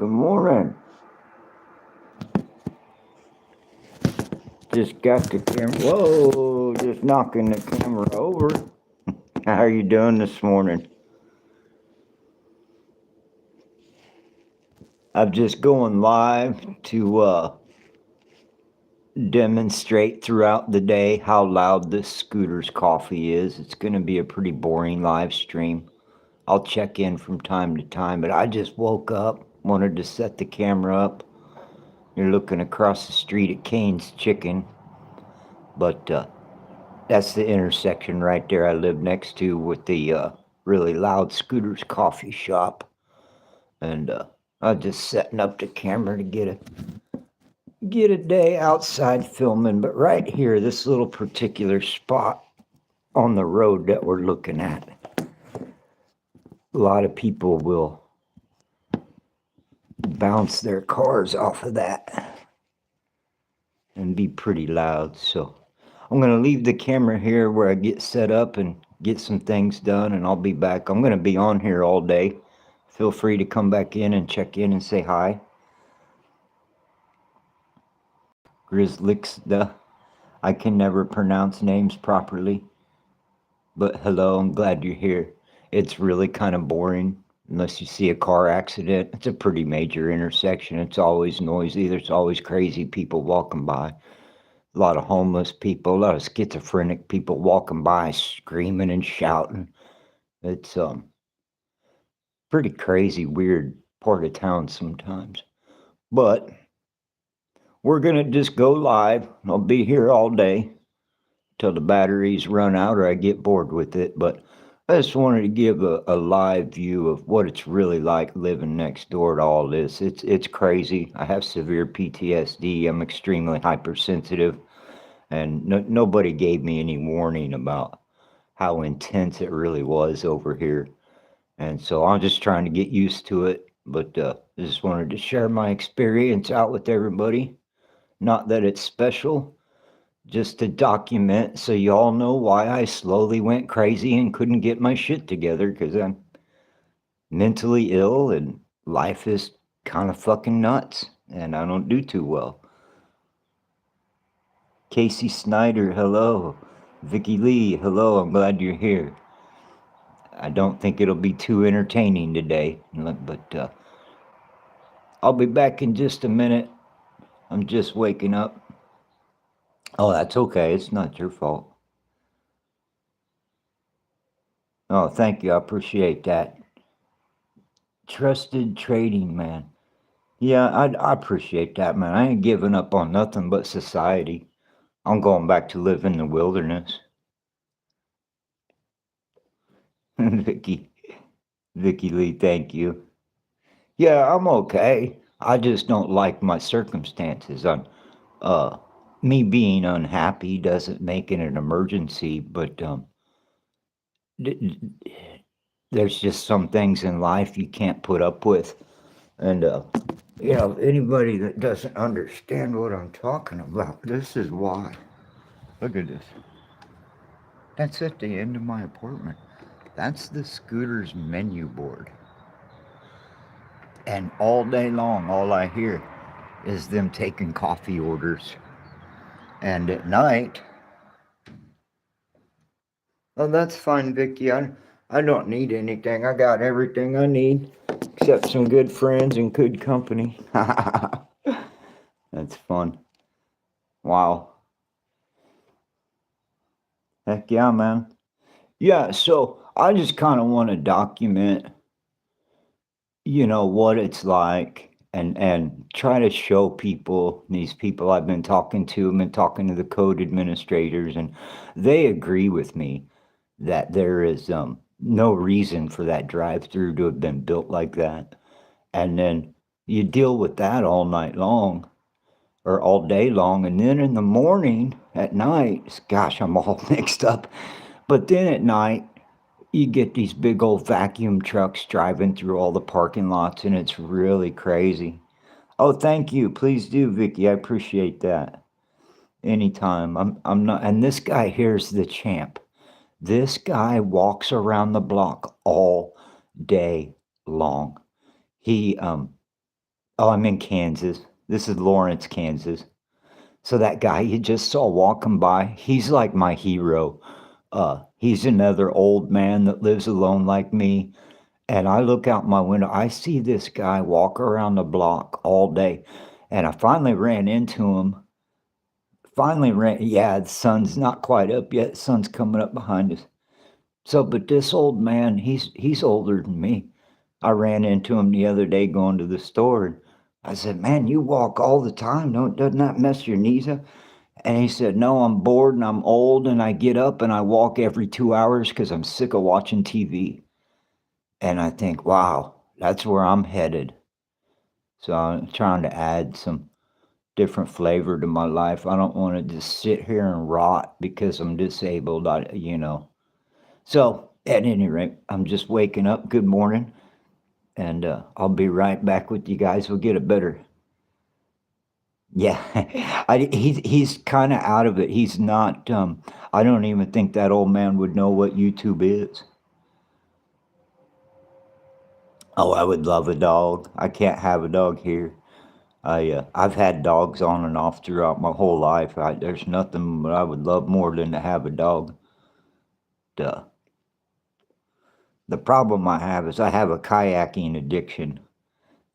Good morning. Just got the camera. Whoa, just knocking the camera over. How are you doing this morning? I'm just going live to demonstrate throughout the day how loud this Scooter's coffee is. It's going to be a pretty boring live stream. I'll check in from time to time, but I just woke up, wanted to set the camera up. You're looking across the street at Kane's Chicken, but that's the intersection right there I live next to with the really loud Scooter's coffee shop. And I'm just setting up the camera to get a day outside filming. But right here, this little particular spot on the road that we're looking at, a lot of people will bounce their cars off of that and be pretty loud. So I'm going to leave the camera here where I get set up and get some things done, and I'll be back. I'm going to be on here all day. Feel free to come back in and check in and say hi. Grizzlixda. I can never pronounce names properly. But hello, I'm glad you're here. It's really kind of boring unless you see a car accident. It's a pretty major intersection. It's always noisy. There's always crazy people walking by. A lot of homeless people, a lot of schizophrenic people walking by screaming and shouting. It's pretty crazy, weird part of town sometimes. But we're going to just go live. I'll be here all day till the batteries run out or I get bored with it. But I just wanted to give a live view of what it's really like living next door to all this. It's crazy. I have severe PTSD. I'm extremely hypersensitive. And nobody gave me any warning about how intense it really was over here. And so I'm just trying to get used to it. But I just wanted to share my experience out with everybody. Not that it's special, just to document so you all know why I slowly went crazy and couldn't get my shit together because I'm mentally ill and life is kind of fucking nuts and I don't do too well. Casey Snyder, hello. Vicky Lee, hello. I'm glad you're here. I don't think it'll be too entertaining today, but I'll be back in just a minute. I'm just waking up. Oh, that's okay. It's not your fault. Oh, thank you. I appreciate that. Trusted trading, man. Yeah, I appreciate that, man. I ain't giving up on nothing but society. I'm going back to live in the wilderness. Vicky, Vicky Lee, thank you. Yeah, I'm okay. I just don't like my circumstances. Uh, Me being unhappy doesn't make it an emergency, but d- there's just some things in life you can't put up with. And, anybody that doesn't understand what I'm talking about, this is why. Look at this. That's at the end of my apartment. That's the Scooter's menu board. And all day long, all I hear is them taking coffee orders. And at night, oh, that's fine, Vicky. I don't need anything. I got everything I need except some good friends and good company. That's fun. Wow. Heck yeah, man. Yeah, so I just kind of want to document, what it's like and try to show people, these people I've been talking to, I've been talking to the code administrators, and they agree with me that there is no reason for that drive-through to have been built like that. And then you deal with that all night long or all day long, and then in the morning, at night, gosh, I'm all mixed up. But then at night, you get these big old vacuum trucks driving through all the parking lots, and it's really crazy. Oh, thank you. Please do, Vicky. I appreciate that. Anytime. I'm not, and this guy here's the champ. This guy walks around the block all day long. He Oh, I'm in Kansas. This is Lawrence, Kansas. So that guy you just saw walking by, he's like my hero. He's another old man that lives alone like me. And I look out my window, I see this guy walk around the block all day. And I finally ran into him. Yeah, the sun's not quite up yet. The sun's coming up behind us. So, but this old man, he's older than me. I ran into him the other day going to the store, and I said, "Man, you walk all the time. Don't Doesn't that mess your knees up?" And he said, "No, I'm bored and I'm old, and I get up and I walk every 2 hours because I'm sick of watching TV." And I think, wow, that's where I'm headed. So I'm trying to add some different flavor to my life. I don't want to just sit here and rot because I'm disabled. So at any rate, I'm just waking up. Good morning, and I'll be right back with you guys. We'll get a better. Yeah, he's kind of out of it. He's not. I don't even think that old man would know what YouTube is. Oh, I would love a dog. I can't have a dog here. I've had dogs on and off throughout my whole life. There's nothing that I would love more than to have a dog. Duh. The problem I have is I have a kayaking addiction,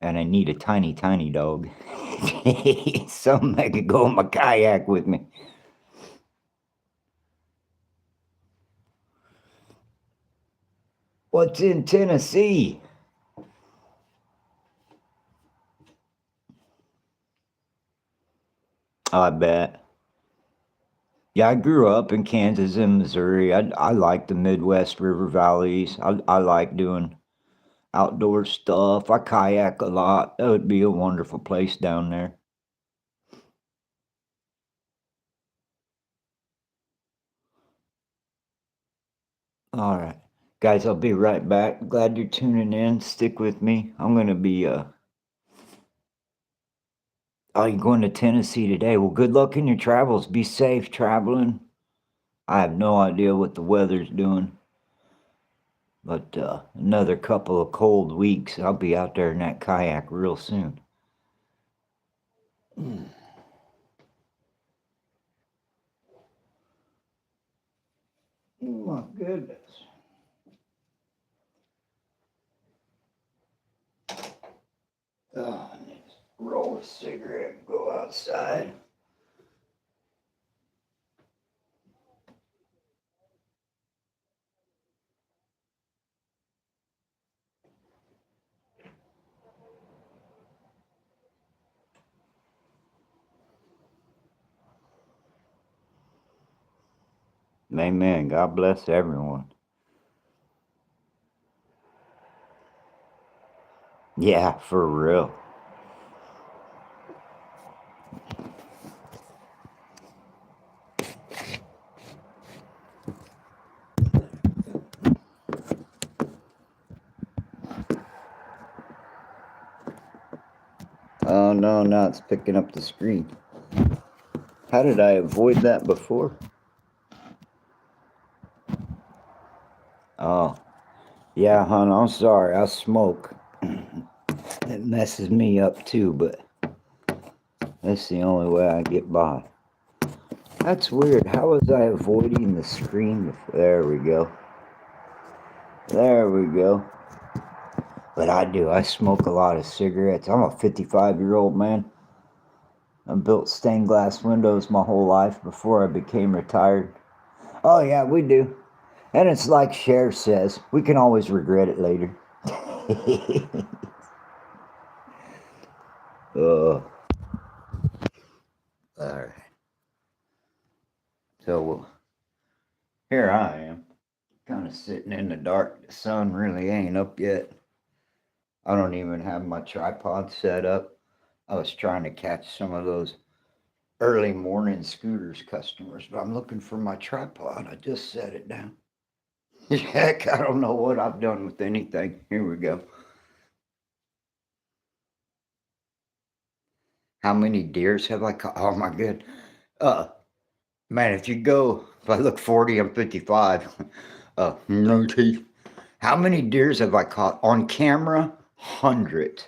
and I need a tiny, tiny dog. Something that could go in my kayak with me. What's in Tennessee? I bet. Yeah, I grew up in Kansas and Missouri. I like the Midwest river valleys. I like doing outdoor stuff. I kayak a lot. That would be a wonderful place down there. All right. Guys, I'll be right back. Glad you're tuning in. Stick with me. I'm going to be oh, you're going to Tennessee today. Well, good luck in your travels. Be safe traveling. I have no idea what the weather's doing, but another couple of cold weeks. I'll be out there in that kayak real soon. Mm. Oh my goodness. Oh, I need to roll a cigarette and go outside. Amen. God bless everyone. Yeah, for real. Oh no, now it's picking up the screen. How did I avoid that before? Oh, yeah, hon, I'm sorry. I smoke. It messes me up too, but that's the only way I get by. That's weird. How was I avoiding the screen before? There we go. There we go. But I do. I smoke a lot of cigarettes. I'm a 55-year-old man. I built stained glass windows my whole life before I became retired. Oh, yeah, we do. And it's like Cher says, we can always regret it later. All right. So here I am, kind of sitting in the dark. The sun really ain't up yet. I don't even have my tripod set up. I was trying to catch some of those early morning scooters customers, but I'm looking for my tripod. I just set it down. Heck, I don't know what I've done with anything. Here we go. How many deers have I caught? Oh my good. Uh, Man, if I look 40, I'm 55. No teeth. How many deers have I caught on camera? Hundreds.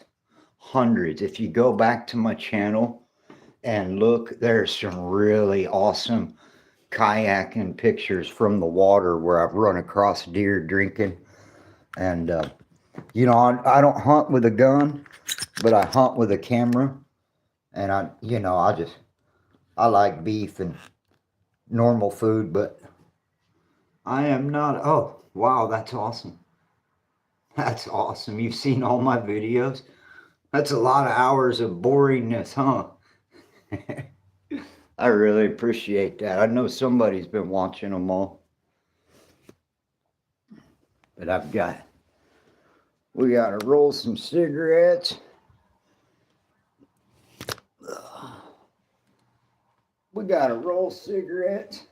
hundreds. If you go back to my channel and look, there's some really awesome kayaking pictures from the water where I've run across deer drinking. And, you know, I don't hunt with a gun, but I hunt with a camera. And I like beef and normal food, but I am not. Oh, wow, that's awesome. That's awesome. You've seen all my videos? That's a lot of hours of boringness, huh? I really appreciate that. I know somebody's been watching them all. But we got to roll some cigarettes. We got to roll cigarettes.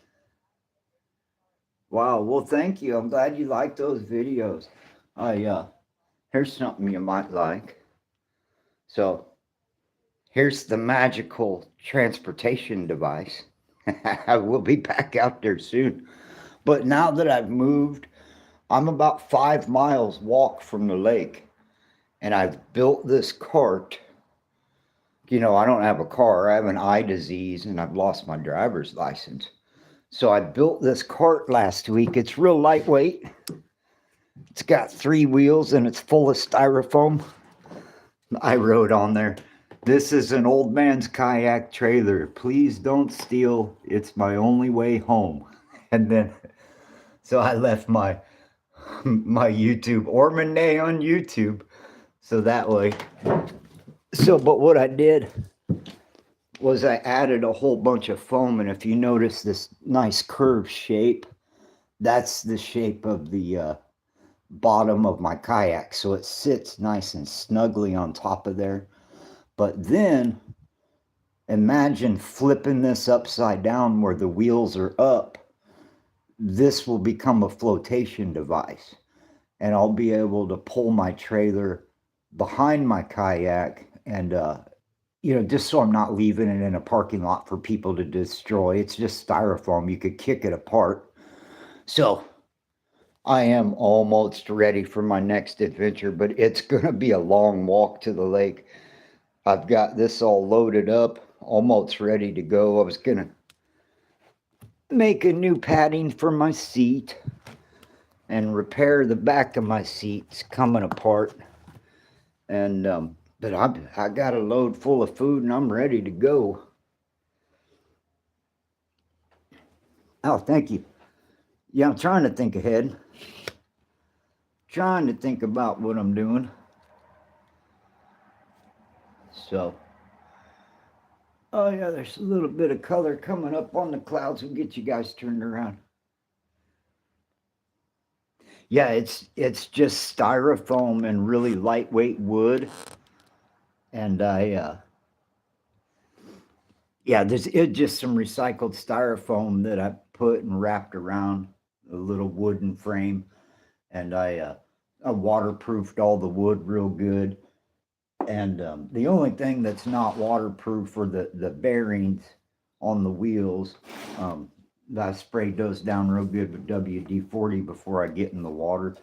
Wow, well, thank you. I'm glad you like those videos. Here's something you might like. So, here's the magical transportation device. I will be back out there soon. But now that I've moved, I'm about 5 miles walk from the lake. And I've built this cart. You know, I don't have a car. I have an eye disease and I've lost my driver's license. So I built this cart last week. It's real lightweight. It's got 3 wheels and it's full of styrofoam. I wrote on there, "This is an old man's kayak trailer. Please don't steal. It's my only way home." And then, so I left my YouTube, Ormanay on YouTube. So that way. So, but what I did was I added a whole bunch of foam. And if you notice this nice curved shape, that's the shape of the bottom of my kayak. So it sits nice and snugly on top of there. But then imagine flipping this upside down where the wheels are up. This will become a flotation device. And I'll be able to pull my trailer behind my kayak and, just so I'm not leaving it in a parking lot for people to destroy. It's just styrofoam. You could kick it apart. So I am almost ready for my next adventure, but it's going to be a long walk to the lake. I've got this all loaded up, almost ready to go. I was going to make a new padding for my seat and repair the back of my seats coming apart. And, but I got a load full of food and I'm ready to go. Oh, thank you. Yeah, I'm trying to think ahead. Trying to think about what I'm doing. So, oh yeah, there's a little bit of color coming up on the clouds. We'll get you guys turned around. Yeah, it's just styrofoam and really lightweight wood. And there's just some recycled styrofoam that I put and wrapped around a little wooden frame. And I waterproofed all the wood real good. And the only thing that's not waterproof are the bearings on the wheels. I sprayed those down real good with WD-40 before I get in the water.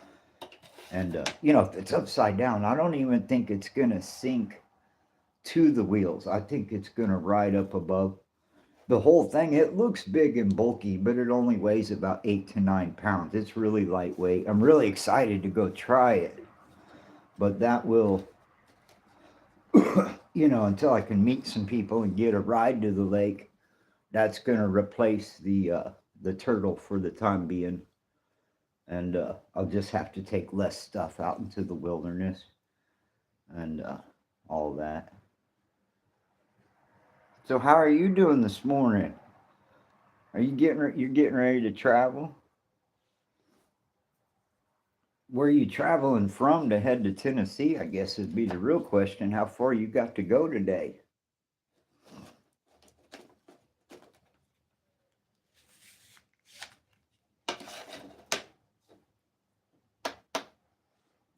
And, if it's upside down, I don't even think it's going to sink to the wheels. I think it's going to ride up above. The whole thing, it looks big and bulky, but it only weighs about 8 to 9 pounds. It's really lightweight. I'm really excited to go try it. But that will, until I can meet some people and get a ride to the lake, that's going to replace the turtle for the time being. And I'll just have to take less stuff out into the wilderness and all that. So how are you doing this morning? Are you getting ready to travel? Where are you traveling from to head to Tennessee, I guess would be the real question. How far you got to go today?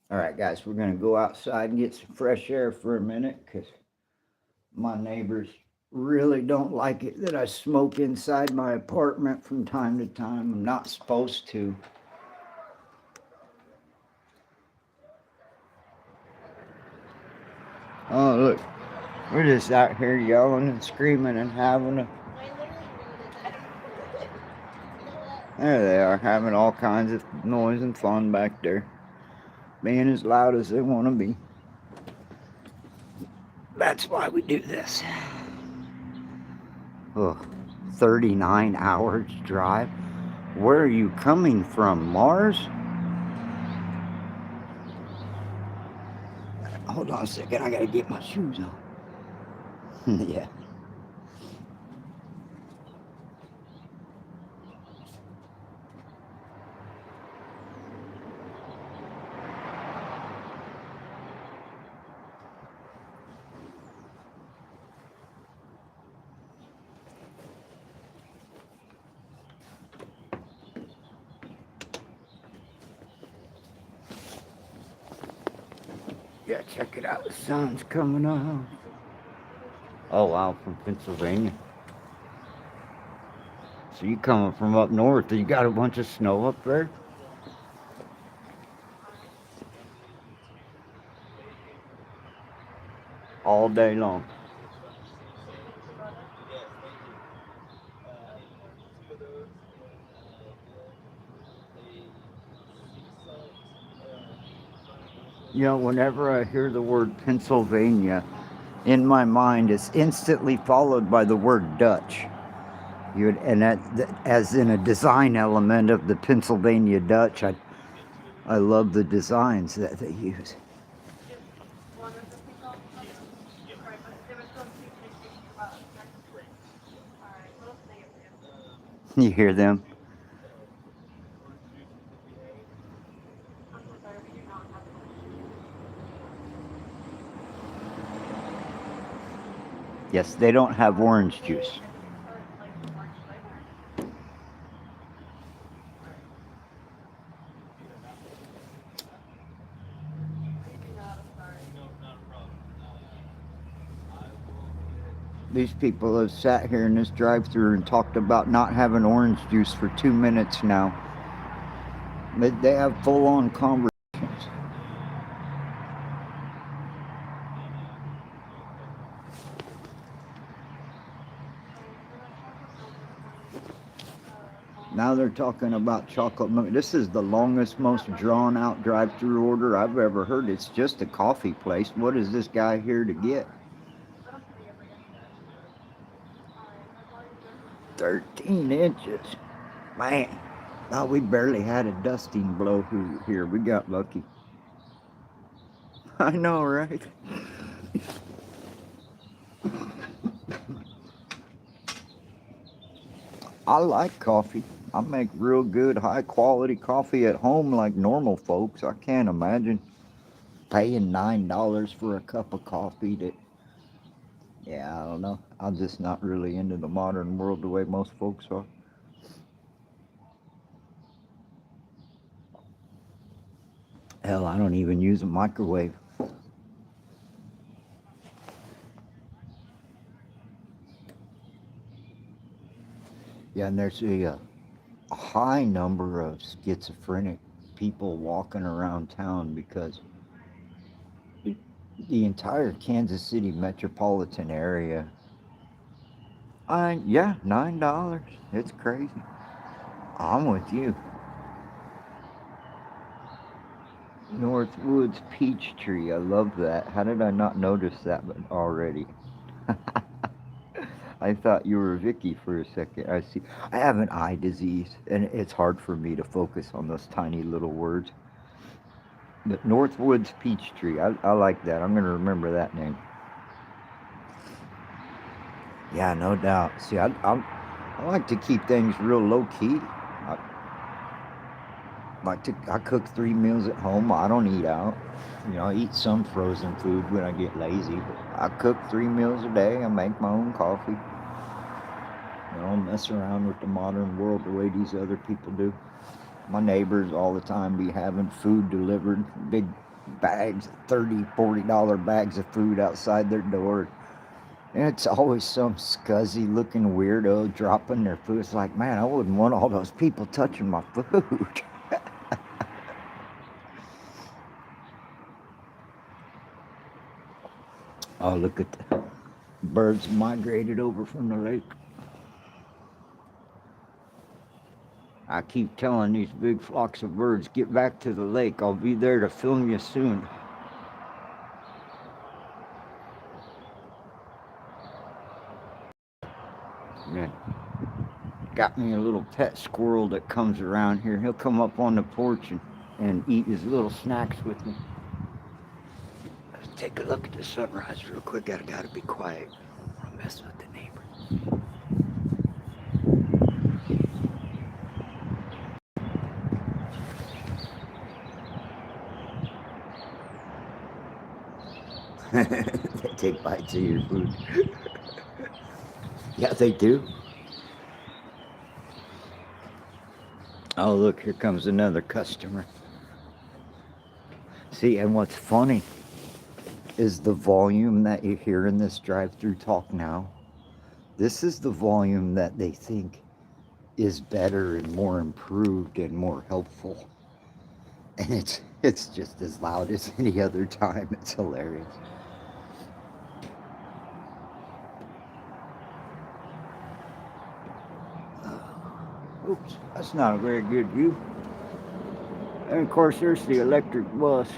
All right, guys, we're going to go outside and get some fresh air for a minute because my neighbors really don't like it that I smoke inside my apartment from time to time. I'm not supposed to. Oh, look. We're just out here yelling and screaming and having a... There they are, having all kinds of noise and fun back there. Being as loud as they want to be. That's why we do this. Oh, 39 hours drive. Where are you coming from, Mars? Hold on a second, I gotta get my shoes on. Yeah. Yeah, check it out. The sun's coming up. Oh, wow, from Pennsylvania. So you coming from up north? You got a bunch of snow up there? All day long. You know, whenever I hear the word Pennsylvania, in my mind, it's instantly followed by the word Dutch. And that, as in a design element of the Pennsylvania Dutch, I love the designs that they use. You hear them? Yes, they don't have orange juice. These people have sat here in this drive-thru and talked about not having orange juice for 2 minutes now. They have full-on conversations. Now they're talking about chocolate milk. This is the longest, most drawn-out drive-thru order I've ever heard. It's just a coffee place. What is this guy here to get? 13 inches. Man, thought we barely had a dusting blow here. We got lucky. I know, right? I like coffee. I make real good, high-quality coffee at home like normal folks. I can't imagine paying $9 for a cup of coffee that... Yeah, I don't know. I'm just not really into the modern world the way most folks are. Hell, I don't even use a microwave. Yeah, and there's a high number of schizophrenic people walking around town because the entire Kansas City metropolitan area... Yeah, $9. It's crazy. I'm with you. Northwoods Peach Tree. I love that. How did I not notice that already? I thought you were Vicky for a second. I see. I have an eye disease, and it's hard for me to focus on those tiny little words. But Northwoods Peach Tree. I like that. I'm going to remember that name. Yeah, no doubt. See, I like to keep things real low key. I cook 3 meals at home. I don't eat out. You know, I eat some frozen food when I get lazy, but I cook 3 meals a day. I make my own coffee. I don't mess around with the modern world the way these other people do. My neighbors all the time be having food delivered, big bags, $30, $40 bags of food outside their door. And it's always some scuzzy looking weirdo dropping their food. It's like, man, I wouldn't want all those people touching my food. Oh, look at the birds migrated over from the lake. I keep telling these big flocks of birds, get back to the lake. I'll be there to film you soon. Man, got me a little pet squirrel that comes around here. He'll come up on the porch and eat his little snacks with me. Let's take a look at the sunrise real quick. I gotta be quiet. I don't wanna mess with the neighbors. They take bites of your food. Yeah, they do. Oh, look, here comes another customer. See, and what's funny is the volume that you hear in this drive-through talk now. This is the volume that they think is better and more improved and more helpful. And it's just as loud as any other time. It's hilarious. Oops, that's not a very good view. And of course, there's the electric bus.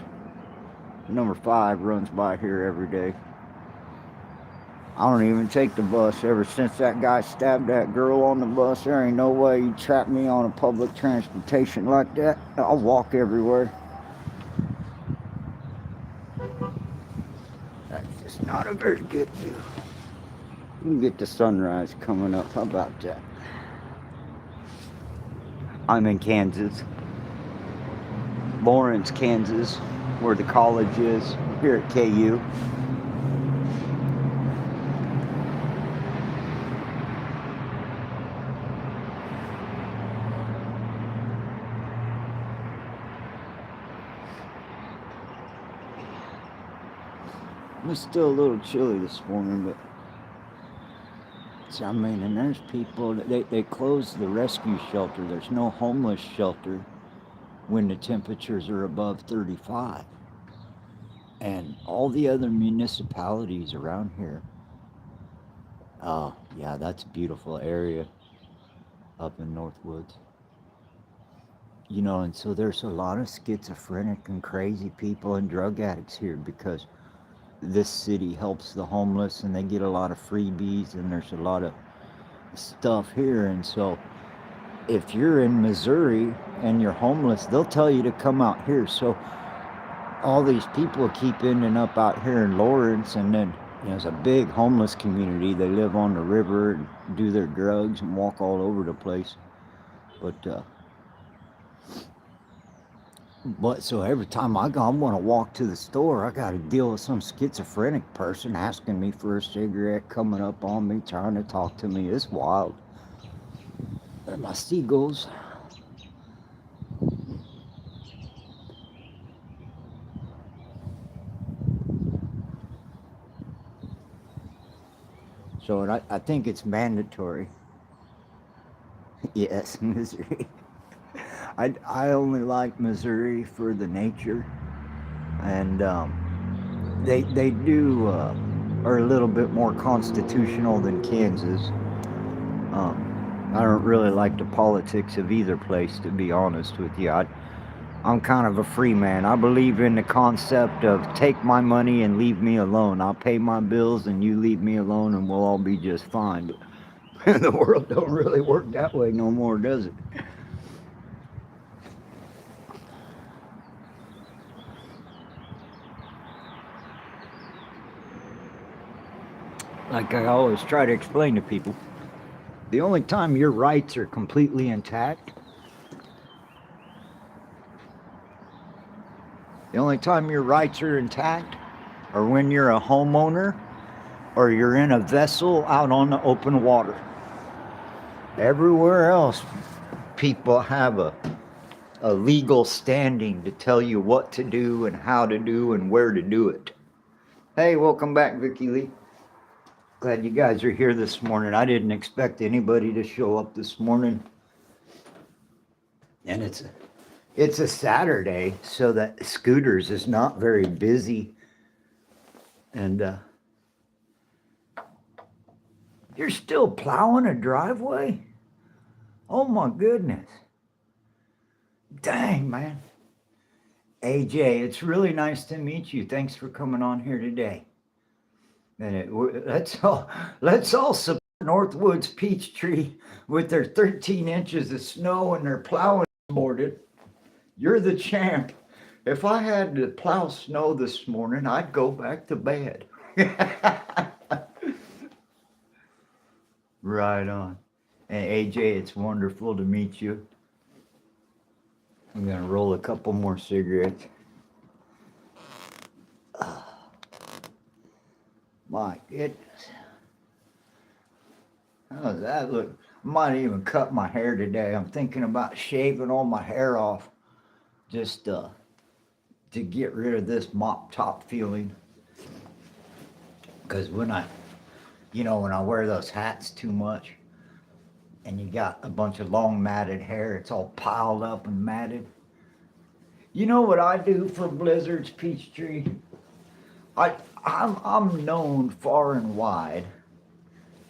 Number 5 runs by here every day. I don't even take the bus. Ever since that guy stabbed that girl on the bus, there ain't no way you trap me on a public transportation like that. I'll walk everywhere. That's just not a very good view. You can get the sunrise coming up. How about that? I'm in Kansas. Lawrence, Kansas, where the college is, here at KU. It's still a little chilly this morning, but I mean, and there's people, they closed the rescue shelter. There's no homeless shelter when the temperatures are above 35. And all the other municipalities around here, oh, yeah, that's a beautiful area up in Northwoods. You know, and so there's a lot of schizophrenic and crazy people and drug addicts here because this city helps the homeless and they get a lot of freebies and there's a lot of stuff here. And so if you're in Missouri and you're homeless, they'll tell you to come out here. So all these people keep ending up out here in Lawrence, and then there's a big homeless community. They live on the river and do their drugs and walk all over the place. But so every time I want to walk to the store, I got to deal with some schizophrenic person asking me for a cigarette, coming up on me, trying to talk to me. It's wild. There are my seagulls. So I think it's mandatory. Yes, Missouri. I only like Missouri for the nature, and they do are a little bit more constitutional than Kansas. I don't really like the politics of either place, to be honest with you. I'm kind of a free man. I believe in the concept of take my money and leave me alone. I'll pay my bills and you leave me alone and we'll all be just fine. But the world don't really work that way no more, does it? Like I always try to explain to people, the only time your rights are completely intact, the only time your rights are intact are when you're a homeowner or you're in a vessel out on the open water. Everywhere else, people have a legal standing to tell you what to do and how to do and where to do it. Hey, welcome back, Vicky Lee. Glad you guys are here this morning. I didn't expect anybody to show up this morning. And it's a Saturday, so that Scooters is not very busy. And You're still plowing a driveway? Oh my goodness. Dang, man. AJ, it's really nice to meet you. Thanks for coming on here today. And let's all support Northwoods Peachtree with their 13 inches of snow and their plowing boarded. You're the champ. If I had to plow snow this morning, I'd go back to bed. Right on. And AJ, it's wonderful to meet you. I'm gonna roll a couple more cigarettes. My goodness. How does that look? I might even cut my hair today. I'm thinking about shaving all my hair off just to get rid of this mop top feeling. Because when I wear those hats too much and you got a bunch of long matted hair, it's all piled up and matted. You know what I do for blizzards, Peachtree? I'm known far and wide.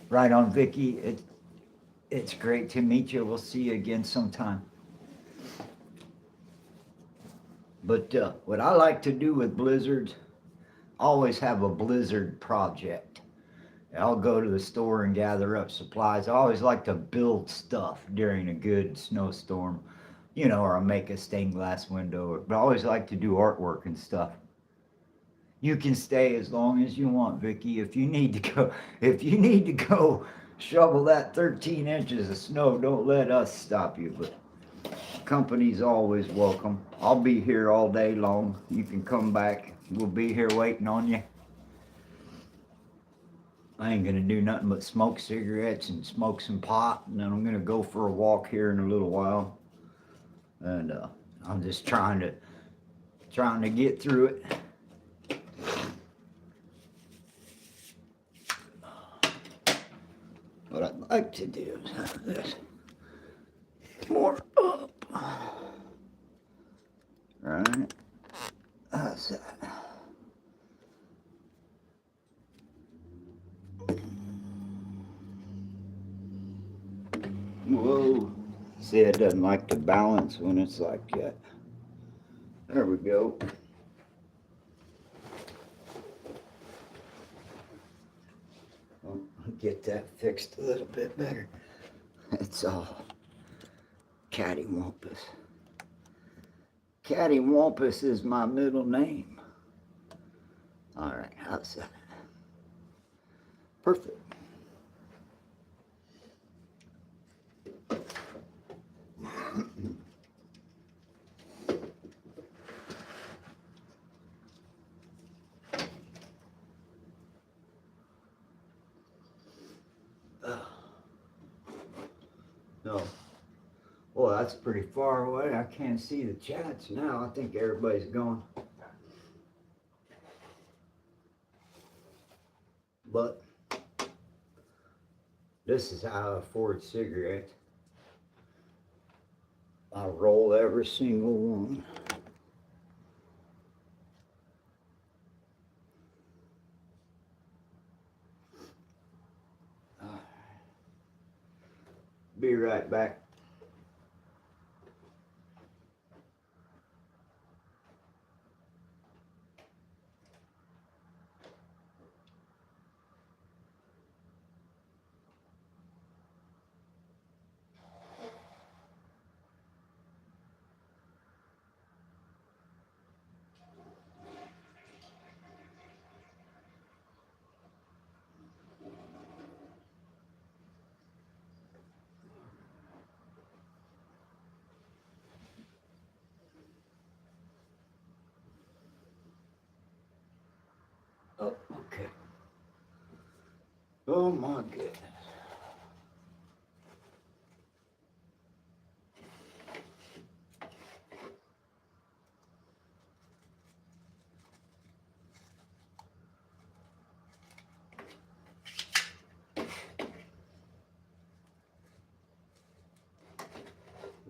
Right on, Vicky. It's great to meet you. We'll see you again sometime. But what I like to do with blizzards, I always have a blizzard project. I'll go to the store and gather up supplies. I always like to build stuff during a good snowstorm, or I'll make a stained glass window. But I always like to do artwork and stuff. You can stay as long as you want, Vicky. If you need to go shovel that 13 inches of snow, don't let us stop you. But company's always welcome. I'll be here all day long. You can come back. We'll be here waiting on you. I ain't gonna do nothing but smoke cigarettes and smoke some pot, and then I'm gonna go for a walk here in a little while. And I'm just trying to get through it. What I'd like to do is have this more up. Right? That's that. Whoa. See, it doesn't like to balance when it's like that. There we go. I'll get that fixed a little bit better. It's all cattywampus. Cattywampus is my middle name. All right, how's that? Perfect. No. Well, that's pretty far away. I can't see the chats now. I think everybody's gone. But this is how I afford cigarettes. I roll every single one. Be right back. Oh, okay. Oh my goodness.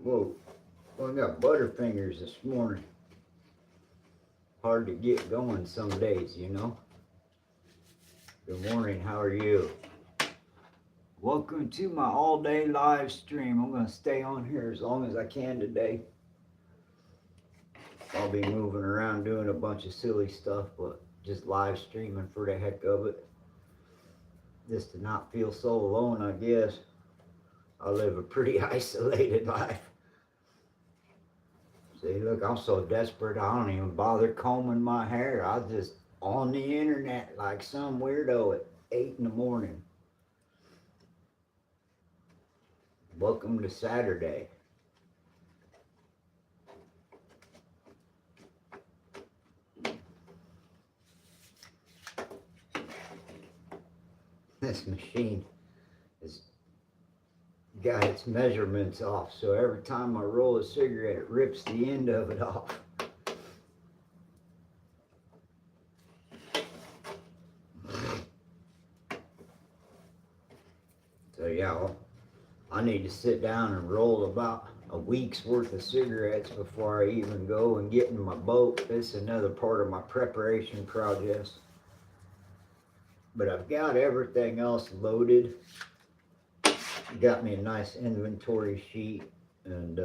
Whoa. Well, I got butterfingers this morning. Hard to get going some days, Good morning, how are you? Welcome to my all-day live stream. I'm gonna stay on here as long as I can today. I'll be moving around doing a bunch of silly stuff, but just live streaming for the heck of it. Just to not feel so alone, I guess. I live a pretty isolated life. See, look, I'm so desperate I don't even bother combing my hair. I just on the internet like some weirdo at 8 in the morning. Welcome to Saturday. This machine has got its measurements off, so every time I roll a cigarette, it rips the end of it off. So yeah, I need to sit down and roll about a week's worth of cigarettes before I even go and get in my boat. This is another part of my preparation project. But I've got everything else loaded. Got me a nice inventory sheet, and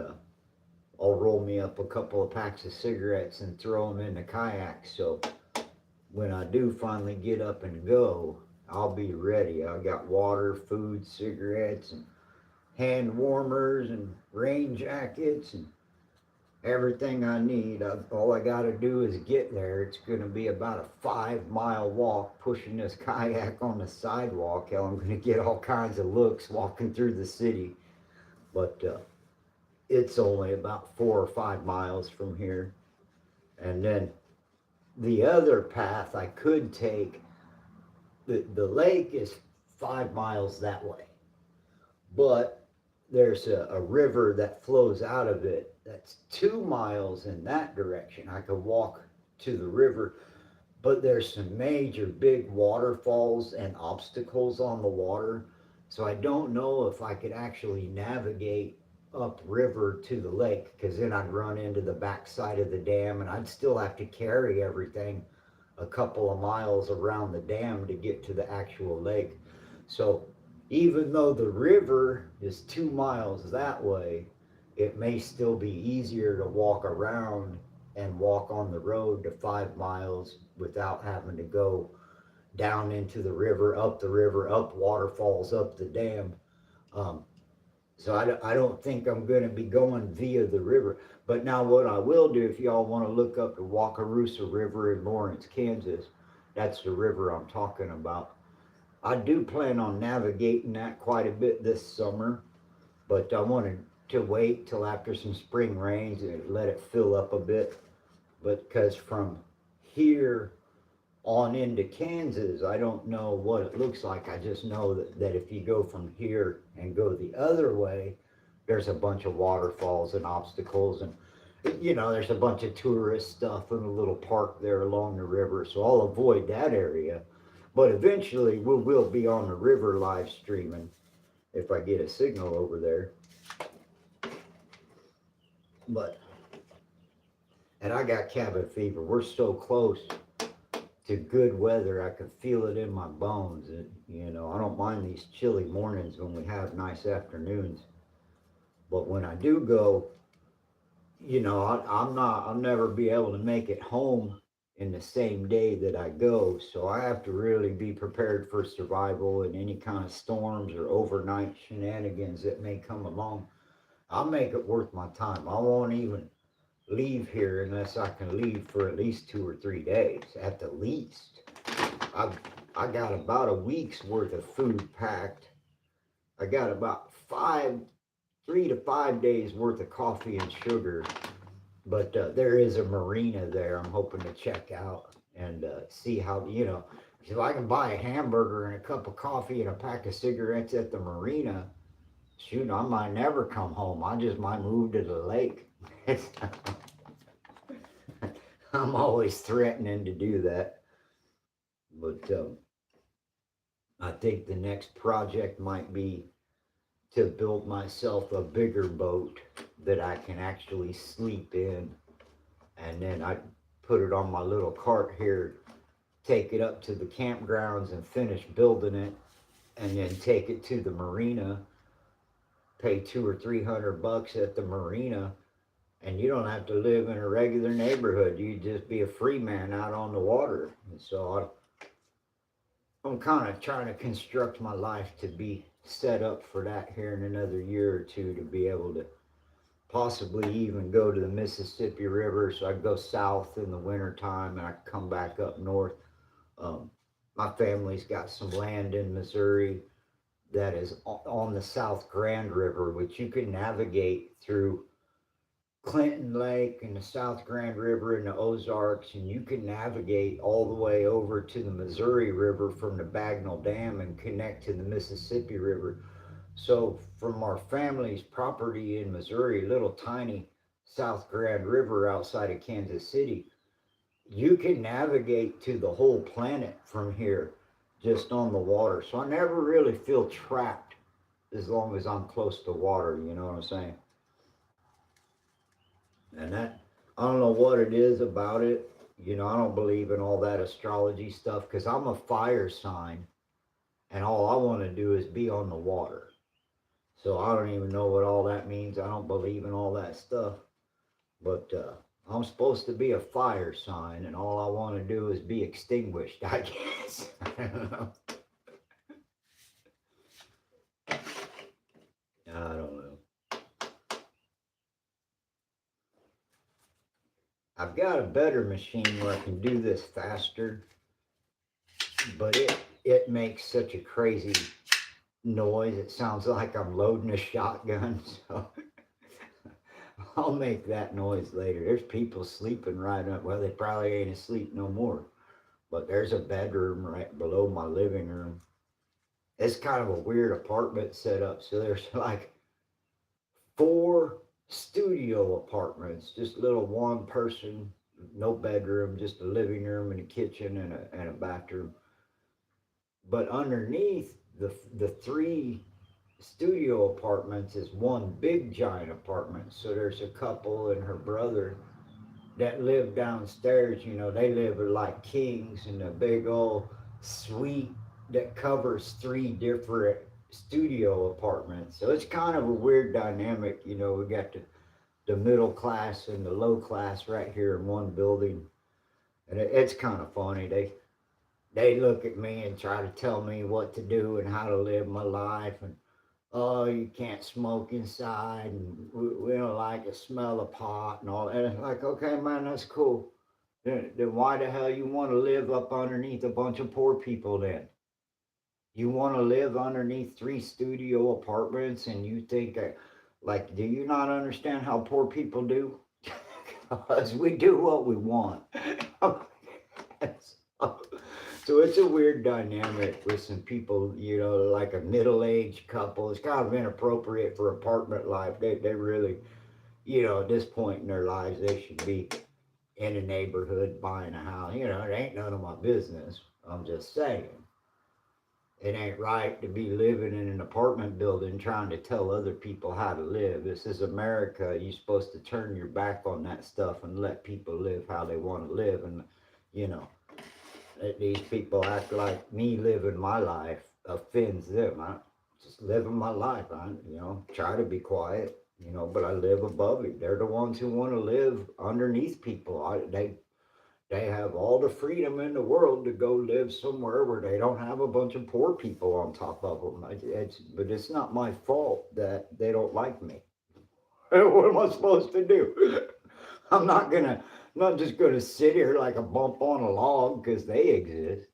I'll roll me up a couple of packs of cigarettes and throw them in the kayak. So when I do finally get up and go, I'll be ready. I got water, food, cigarettes, and hand warmers, and rain jackets, and everything I need. All I got to do is get there. It's going to be about a 5 mile walk pushing this kayak on the sidewalk. Hell, I'm going to get all kinds of looks walking through the city. But it's only about 4 or 5 miles from here. And then the other path I could take, the lake is 5 miles that way. But there's a river that flows out of it that's 2 miles in that direction. I could walk to the river, but there's some major big waterfalls and obstacles on the water. So I don't know if I could actually navigate upriver to the lake, because then I'd run into the backside of the dam and I'd still have to carry everything a couple of miles around the dam to get to the actual lake. So even though the river is 2 miles that way, it may still be easier to walk around and walk on the road to 5 miles without having to go down into the river, up waterfalls, up the dam. Um, so I don't think I'm going to be going via the river. But now what I will do, if y'all want to look up the Wakarusa River in Lawrence, Kansas, that's the river I'm talking about. I do plan on navigating that quite a bit this summer, but I wanted to wait till after some spring rains and let it fill up a bit. But because from here on into Kansas, I don't know what it looks like. I just know that if you go from here and go the other way, there's a bunch of waterfalls and obstacles, and there's a bunch of tourist stuff in a little park there along the river. So I'll avoid that area. But eventually we will be on the river live streaming if I get a signal over there. But, and I got cabin fever. We're so close to good weather. I can feel it in my bones. And, I don't mind these chilly mornings when we have nice afternoons. But when I do go, I'll never be able to make it home in the same day that I go. So I have to really be prepared for survival and any kind of storms or overnight shenanigans that may come along. I'll make it worth my time. I won't even leave here unless I can leave for at least 2 or 3 days at the least. I got about a week's worth of food packed. I got about 3 to 5 days worth of coffee and sugar. But there is a marina there I'm hoping to check out and see how, if I can buy a hamburger and a cup of coffee and a pack of cigarettes at the marina, shoot, I might never come home. I just might move to the lake. I'm always threatening to do that. But I think the next project might be to build myself a bigger boat that I can actually sleep in. And then I put it on my little cart here, take it up to the campgrounds and finish building it. and then take it to the marina, pay 200 or 300 bucks at the marina, and you don't have to live in a regular neighborhood. You just be a free man out on the water. And so I'm kind of trying to construct my life to be set up for that here in another year or two, to be able to possibly even go to the Mississippi River. So I go south in the wintertime and I come back up north. Um, my family's got some land in Missouri that is on the South Grand River, which you can navigate through Clinton Lake and the South Grand River and the Ozarks, and you can navigate all the way over to the Missouri River from the Bagnell Dam and connect to the Mississippi River. So, from our family's property in Missouri, little tiny South Grand River outside of Kansas City, you can navigate to the whole planet from here just on the water. So, I never really feel trapped as long as I'm close to water, you know what I'm saying? And that, I don't know what it is about it. You know, I don't believe in all that astrology stuff because I'm a fire sign and all I want to do is be on the water. So I don't even know what all that means. I don't believe in all that stuff. But I'm supposed to be a fire sign and all I want to do is be extinguished, I guess. I don't know. I don't know. I've got a better machine where I can do this faster, but it makes such a crazy noise. It sounds like I'm loading a shotgun. So I'll make that noise later. There's people sleeping right up. Well, they probably ain't asleep no more. But there's a bedroom right below my living room. It's kind of a weird apartment setup. So there's like 4 studio apartments, just little one person, no bedroom, just a living room and a kitchen and a bathroom. But underneath the 3 studio apartments is one big giant apartment. So there's a couple and her brother that live downstairs. You know, they live like kings in a big old suite that covers 3 different studio apartments. So it's kind of a weird dynamic. You know, we got the middle class and the low class right here in one building. And it's kind of funny. They look at me and try to tell me what to do and how to live my life. And oh, you can't smoke inside, and we don't like the smell of pot and all. And it's like, okay, man, that's cool. Then why the hell you want to live up underneath a bunch of poor people then? You want to live underneath 3 studio apartments and you think, like, do you not understand how poor people do? Because we do what we want. So it's a weird dynamic with some people, you know, like a middle-aged couple. It's kind of inappropriate for apartment life. They really, you know, at this point in their lives, they should be in a neighborhood buying a house. You know, it ain't none of my business. I'm just saying. It ain't right to be living in an apartment building trying to tell other people how to live. This is America. You're supposed to turn your back on that stuff and let people live how they want to live. And, you know, these people act like me living my life offends them. I just living my life. I, you know, try to be quiet, you know, but I live above it. They're the ones who want to live underneath people. They have all the freedom in the world to go live somewhere where they don't have a bunch of poor people on top of them. But it's not my fault that they don't like me. What am I supposed to do? I'm not gonna, I'm not just gonna sit here like a bump on a log because they exist.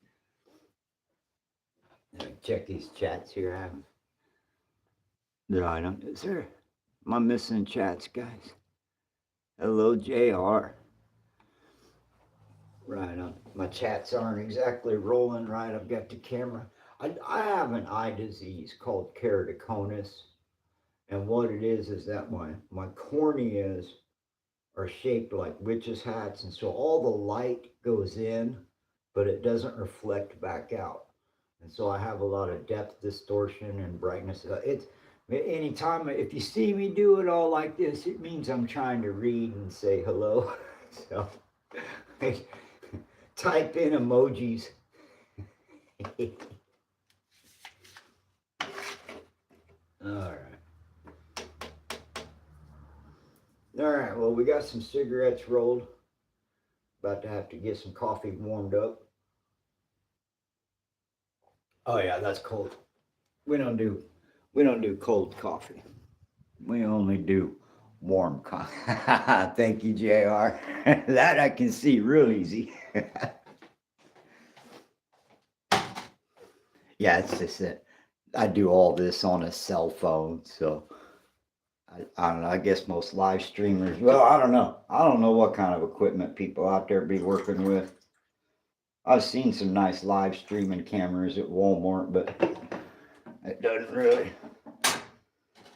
Check these chats here. I haven't. I don't. Is there? Am I missing chats, guys? Hello, JR. Right on. My chats aren't exactly rolling right. I've got the camera. I have an eye disease called keratoconus. And what it is that my corneas are shaped like witches' hats. And so all the light goes in, but it doesn't reflect back out. And so I have a lot of depth distortion and brightness. It's anytime if you see me do it all like this, it means I'm trying to read and say hello. So type in emojis. All right. All right. Well, we got some cigarettes rolled. About to have to get some coffee warmed up. Oh yeah, that's cold. We don't do we don't do cold coffee. We only do warm coffee. Thank you, JR. That I can see real easy. Yeah, it's just that I do all this on a cell phone, so I don't know. I guess most live streamers. Well, I don't know. I don't know what kind of equipment people out there be working with. I've seen some nice live streaming cameras at Walmart, but it doesn't really.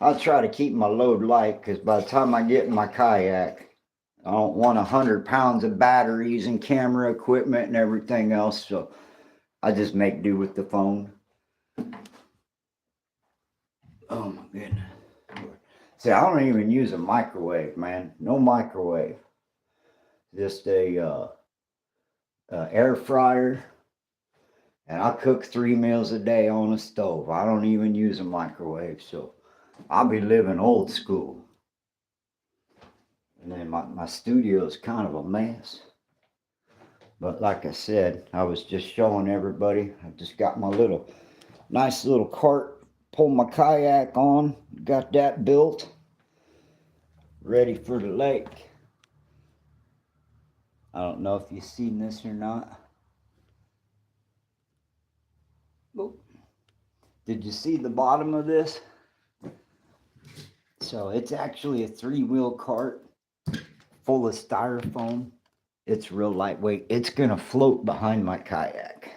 I'll try to keep my load light because by the time I get in my kayak, I don't want 100 pounds of batteries and camera equipment and everything else. So I just make do with the phone. Oh my goodness. See, I don't even use a microwave, man. No microwave. Just a air fryer. And I cook 3 meals a day on a stove. I don't even use a microwave. So I'll be living old school. And then my studio is kind of a mess. But like I said, I was just showing everybody. I just got my nice little cart, pulled my kayak on, got that built, ready for the lake. I don't know if you've seen this or not. Oop. Did you see the bottom of this? So it's actually a 3-wheel cart full of styrofoam. It's real lightweight. It's gonna float behind my kayak.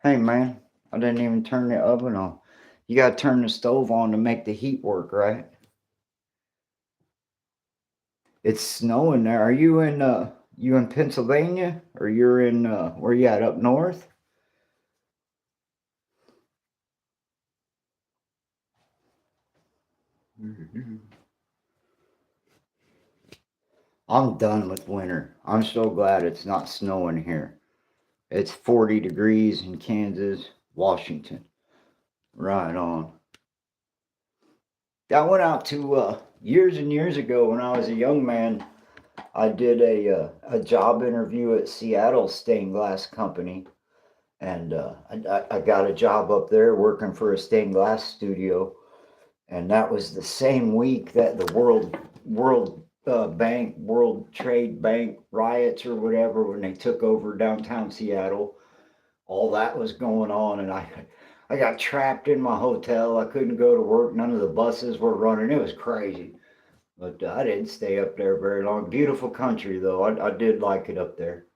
Hey man, I didn't even turn the oven on. You gotta turn the stove on to make the heat work, right? It's snowing there. Are you in Pennsylvania? Or you're in where you at, up north? I'm done with winter. I'm so glad it's not snowing here. It's 40 degrees in Kansas, Washington. Right on. I went out to years and years ago when I was a young man. I did a job interview at Seattle Stained Glass Company, and I got a job up there working for a stained glass studio, and that was the same week that the World Trade Bank riots or whatever, when they took over downtown Seattle. All that was going on, and I got trapped in my hotel. I couldn't go to work. None of the buses were running. It was crazy. But I didn't stay up there very long. Beautiful country, though. I did like it up there.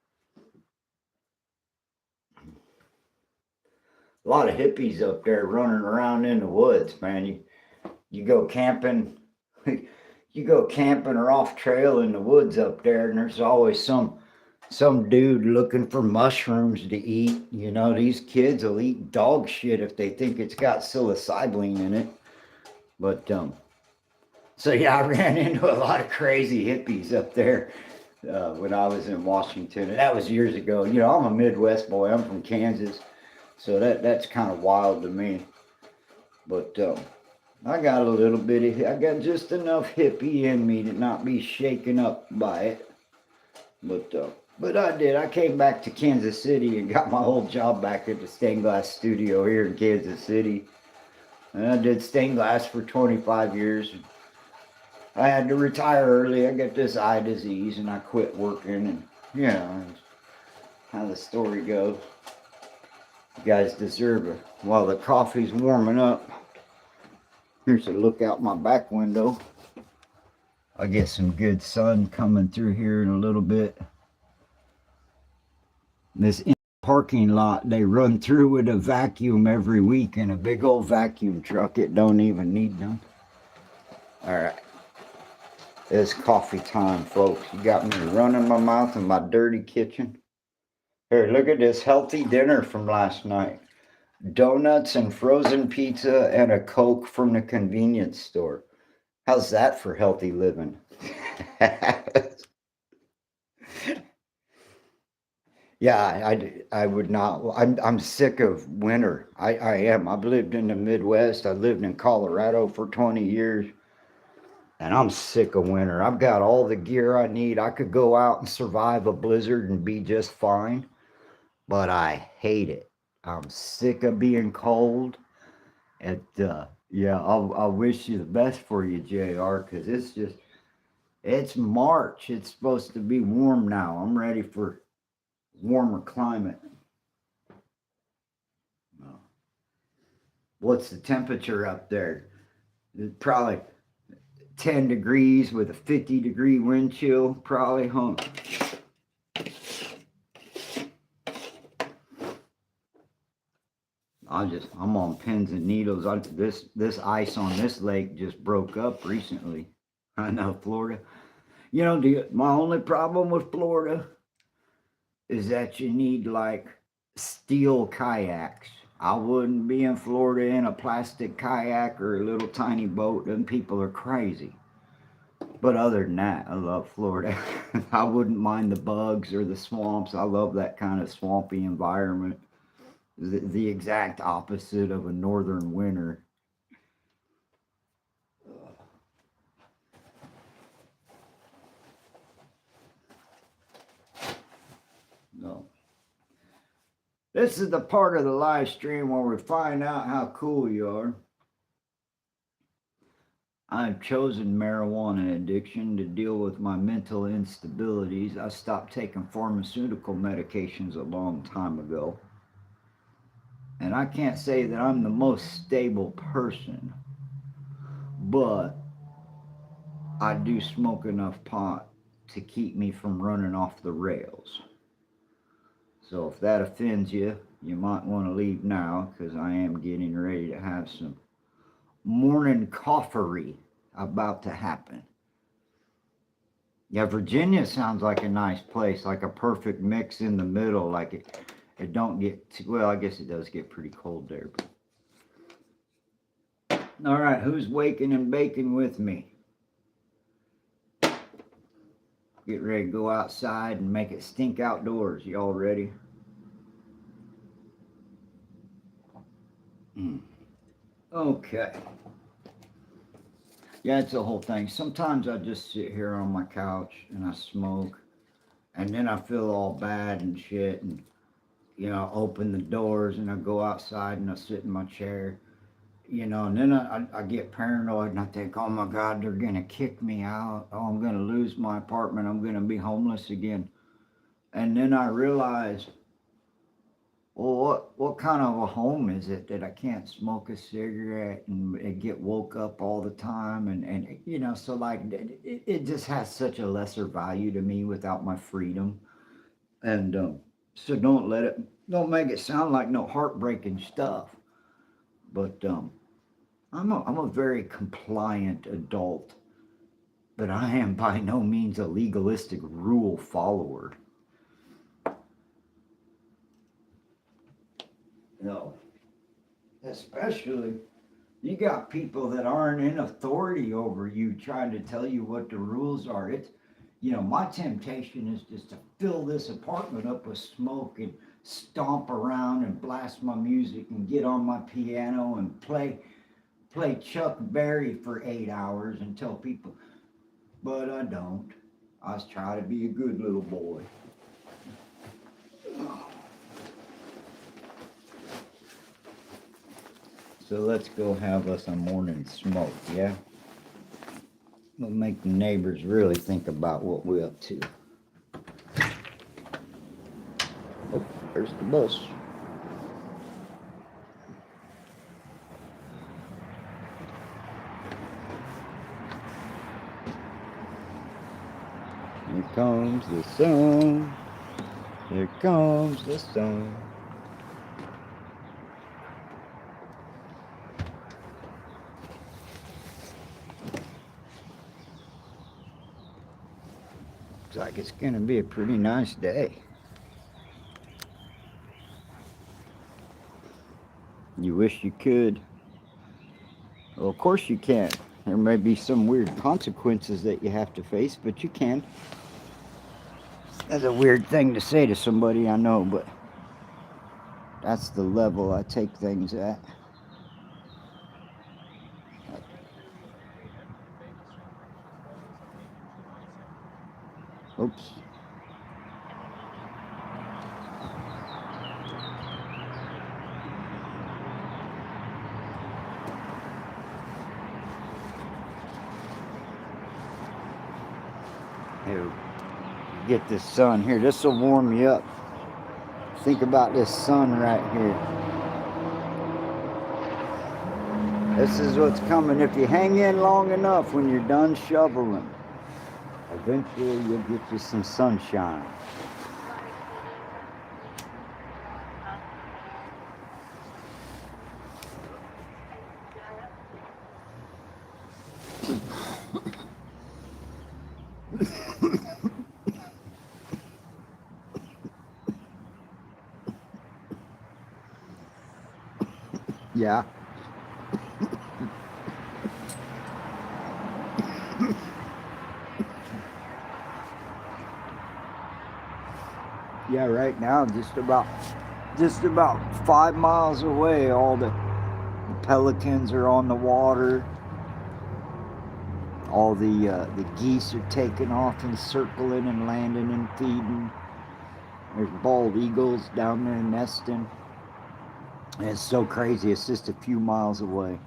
A lot of hippies up there running around in the woods, man. You go camping, you go camping or off trail in the woods up there, and there's always some dude looking for mushrooms to eat. You know, these kids will eat dog shit if they think it's got psilocybin in it. But so yeah, I ran into a lot of crazy hippies up there when I was in Washington, and that was years ago. You know, I'm a Midwest boy. I'm from Kansas, so that's kind of wild to me. But I got a little bit I got just enough hippie in me to not be shaken up by it. But I did. I came back to Kansas City and got my old job back at the stained glass studio here in Kansas City. And I did stained glass for 25 years. I had to retire early. I got this eye disease and I quit working. And, you know, how the story goes. You guys deserve it. While the coffee's warming up, here's a look out my back window. I get some good sun coming through here in a little bit. This parking lot, they run through with a vacuum every week in a big old vacuum truck. It don't even need none. All right. It's coffee time, folks. You got me running my mouth in my dirty kitchen. Here, look at this healthy dinner from last night. Donuts and frozen pizza and a Coke from the convenience store. How's that for healthy living? Yeah, I would not. I'm sick of winter. I am. I've lived in the Midwest. I lived in Colorado for 20 years, and I'm sick of winter. I've got all the gear I need. I could go out and survive a blizzard and be just fine, but I hate it. I'm sick of being cold. Yeah, I wish you the best for you, JR, because it's March. It's supposed to be warm now. I'm ready for warmer climate. Oh. What's the temperature up there? Probably 10 degrees with a 50-degree wind chill, probably, huh? I'm on pins and needles. This ice on this lake just broke up recently. I know Florida. My only problem with Florida is that you need like steel kayaks. I wouldn't be in Florida in a plastic kayak or a little tiny boat. Them people are crazy. But other than that, I love Florida. I wouldn't mind the bugs or the swamps. I love that kind of swampy environment. The exact opposite of a northern winter. No. This is the part of the live stream where we find out how cool you are. I've chosen marijuana addiction to deal with my mental instabilities. I stopped taking pharmaceutical medications a long time ago. And I can't say that I'm the most stable person, but I do smoke enough pot to keep me from running off the rails. So if that offends you, you might want to leave now because I am getting ready to have some morning coffee about to happen. Yeah, Virginia sounds like a nice place, like a perfect mix in the middle. Like it don't get too, well. I guess it does get pretty cold there. But. All right, who's waking and baking with me? Get ready to go outside and make it stink outdoors. Y'all ready? Mm. Okay. Yeah, it's the whole thing. Sometimes I just sit here on my couch and I smoke, and then I feel all bad and shit, and I open the doors and I go outside and I sit in my chair, and then I get paranoid and I think, oh my God, they're gonna kick me out. Oh, I'm gonna lose my apartment. I'm gonna be homeless again. And then I realize, well, what kind of a home is it that I can't smoke a cigarette and get woke up all the time and so like it just has such a lesser value to me without my freedom. And so don't make it sound like no heartbreaking stuff. But I'm a very compliant adult, but I am by no means a legalistic rule follower. No, especially you got people that aren't in authority over you trying to tell you what the rules are. My temptation is just to fill this apartment up with smoke and stomp around and blast my music and get on my piano and play Chuck Berry for 8 hours and tell people, but I don't. I was trying to be a good little boy. So let's go have us a morning smoke, yeah? We'll make the neighbors really think about what we're up to. Oh, there's the bus. Here comes the sun. Here comes the sun. Looks like it's gonna be a pretty nice day. You wish you could. Well, of course you can. There may be some weird consequences that you have to face, but you can. That's a weird thing to say to somebody, I know, but that's the level I take things at. Oops. Here, get this sun here. This will warm you up. Think about this sun right here. This is what's coming if you hang in long enough when you're done shoveling. Eventually you'll get you some sunshine. Yeah. Yeah, right now just about 5 miles away, all the pelicans are on the water. All the geese are taking off and circling and landing and feeding. There's bald eagles down there nesting. And it's so crazy. It's just a few miles away.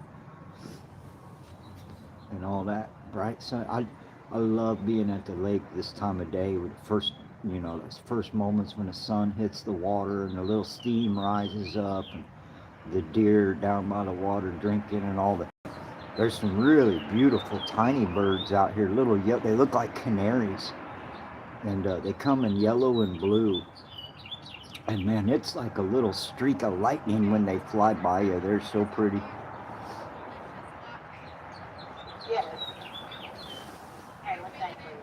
And all that bright sun. I love being at the lake this time of day with the first, those first moments when the sun hits the water and the little steam rises up and the deer down by the water drinking and all that. There's some really beautiful tiny birds out here. They look like canaries. And they come in yellow and blue. And man, it's like a little streak of lightning when they fly by you. They're so pretty. Yes. Okay, well, thank you.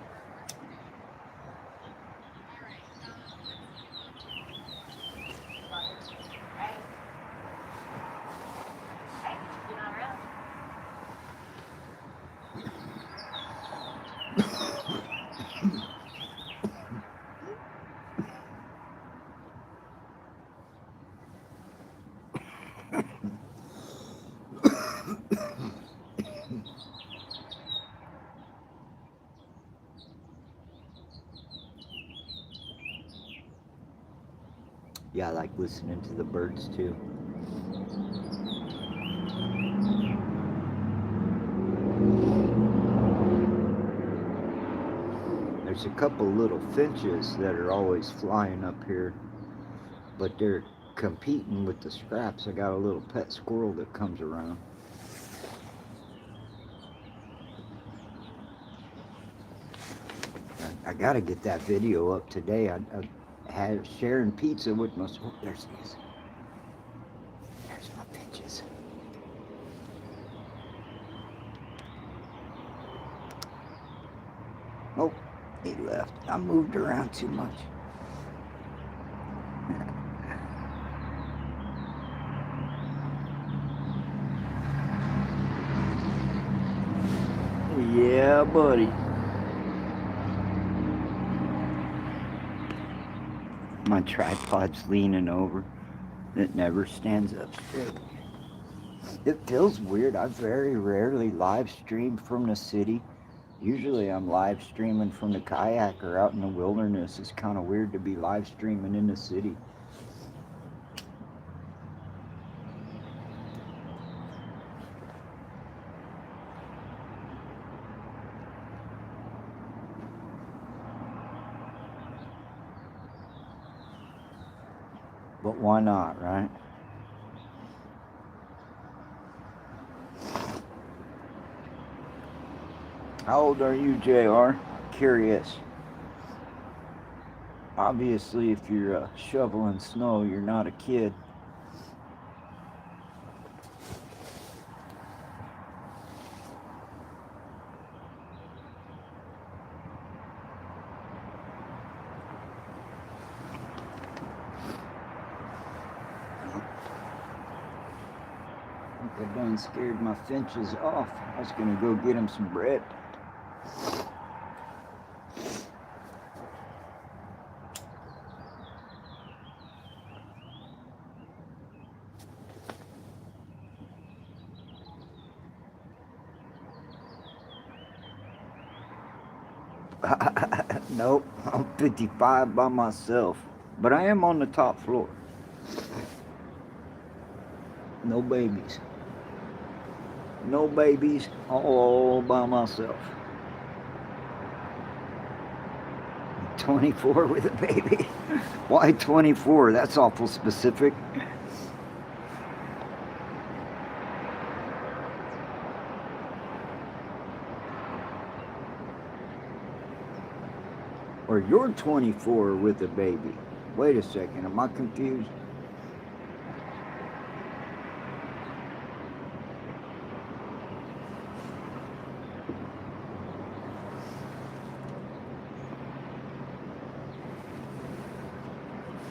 You're not around. Yeah, I like listening to the birds too. There's a couple little finches that are always flying up here, but they're competing with the scraps. I got a little pet squirrel that comes around. I gotta get that video up today. I had sharing pizza with my. Oh, there's these. There's my finches. Oh, he left. I moved around too much. Yeah, buddy. My tripod's leaning over. It never stands up straight. It feels weird. I very rarely live stream from the city. Usually I'm live streaming from the kayak or out in the wilderness. It's kind of weird to be live streaming in the city. But why not, right? How old are you, JR? Curious. Obviously, if you're shoveling snow, you're not a kid. I done scared my finches off. I was gonna go get them some bread. Nope, I'm 55 by myself. But I am on the top floor. No babies. No babies, all by myself. 24 with a baby. Why 24? That's awful specific. Or you're 24 with a baby. Wait a second, am I confused?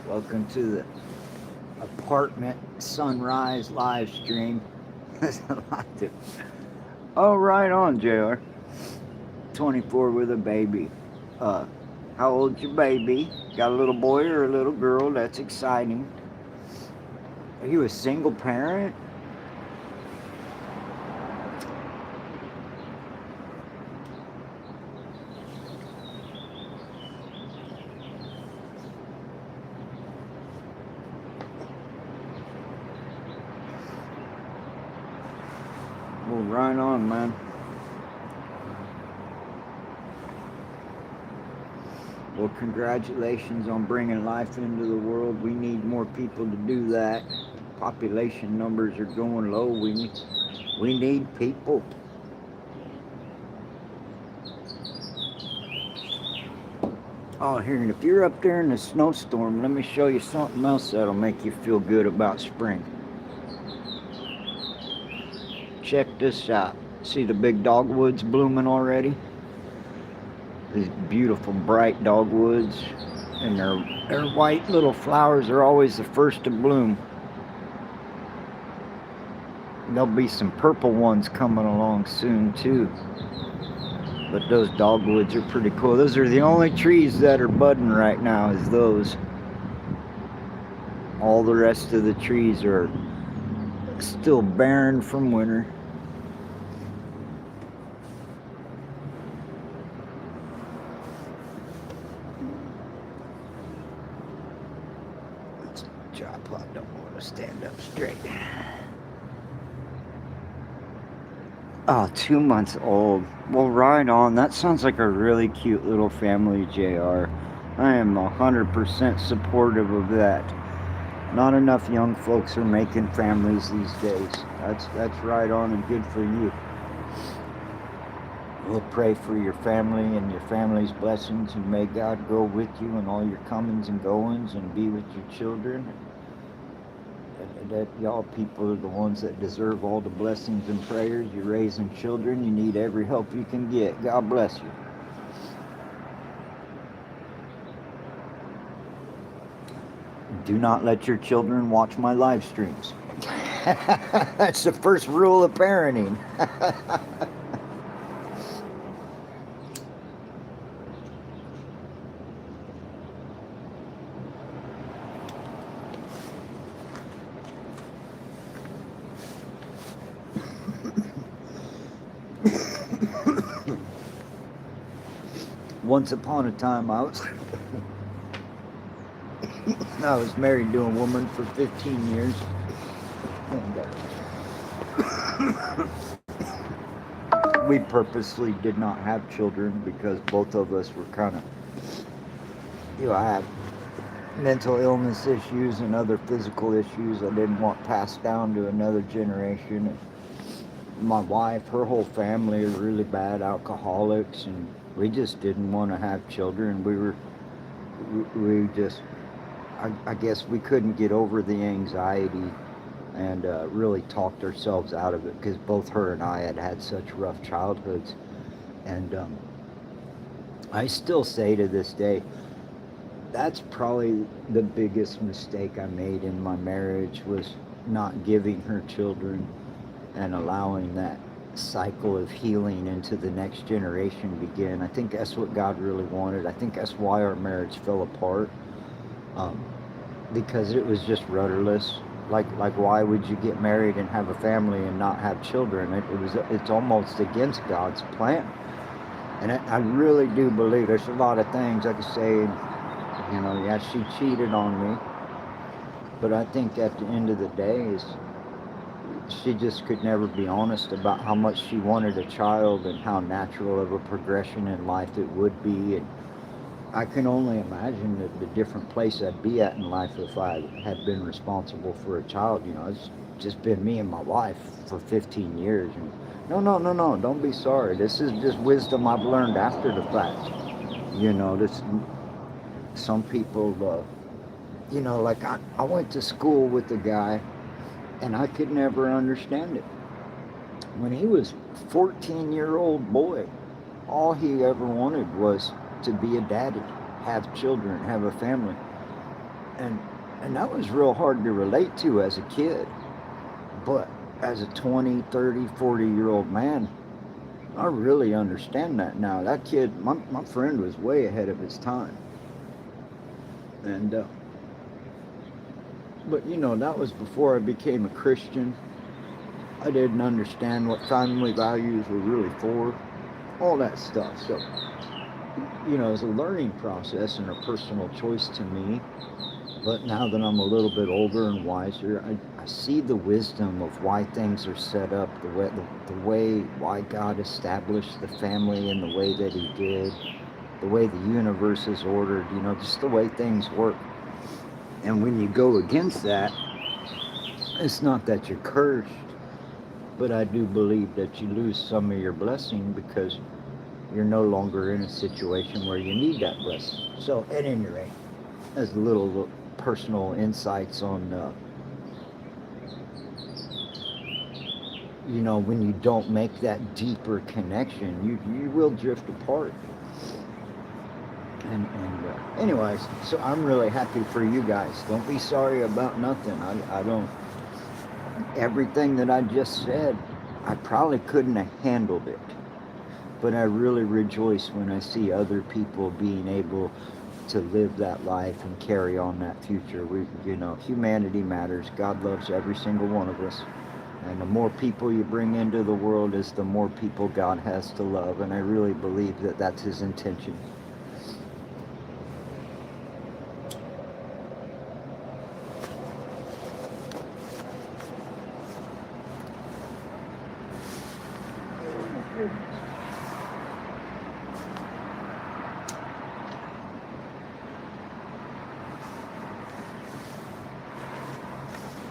Welcome to the apartment sunrise live stream. Oh, right on, JR. 24 with a baby. How old's your baby? Got a little boy or a little girl? That's exciting. Are you a single parent? Well, right on, man. Well, congratulations on bringing life into the world. We need more people to do that. Population numbers are going low. We need people. Oh, here, and if you're up there in the snowstorm, let me show you something else that'll make you feel good about spring. Check this out. See the big dogwoods blooming already? These beautiful bright dogwoods, and their white little flowers are always the first to bloom. There'll be some purple ones coming along soon too. But those dogwoods are pretty cool. Those are the only trees that are budding right now, is those. All the rest of the trees are still barren from winter. Tripod don't want to stand up straight. Oh, 2 months old. Well, right on. That sounds like a really cute little family, JR. I am 100% supportive of that. Not enough young folks are making families these days. That's right on and good for you. We'll pray for your family and your family's blessings, and may God go with you in all your comings and goings and be with your children. And that y'all people are the ones that deserve all the blessings and prayers. You're raising children. You need every help you can get. God bless you. Do not let your children watch my live streams. That's the first rule of parenting. Once upon a time, I was married to a woman for 15 years. And we purposely did not have children because both of us were kind of, I have mental illness issues and other physical issues I didn't want passed down to another generation. My wife, her whole family are really bad alcoholics, and we just didn't want to have children. I guess we couldn't get over the anxiety and really talked ourselves out of it, because both her and I had such rough childhoods. And I still say to this day, that's probably the biggest mistake I made in my marriage, was not giving her children and allowing that cycle of healing into the next generation begin. I think that's what God really wanted. I think that's why our marriage fell apart, because it was just rudderless. Like why would you get married and have a family and not have children? It's almost against God's plan. And I really do believe there's a lot of things I could say, yeah, she cheated on me. But I think at the end of the day, is she just could never be honest about how much she wanted a child and how natural of a progression in life it would be. And I can only imagine the different place I'd be at in life if I had been responsible for a child. It's just been me and my wife for 15 years. And no, no, no, no, don't be sorry. This is just wisdom I've learned after the fact. This some people, like I went to school with a guy and I could never understand it. When he was 14-year-old boy, all he ever wanted was to be a daddy, have children, have a family. And and that was real hard to relate to as a kid. But as a 20, 30, 40-year-old man, I really understand that now. That kid, my friend was way ahead of his time. And but that was before I became a Christian. I didn't understand what family values were really for, all that stuff. So, it was a learning process and a personal choice to me. But now that I'm a little bit older and wiser, I see the wisdom of why things are set up, the way why God established the family in the way that He did, the way the universe is ordered, just the way things work. And when you go against that, it's not that you're cursed, but I do believe that you lose some of your blessing because you're no longer in a situation where you need that blessing. So, at any rate, as little personal insights on, when you don't make that deeper connection, you will drift apart. And anyways, so I'm really happy for you guys. Don't be sorry about nothing. I don't. Everything that I just said, I probably couldn't have handled it. But I really rejoice when I see other people being able to live that life and carry on that future. Humanity matters. God loves every single one of us. And the more people you bring into the world is the more people God has to love. And I really believe that that's His intention.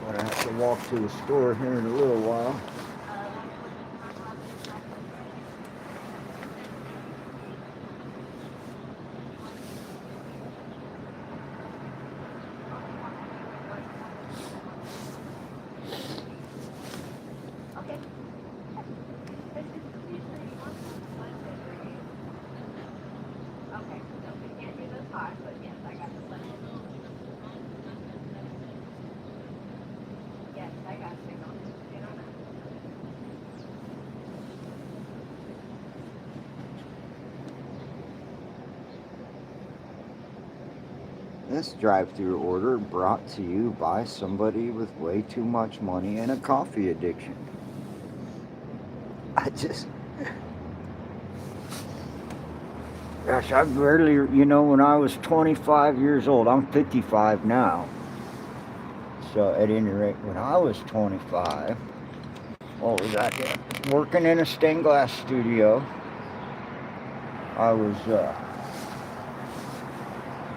But I have to walk to the store here in a little while. This drive-through order brought to you by somebody with way too much money and a coffee addiction. Gosh, I barely, when I was 25 years old, I'm 55 now. So at any rate, when I was 25, what was I doing? Working in a stained glass studio. I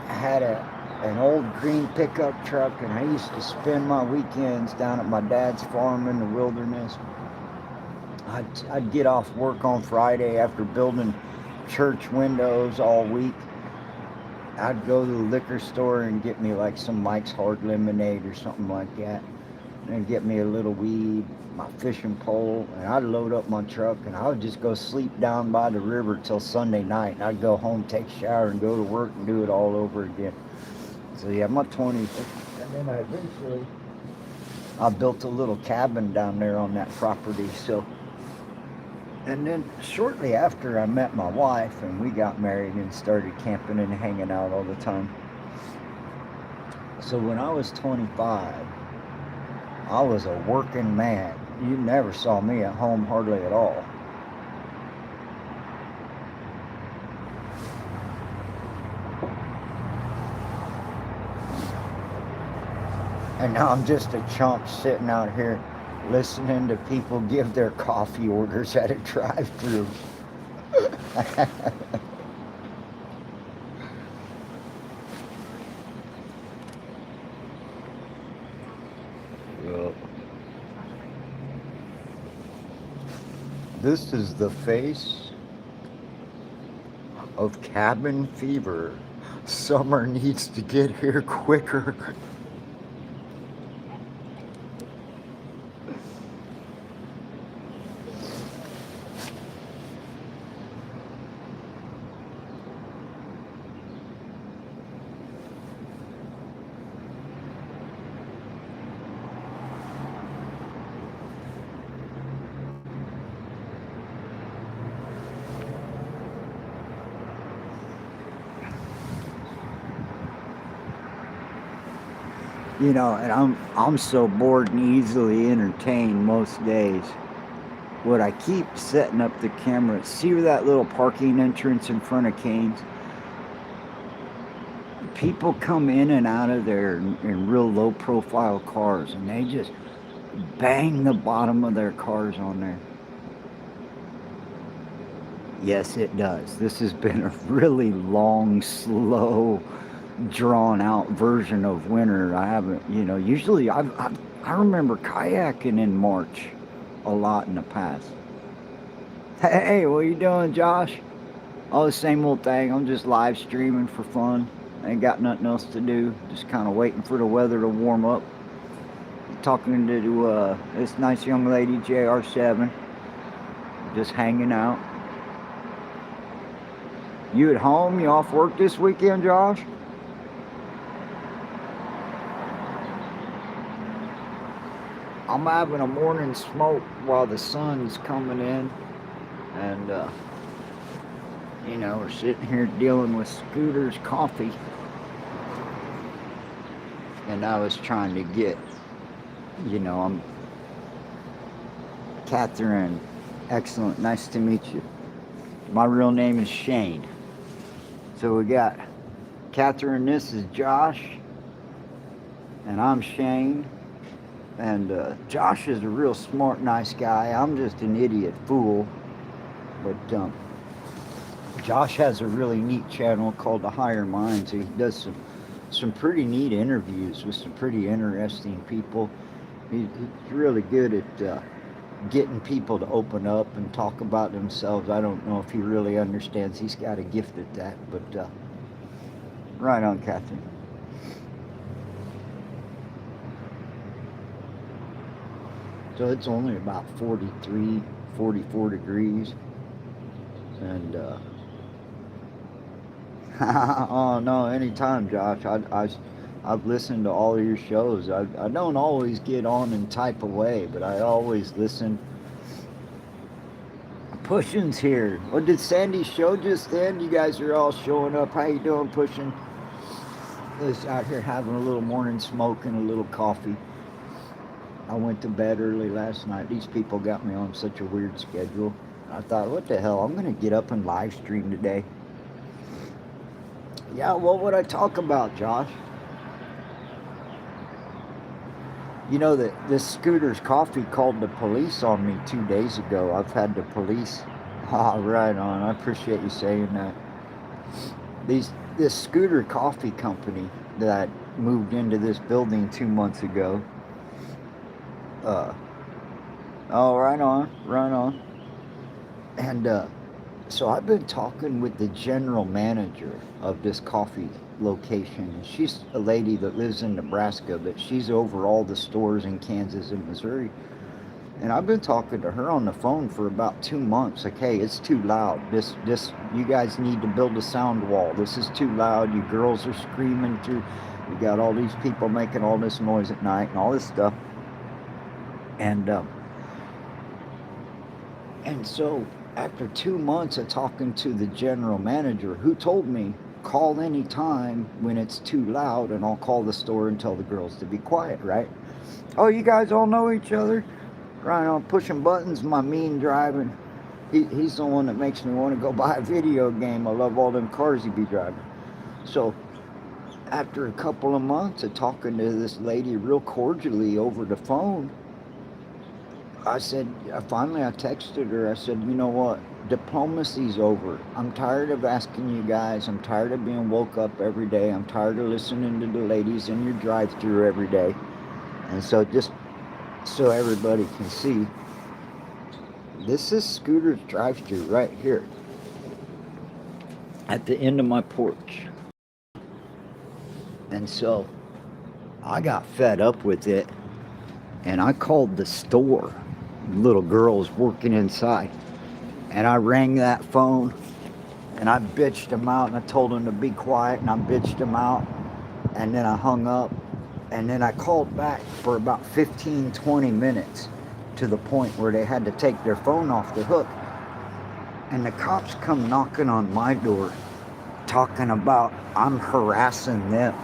had an old green pickup truck, and I used to spend my weekends down at my dad's farm in the wilderness. I'd get off work on Friday after building church windows all week. I'd go to the liquor store and get me like some Mike's Hard Lemonade or something like that, and get me a little weed, my fishing pole, and I'd load up my truck, and I would just go sleep down by the river till Sunday night. And I'd go home, take a shower, and go to work and do it all over again. So yeah, my 20s, and then eventually I built a little cabin down there on that property. So, and then shortly after I met my wife and we got married and started camping and hanging out all the time. So when I was 25, I was a working man. You never saw me at home hardly at all. And now I'm just a chump sitting out here listening to people give their coffee orders at a drive-thru. Well, this is the face of cabin fever. Summer needs to get here quicker. You know, and I'm so bored and easily entertained most days. What I keep setting up the camera, see where that little parking entrance in front of Cane's? People come in and out of there in real low profile cars, and they just bang the bottom of their cars on there. Yes, it does. This has been a really long, slow, drawn out version of winter. I haven't, usually I remember kayaking in March a lot in the past. Hey, what you doing, Josh? Oh, the same old thing. I'm just live streaming for fun. Ain't got nothing else to do. Just kind of waiting for the weather to warm up. Talking to this nice young lady, JR7. Just hanging out. You at home? You off work this weekend, Josh? I'm having a morning smoke while the sun's coming in. And, we're sitting here dealing with Scooter's coffee. And I was trying to get, I'm Catherine. Excellent. Nice to meet you. My real name is Shane. So we got Catherine, this is Josh. And I'm Shane. And Josh is a real smart, nice guy. I'm just an idiot fool. But Josh has a really neat channel called The Higher Minds. He does some pretty neat interviews with some pretty interesting people. He's really good at getting people to open up and talk about themselves. I don't know if he really understands. He's got a gift at that. But right on, Catherine. So it's only about 43, 44 degrees. And, oh no, anytime, Josh. I've listened to all of your shows. I don't always get on and type away, but I always listen. Pushing's here. What did Sandy's show just end? You guys are all showing up. How you doing, Pushing? Just out here having a little morning smoke and a little coffee. I went to bed early last night. These people got me on such a weird schedule. I thought, what the hell? I'm going to get up and live stream today. Yeah, what would I talk about, Josh? You know that this Scooter's Coffee called the police on me 2 days ago. I've had the police. Ah, right on. I appreciate you saying that. This Scooter Coffee company that moved into this building 2 months ago. Oh, right on. And so I've been talking with the general manager of this coffee location. And she's a lady that lives in Nebraska, but she's over all the stores in Kansas and Missouri. And I've been talking to her on the phone for about 2 months. Like, hey, it's too loud. This, you guys need to build a sound wall. This is too loud. You girls are screaming through. You got all these people making all this noise at night and all this stuff. And so after 2 months of talking to the general manager, who told me, call any time when it's too loud and I'll call the store and tell the girls to be quiet, right? Oh, you guys all know each other? Right on, pushing buttons, my mean driving. He's the one that makes me want to go buy a video game. I love all them cars he be driving. So after a couple of months of talking to this lady real cordially over the phone, I said, finally I texted her, I said, you know what, diplomacy's over. I'm tired of asking you guys, I'm tired of being woke up every day, I'm tired of listening to the ladies in your drive-thru every day. And so just so everybody can see, this is Scooter's drive-thru right here at the end of my porch. And so I got fed up with it, and I called the store. Little girls working inside, and I rang that phone, and I bitched them out, and I told them to be quiet, and I bitched them out, and then I hung up, and then I called back for about 15-20 minutes to the point where they had to take their phone off the hook, and the cops come knocking on my door talking about I'm harassing them.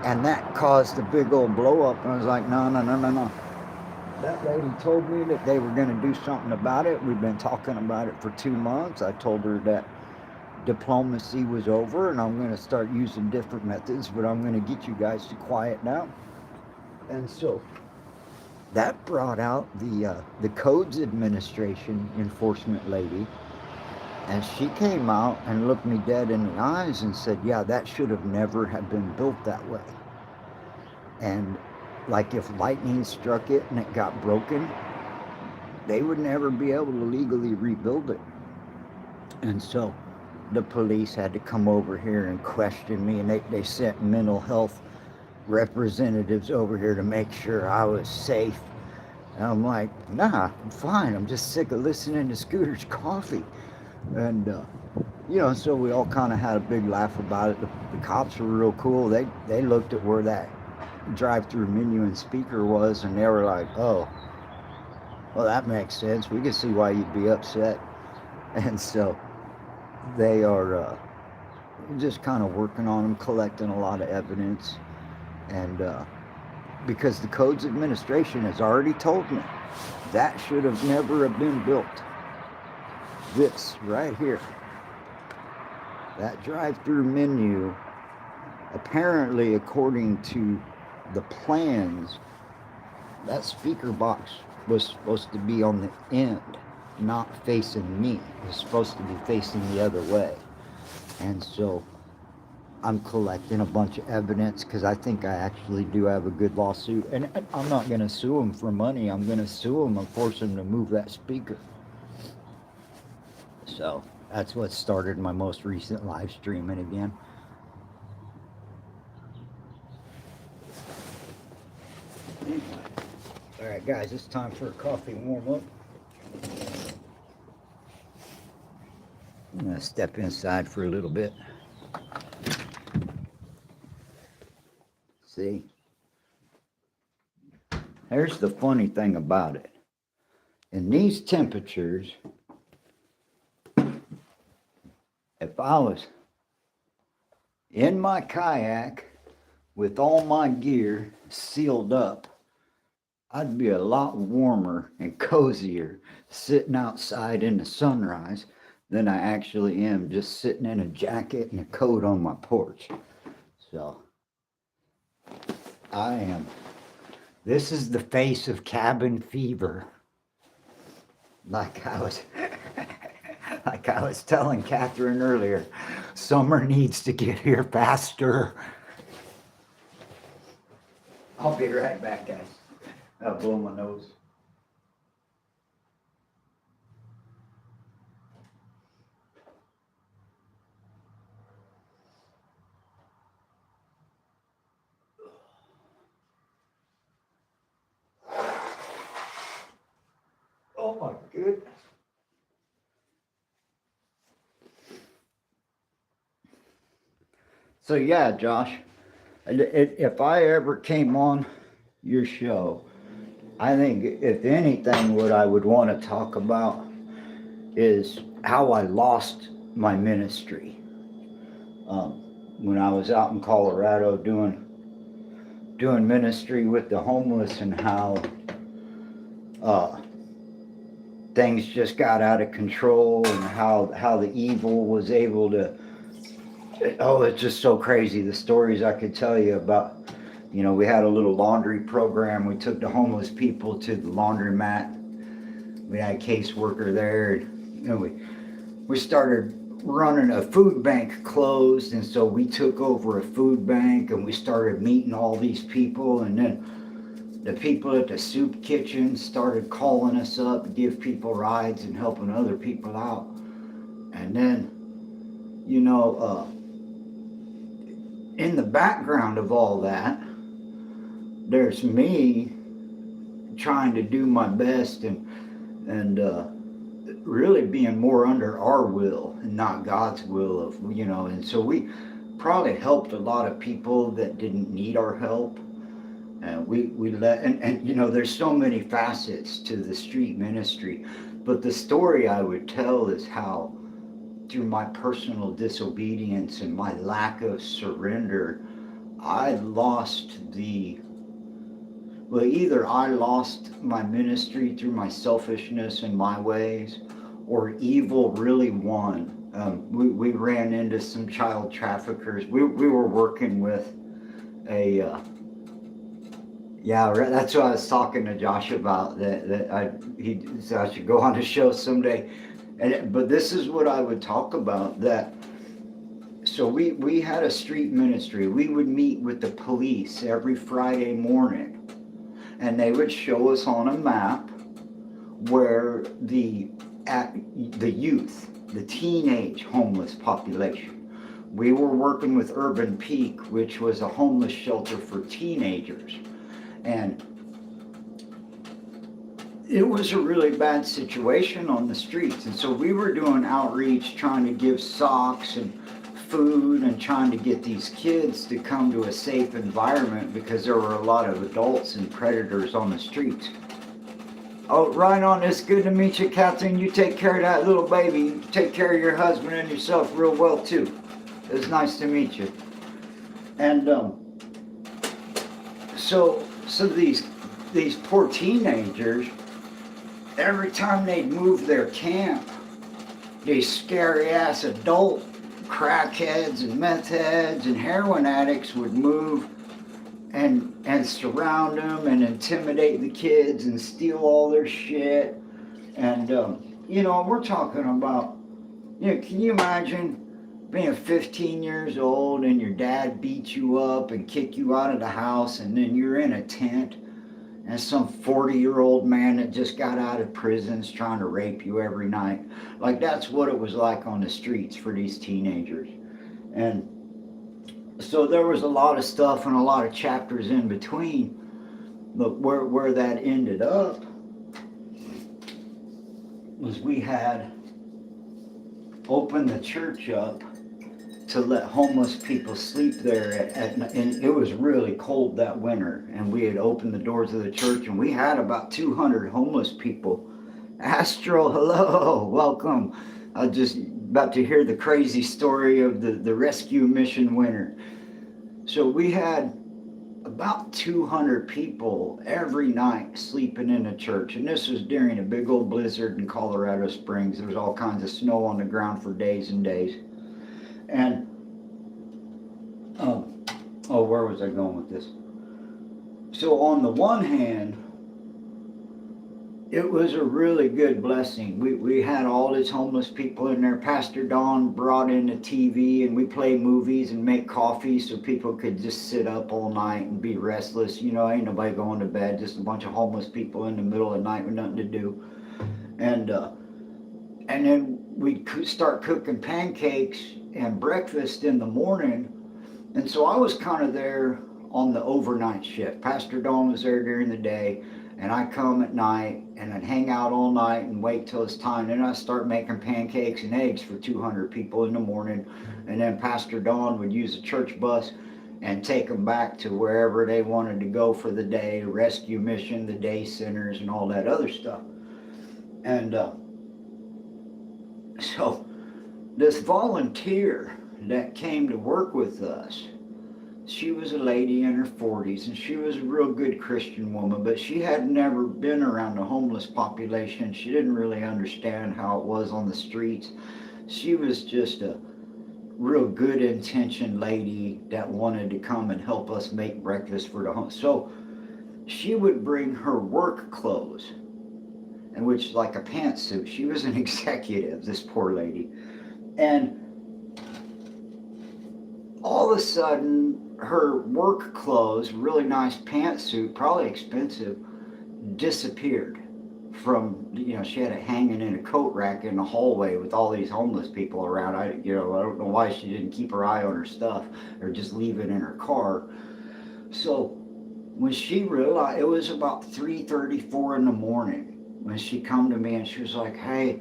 And that caused a big old blow up. And I was like, no. That lady told me that they were going to do something about it. We've been talking about it for 2 months. I told her that diplomacy was over and I'm going to start using different methods, but I'm going to get you guys to quiet down. And so that brought out the codes administration enforcement lady. And she came out and looked me dead in the eyes and said, yeah, that should have never have been built that way. And like if lightning struck it and it got broken, they would never be able to legally rebuild it. And so the police had to come over here and question me, and they sent mental health representatives over here to make sure I was safe. And I'm like, nah, I'm fine. I'm just sick of listening to Scooter's coffee. And, so we all kind of had a big laugh about it. The cops were real cool. They looked at where that drive-through menu and speaker was, and they were like, oh, well, that makes sense. We can see why you'd be upset. And so they are just kind of working on them, collecting a lot of evidence. And because the codes administration has already told me that should have never have been built. This right here, that drive-through menu, apparently according to the plans, that speaker box was supposed to be on the end, not facing me. It was supposed to be facing the other way. And so I'm collecting a bunch of evidence because I think I actually do have a good lawsuit. And I'm not going to sue them for money. I'm going to sue them and force them to move that speaker. So that's what started my most recent live streaming again. Anyway. All right, guys, it's time for a coffee warm-up. I'm going to step inside for a little bit. See? Here's the funny thing about it. In these temperatures, if I was in my kayak with all my gear sealed up, I'd be a lot warmer and cozier sitting outside in the sunrise than I actually am just sitting in a jacket and a coat on my porch. So, this is the face of cabin fever. Like I was telling Catherine earlier, summer needs to get here faster. I'll be right back, guys. I'll blow my nose. Oh my goodness. So yeah, Josh, if I ever came on your show, I think if anything, what I would want to talk about is how I lost my ministry. When I was out in Colorado doing ministry with the homeless, and how things just got out of control, and how the evil was able to it's just so crazy. The stories I could tell you about, we had a little laundry program. We took the homeless people to the laundromat. We had a caseworker there. We started running a food bank closed, and so we took over a food bank and we started meeting all these people. And then the people at the soup kitchen started calling us up to give people rides and helping other people out. And then, in the background of all that, there's me trying to do my best and really being more under our will and not God's will and so we probably helped a lot of people that didn't need our help. And we let and there's so many facets to the street ministry, but the story I would tell is how through my personal disobedience and my lack of surrender, I lost either I lost my ministry through my selfishness and my ways, or evil really won. We ran into some child traffickers. We were working with a that's what I was talking to Josh about. He said I should go on a show someday. But this is what I would talk about. So we had a street ministry. We would meet with the police every Friday morning, and they would show us on a map where the youth, the teenage homeless population. We were working with Urban Peak, which was a homeless shelter for teenagers. And it was a really bad situation on the streets. And so we were doing outreach, trying to give socks and food and trying to get these kids to come to a safe environment because there were a lot of adults and predators on the streets. Oh, right on. It's good to meet you, Catherine. You take care of that little baby. You take care of your husband and yourself real well, too. It was nice to meet you. And so these poor teenagers, every time they'd move their camp, these scary ass adult crackheads and meth heads and heroin addicts would move and surround them and intimidate the kids and steal all their shit. And we're talking about, can you imagine being 15 years old and your dad beats you up and kick you out of the house, and then you're in a tent and some 40-year-old man that just got out of prison is trying to rape you every night. Like, that's what it was like on the streets for these teenagers. And so there was a lot of stuff and a lot of chapters in between. But where that ended up was we had opened the church up to let homeless people sleep there and it was really cold that winter, and we had opened the doors of the church and we had about 200 homeless people. Astral, hello, welcome. I just about to hear the crazy story of the rescue mission winter. So we had about 200 people every night sleeping in the church, and this was during a big old blizzard in Colorado Springs. There was all kinds of snow on the ground for days and days. And where was I going with this? So on the one hand, it was a really good blessing. We had all these homeless people in there. Pastor Don brought in the TV, and we played movies and make coffee so people could just sit up all night and be restless. Ain't nobody going to bed, just a bunch of homeless people in the middle of the night with nothing to do. And then we'd start cooking pancakes and breakfast in the morning. And so I was kind of there on the overnight shift. Pastor Don was there during the day, and I come at night and I'd hang out all night and wait till it's time. Then I start making pancakes and eggs for 200 people in the morning. And then Pastor Don would use a church bus and take them back to wherever they wanted to go for the day, rescue mission, the day centers, and all that other stuff. And so this volunteer that came to work with us, she was a lady in her 40s, and she was a real good Christian woman, but she had never been around the homeless population. She didn't really understand how it was on the streets. She was just a real good intentioned lady that wanted to come and help us make breakfast for the home. So she would bring her work clothes, and which like a pantsuit. She was an executive, this poor lady. And all of a sudden, her work clothes, really nice pantsuit, probably expensive, disappeared from, she had it hanging in a coat rack in the hallway with all these homeless people around. I don't know why she didn't keep her eye on her stuff or just leave it in her car. So when she realized, it was about 3:34 in the morning when she come to me and she was like, hey,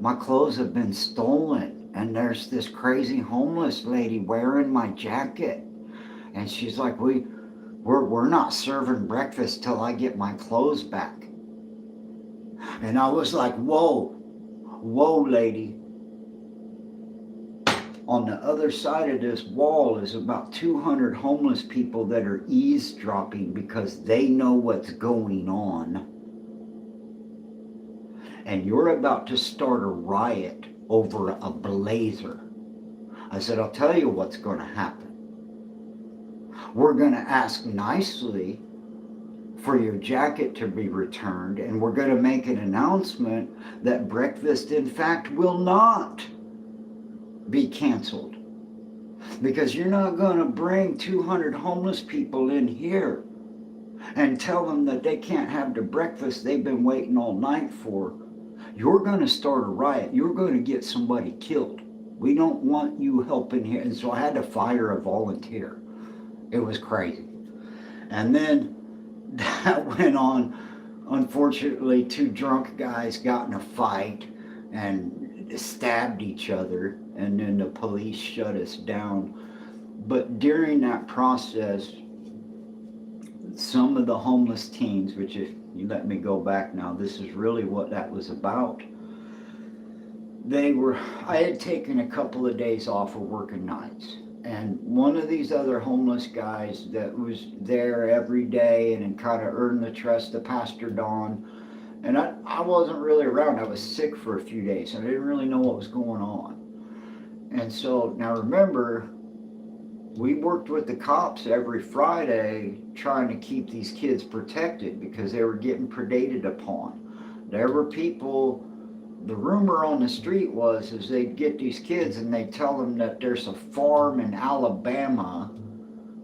my clothes have been stolen and there's this crazy homeless lady wearing my jacket. And she's like, we're not serving breakfast till I get my clothes back. And I was like, whoa, lady. On the other side of this wall is about 200 homeless people that are eavesdropping because they know what's going on. And you're about to start a riot over a blazer. I said, I'll tell you what's going to happen. We're going to ask nicely for your jacket to be returned, and we're going to make an announcement that breakfast, in fact, will not be canceled. Because you're not going to bring 200 homeless people in here and tell them that they can't have the breakfast they've been waiting all night for. You're going to start a riot. You're going to get somebody killed. We don't want you helping here. And so I had to fire a volunteer. It was crazy. And then that went on. Unfortunately, two drunk guys got in a fight and stabbed each other, and then the police shut us down. But during that process, some of the homeless teens, which if you let me go back now, this is really what that was about. I had taken a couple of days off of working nights. And one of these other homeless guys that was there every day and kind of earned the trust of Pastor Don. And I wasn't really around. I was sick for a few days. I didn't really know what was going on. And so now remember, we worked with the cops every Friday trying to keep these kids protected because they were getting predated upon. There were people, the rumor on the street was is they'd get these kids and they'd tell them that there's a farm in Alabama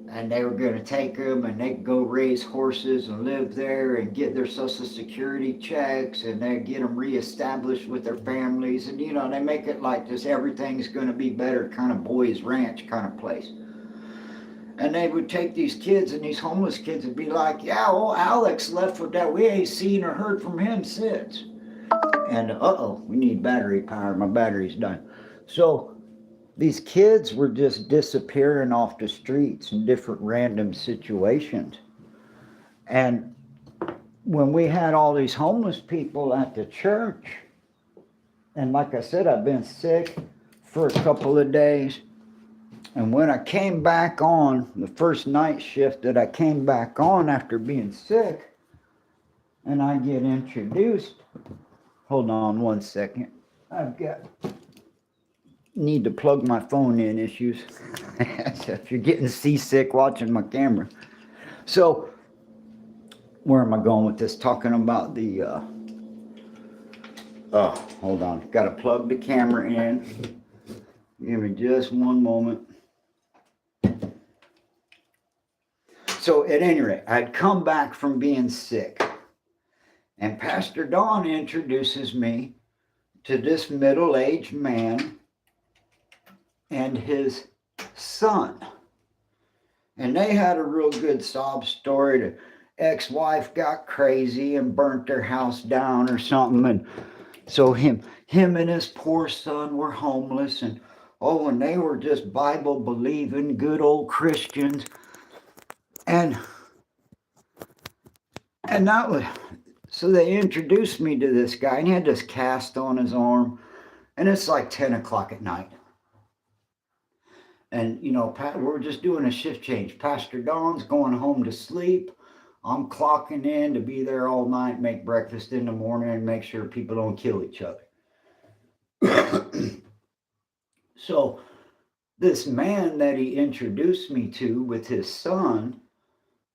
and they were going to take them and they'd go raise horses and live there and get their social security checks and they'd get them reestablished with their families. And they make it like this everything's going to be better kind of boys ranch kind of place. And they would take these kids, and these homeless kids would be like, yeah, well, Alex left with that. We ain't seen or heard from him since. And we need battery power. My battery's done. So these kids were just disappearing off the streets in different random situations. And when we had all these homeless people at the church, and like I said, I've been sick for a couple of days. And when I came back on, the first night shift that I came back on after being sick, and I get introduced, hold on one second, need to plug my phone in issues. If you're getting seasick watching my camera. So, where am I going with this? Talking about the, hold on, got to plug the camera in. Give me just one moment. So at any rate, I'd come back from being sick, and Pastor Don introduces me to this middle-aged man and his son. And they had a real good sob story. The ex-wife got crazy and burnt their house down or something, and so him and his poor son were homeless, and they were just Bible-believing, good old Christians. And that was, so they introduced me to this guy, and he had this cast on his arm, and it's like 10 o'clock at night. And, we're just doing a shift change. Pastor Don's going home to sleep. I'm clocking in to be there all night, make breakfast in the morning, and make sure people don't kill each other. So this man that he introduced me to with his son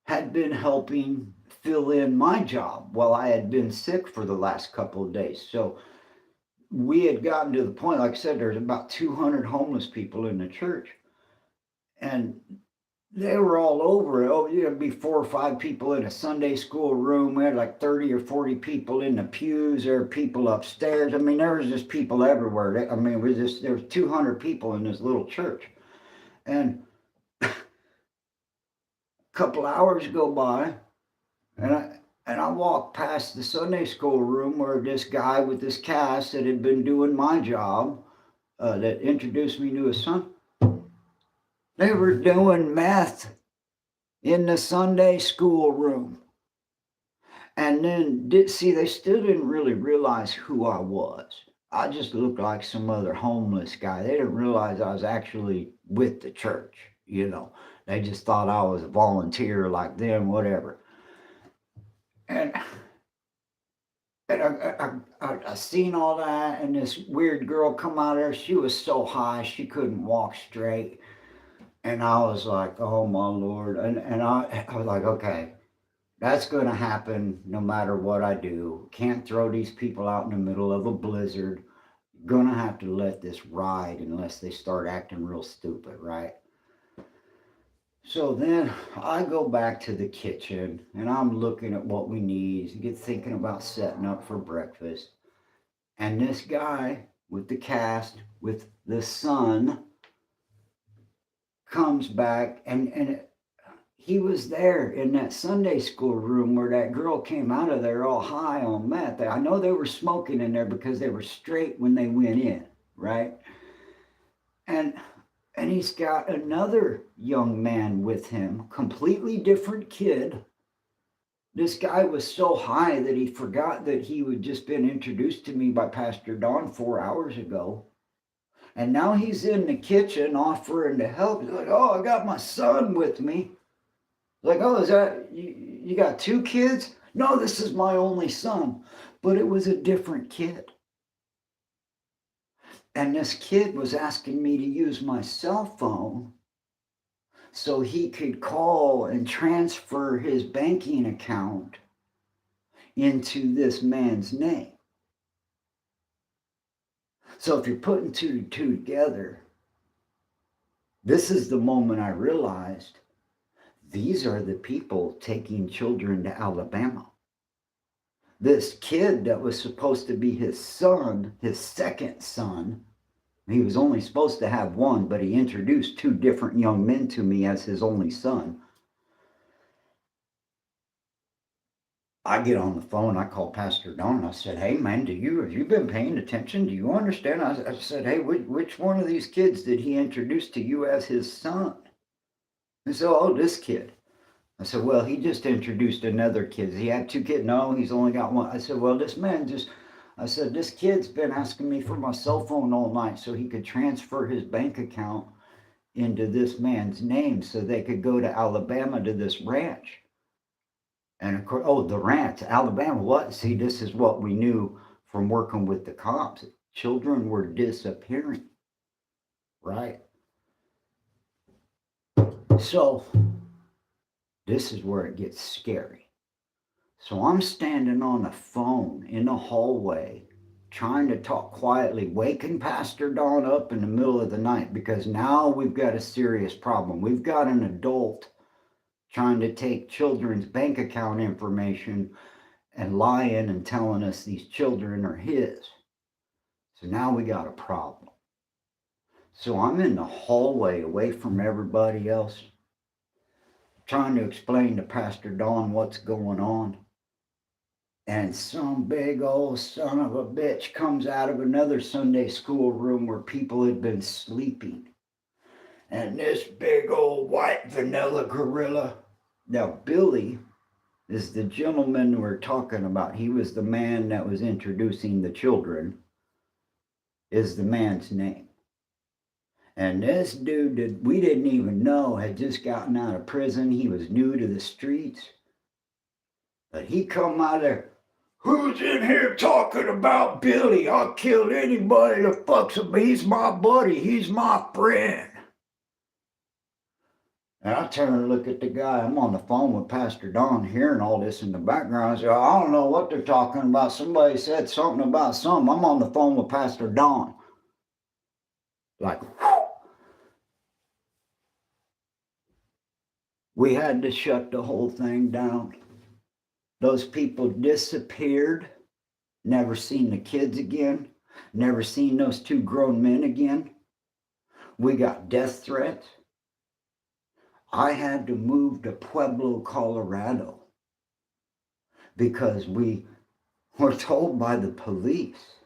had been helping fill in my job while I had been sick for the last couple of days. So we had gotten to the point, like I said, there's about 200 homeless people in the church. And they were all over it. Oh, there'd be 4 or 5 people in a Sunday school room. We had like 30 or 40 people in the pews. There were people upstairs. I mean, there was just people everywhere. I mean, there was 200 people in this little church. And a couple hours go by, and I walked past the Sunday school room where this guy with this cast that had been doing my job, that introduced me to his son, they were doing meth in the Sunday school room. And then they still didn't really realize who I was. I just looked like some other homeless guy. They didn't realize I was actually with the church, you know. They just thought I was a volunteer like them, whatever. And I seen all that, and this weird girl come out of there. She was so high she couldn't walk straight. And I was like, oh my Lord. And I was like, okay, that's going to happen no matter what I do. Can't throw these people out in the middle of a blizzard. Going to have to let this ride unless they start acting real stupid, right? So then I go back to the kitchen and I'm looking at what we need, get thinking about setting up for breakfast. And this guy with the cast, with the son, comes back, and he was there in that Sunday school room where that girl came out of there all high on meth. I know they were smoking in there because they were straight when they went in, right? And he's got another young man with him, completely different kid. This guy was so high that he forgot that he had just been introduced to me by Pastor Don 4 hours ago. And now he's in the kitchen offering to help. He's like, oh, I got my son with me. Like, oh, is that, you got 2 kids? No, this is my only son. But it was a different kid. And this kid was asking me to use my cell phone so he could call and transfer his banking account into this man's name. So if you're putting 2 and 2 together, this is the moment I realized these are the people taking children to Alabama. This kid that was supposed to be his son, his second son, he was only supposed to have one, but he introduced 2 different young men to me as his only son. I get on the phone, I call Pastor Don, I said, hey man, have you been paying attention? Do you understand? I said, hey, which one of these kids did he introduce to you as his son? He said, oh, this kid. I said, well, he just introduced another kid. He had 2 kids. No, he's only got one. I said, well, this kid's been asking me for my cell phone all night so he could transfer his bank account into this man's name so they could go to Alabama to this ranch. And of course, oh, the ranch, Alabama, what? See, this is what we knew from working with the cops. Children were disappearing, right? So this is where it gets scary. So I'm standing on the phone in the hallway, trying to talk quietly, waking Pastor Don up in the middle of the night, because now we've got a serious problem. We've got an adult trying to take children's bank account information and lying and telling us these children are his. So now we got a problem. So I'm in the hallway away from everybody else, trying to explain to Pastor Don what's going on. And some big old son of a bitch comes out of another Sunday school room where people had been sleeping. And this big old white vanilla gorilla. Now, Billy is the gentleman we're talking about. He was the man that was introducing the children, is the man's name. And this dude that we didn't even know had just gotten out of prison. He was new to the streets. But he come out there, who's in here talking about Billy? I'll kill anybody that fucks with me. He's my buddy. He's my friend. And I turn and look at the guy. I'm on the phone with Pastor Don, hearing all this in the background. I say, I don't know what they're talking about. Somebody said something about something. I'm on the phone with Pastor Don. Like, whew. We had to shut the whole thing down. Those people disappeared. Never seen the kids again. Never seen those two grown men again. We got death threats. I had to move to Pueblo, Colorado, because we were told by the police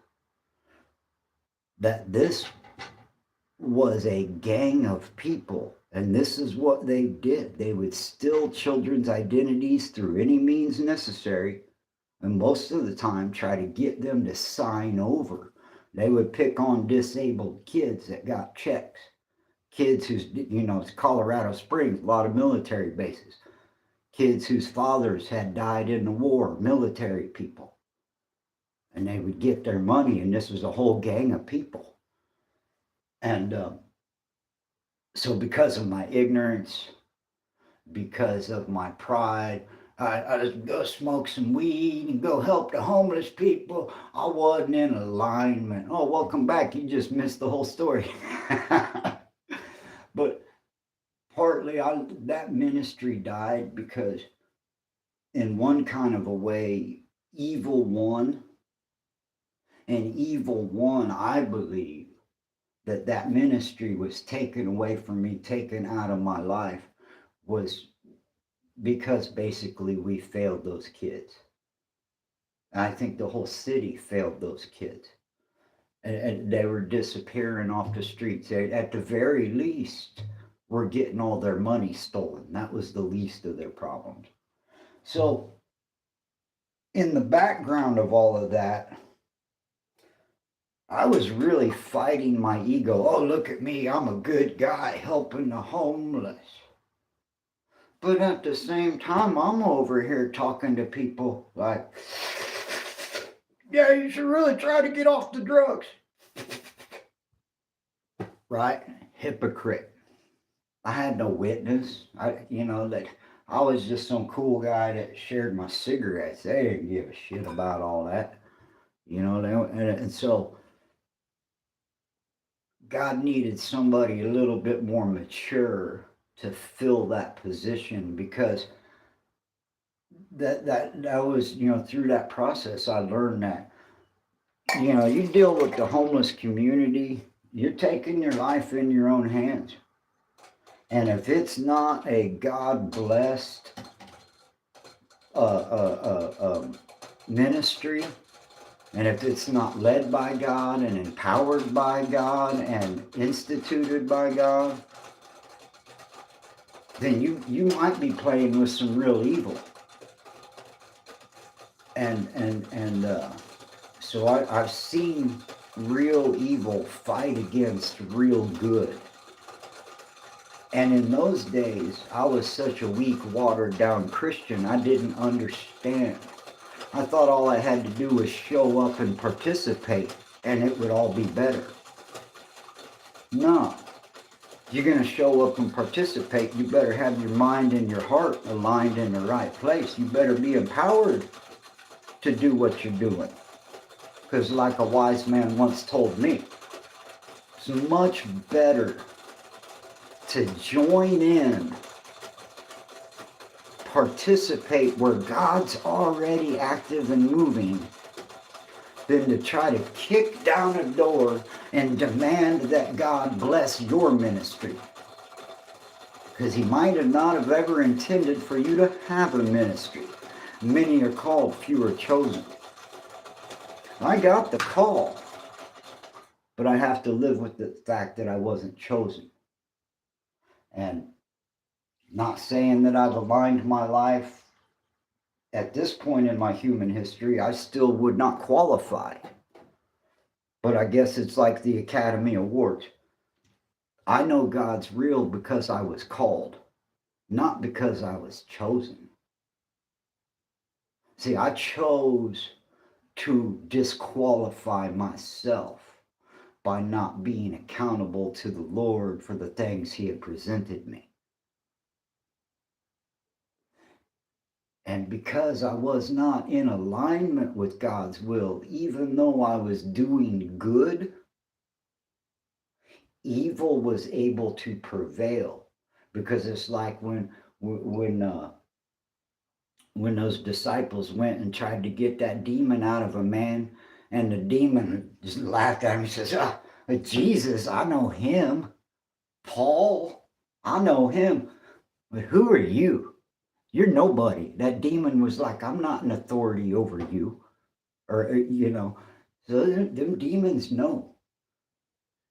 that this was a gang of people, and this is what they did. They would steal children's identities through any means necessary, and most of the time try to get them to sign over. They would pick on disabled kids that got checks, kids who's, it's Colorado Springs, a lot of military bases, kids whose fathers had died in the war, military people, and they would get their money, and this was a whole gang of people. And so because of my ignorance, because of my pride, I just go smoke some weed and go help the homeless people. I wasn't in alignment. Oh, welcome back. You just missed the whole story. But partly that ministry died because in one kind of a way, evil won. And evil won, I believe, that ministry was taken away from me, taken out of my life, was because basically we failed those kids. And I think the whole city failed those kids. And they were disappearing off the streets. They, at the very least, were getting all their money stolen. That was the least of their problems. So, in the background of all of that, I was really fighting my ego. Oh, look at me. I'm a good guy helping the homeless. But at the same time, I'm over here talking to people like, yeah, you should really try to get off the drugs. Right? Hypocrite. I had no witness. That I was just some cool guy that shared my cigarettes. They didn't give a shit about all that. And so God needed somebody a little bit more mature to fill that position, because that was, through that process I learned that, you deal with the homeless community, you're taking your life in your own hands. And if it's not a God blessed ministry, and if it's not led by God and empowered by God and instituted by God, then you might be playing with some real evil. And so I've seen real evil fight against real good. And in those days, I was such a weak, watered down Christian, I didn't understand. I thought all I had to do was show up and participate, and it would all be better. No. If you're going to show up and participate, you better have your mind and your heart aligned in the right place. You better be empowered to do what you're doing. Because like a wise man once told me, it's much better to join in, participate where God's already active and moving, than to try to kick down a door and demand that God bless your ministry. Because he might have not have ever intended for you to have a ministry. Many are called, few are chosen. I got the call, but I have to live with the fact that I wasn't chosen. And not saying that I've aligned my life at this point in my human history, I still would not qualify. But I guess it's like the Academy Awards. I know God's real because I was called, not because I was chosen. See, I chose to disqualify myself by not being accountable to the Lord for the things he had presented me. And because I was not in alignment with God's will, even though I was doing good, evil was able to prevail. Because it's like when those disciples went and tried to get that demon out of a man, and the demon just laughed at him and says, Jesus, I know him. Paul, I know him. But who are you? You're nobody. That demon was like, I'm not an authority over you. Or, so them demons know.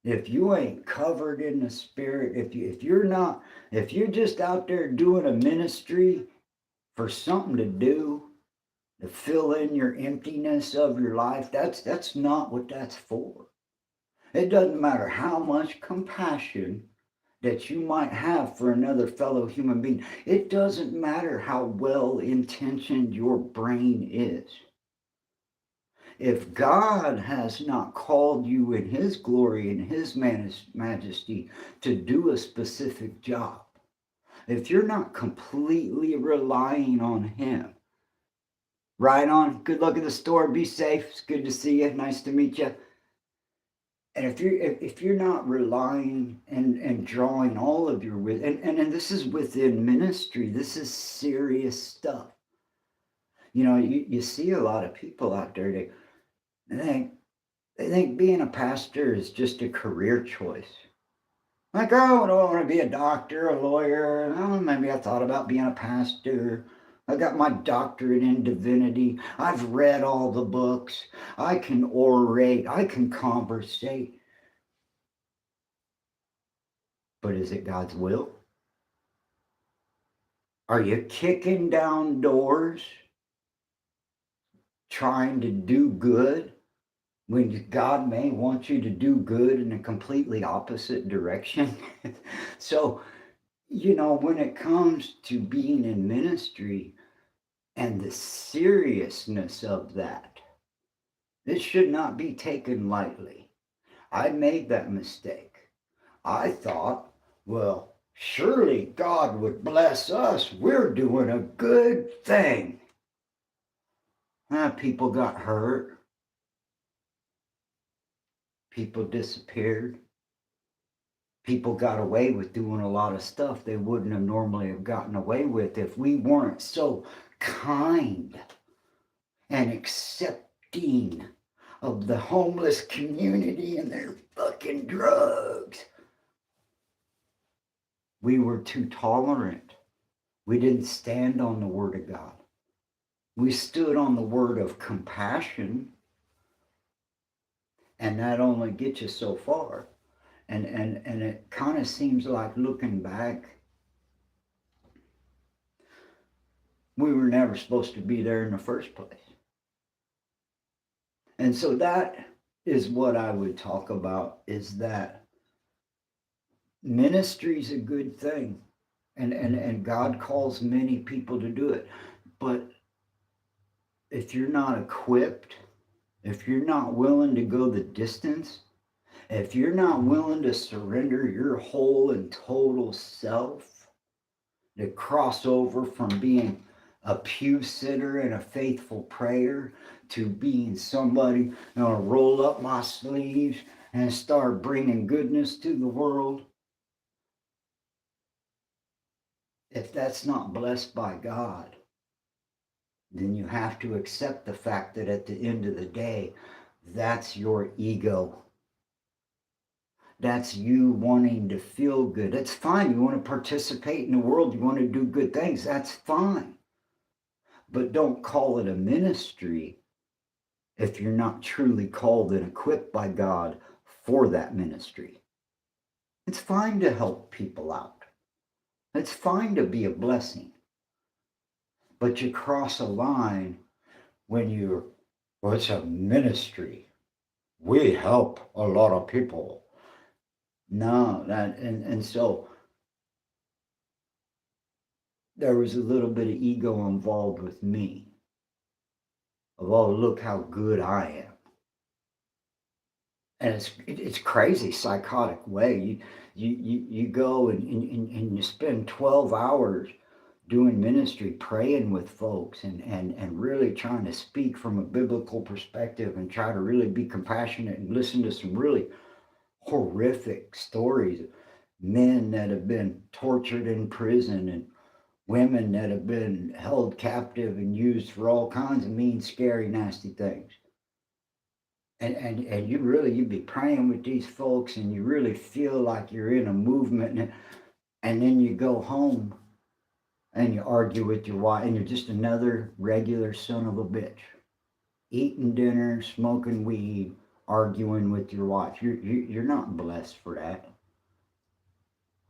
If you ain't covered in the spirit, if you're just out there doing a ministry for something to do, to fill in your emptiness of your life, that's not what that's for. It doesn't matter how much compassion that you might have for another fellow human being. It doesn't matter how well intentioned your brain is. If God has not called you in His glory and His majesty to do a specific job, if you're not completely relying on Him, right on, good luck at the store, be safe, it's good to see you, nice to meet you. And if you're not relying and drawing all of your and this is within ministry, this is serious stuff. You see a lot of people out there, they think being a pastor is just a career choice. Like, oh, do I want to be a doctor, a lawyer? Oh, maybe I thought about being a pastor. I got my doctorate in divinity. I've read all the books. I can orate. I can conversate. But is it God's will? Are you kicking down doors, trying to do good, when God may want you to do good in a completely opposite direction? So, when it comes to being in ministry and the seriousness of that, it should not be taken lightly. I made that mistake. I thought, well, surely God would bless us. We're doing a good thing. People got hurt. People disappeared. People got away with doing a lot of stuff they wouldn't have normally have gotten away with if we weren't so kind and accepting of the homeless community and their fucking drugs. We were too tolerant. We didn't stand on the Word of God. We stood on the word of compassion, and that only gets you so far. And it kind of seems like, looking back, we were never supposed to be there in the first place. And so that is what I would talk about, is that ministry is a good thing. And God calls many people to do it. But if you're not equipped, if you're not willing to go the distance, if you're not willing to surrender your whole and total self, to cross over from being a pew sitter and a faithful prayer to being somebody, roll up my sleeves and start bringing goodness to the world, if that's not blessed by God, then you have to accept the fact that at the end of the day, that's your ego. That's you wanting to feel good. That's fine. You want to participate in the world. You want to do good things. That's fine. But don't call it a ministry if you're not truly called and equipped by God for that ministry. It's fine to help people out. It's fine to be a blessing. But you cross a line when well, it's a ministry. We help a lot of people. No, and so there was a little bit of ego involved with me. Of, oh, look how good I am. And it's crazy, psychotic way. You go and you spend 12 hours doing ministry, praying with folks, and really trying to speak from a biblical perspective and try to really be compassionate and listen to some really horrific stories. Men that have been tortured in prison, and women that have been held captive and used for all kinds of mean, scary, nasty things. And you'd be praying with these folks, and you really feel like you're in a movement, and then you go home and you argue with your wife, and you're just another regular son of a bitch, eating dinner, smoking weed, arguing with your wife. You're not blessed for that.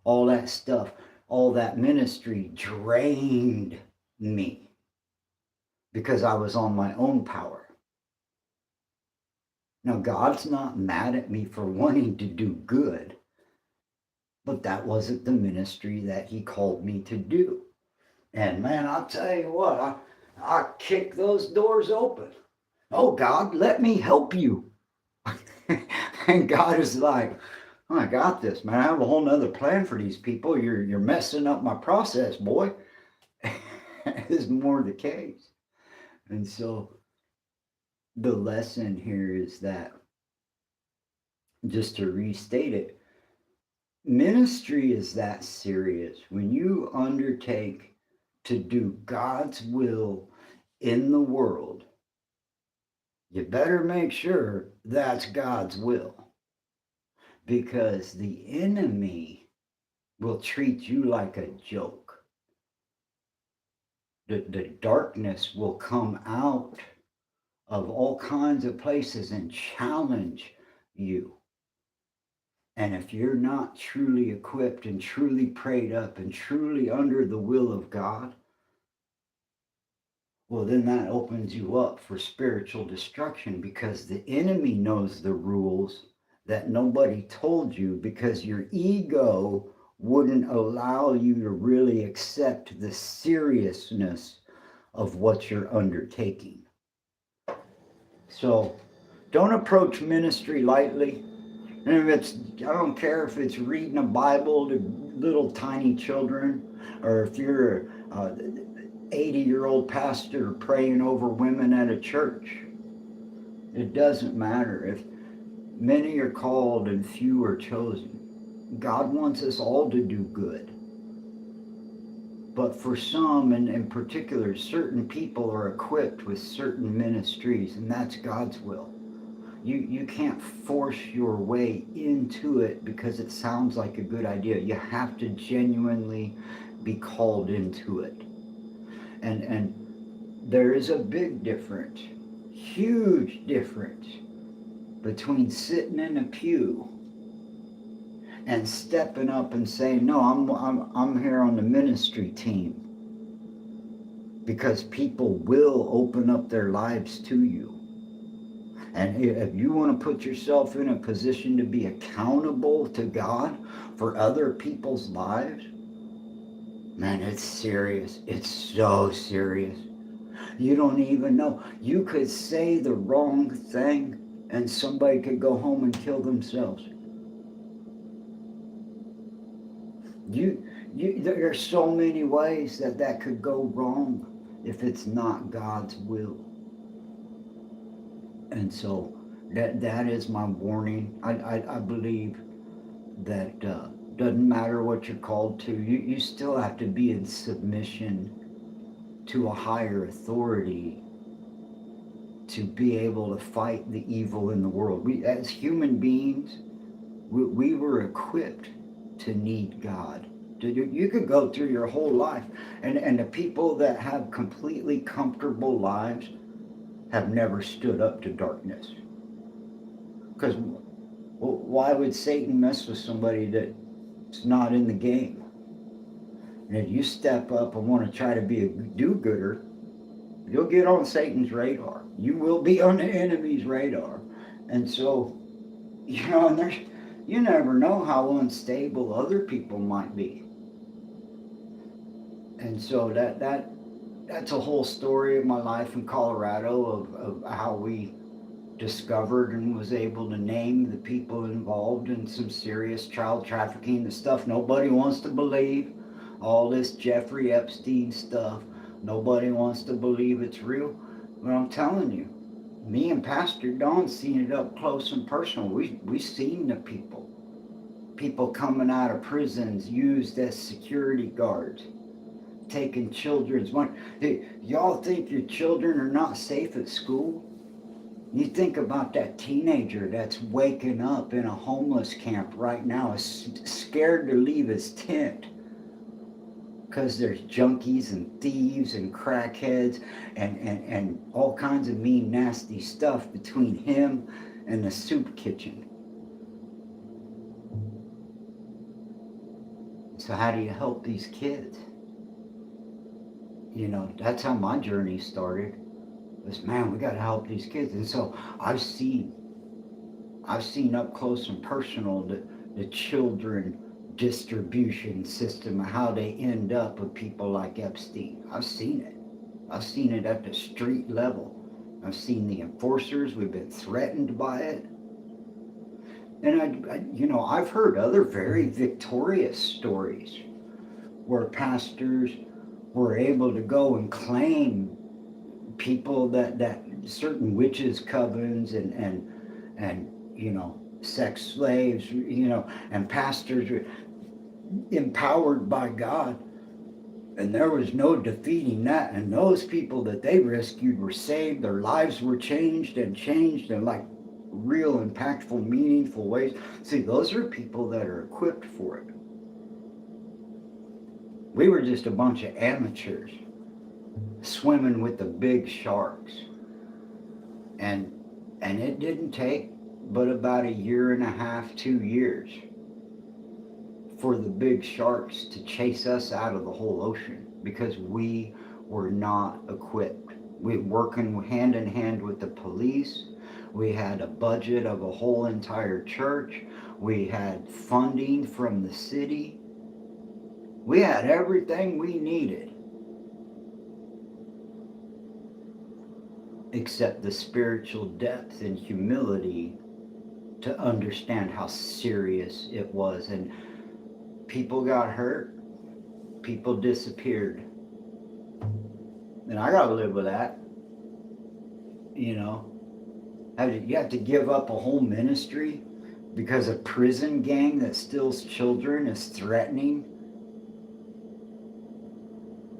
All that stuff, all that ministry drained me because I was on my own power. Now, God's not mad at me for wanting to do good, but that wasn't the ministry that He called me to do. And man, I'll tell you what, I kicked those doors open. Oh, God, let me help you. And God is like, oh, I got this, man. I have a whole nother plan for these people. You're messing up my process, boy. Is more the case. And so the lesson here is that, just to restate it, ministry is that serious. When you undertake to do God's will in the world, you better make sure that's God's will, because the enemy will treat you like a joke. The darkness will come out of all kinds of places and challenge you. And if you're not truly equipped and truly prayed up and truly under the will of God, well, then that opens you up for spiritual destruction, because the enemy knows the rules that nobody told you, because your ego wouldn't allow you to really accept the seriousness of what you're undertaking. So don't approach ministry lightly. And I don't care if it's reading a Bible to little tiny children, or if you're a 80-year-old pastor praying over women at a church. It doesn't matter. If many are called and few are chosen, God wants us all to do good. But for some, and in particular, certain people are equipped with certain ministries, and that's God's will. You can't force your way into it because it sounds like a good idea. You have to genuinely be called into it. And there is a big difference, huge difference, between sitting in a pew and stepping up and saying, no, I'm here on the ministry team, because people will open up their lives to you. And if you want to put yourself in a position to be accountable to God for other people's lives, man, it's serious. It's so serious. You don't even know. You could say the wrong thing and somebody could go home and kill themselves. There are so many ways that could go wrong if it's not God's will. And so that is my warning. I believe that doesn't matter what you're called to, you still have to be in submission to a higher authority to be able to fight the evil in the world. We, as human beings, we were equipped to need God. You could go through your whole life, and the people that have completely comfortable lives have never stood up to darkness. Because why would Satan mess with somebody that's not in the game? And if you step up and want to try to be a do-gooder, you'll get on Satan's radar. You will be on the enemy's radar. And so, and you never know how unstable other people might be. And so that's a whole story of my life in Colorado, of how we discovered and was able to name the people involved in some serious child trafficking, the stuff nobody wants to believe, all this Jeffrey Epstein stuff. Nobody wants to believe it's real. But I'm telling you, me and Pastor Don seen it up close and personal. We seen the people. People coming out of prisons used as security guards, taking children's money. Hey, y'all think your children are not safe at school? You think about that teenager that's waking up in a homeless camp right now, is scared to leave his tent because there's junkies and thieves and crackheads and all kinds of mean, nasty stuff between him and the soup kitchen. So how do you help these kids? You know, that's how my journey started. Was, man, we got to help these kids. And so I've seen up close and personal the children distribution system, how they end up with people like Epstein. I've seen it. I've seen it at the street level. I've seen the enforcers. We've been threatened by it. And you know, I've heard other very victorious stories where pastors were able to go and claim people that certain witches covens and you know, sex slaves, you know, and pastors were empowered by God, and there was no defeating that. And those people that they rescued were saved, their lives were changed in like real impactful, meaningful ways. See, those are people that are equipped for it. We were just a bunch of amateurs swimming with the big sharks. And it didn't take but about a year and a half, 2 years for the big sharks to chase us out of the whole ocean because we were not equipped. We were working hand in hand with the police. We had a budget of a whole entire church. We had funding from the city. We had everything we needed except the spiritual depth and humility to understand how serious it was. And people got hurt, people disappeared, and I gotta live with that. You know, you have to give up a whole ministry because a prison gang that steals children is threatening.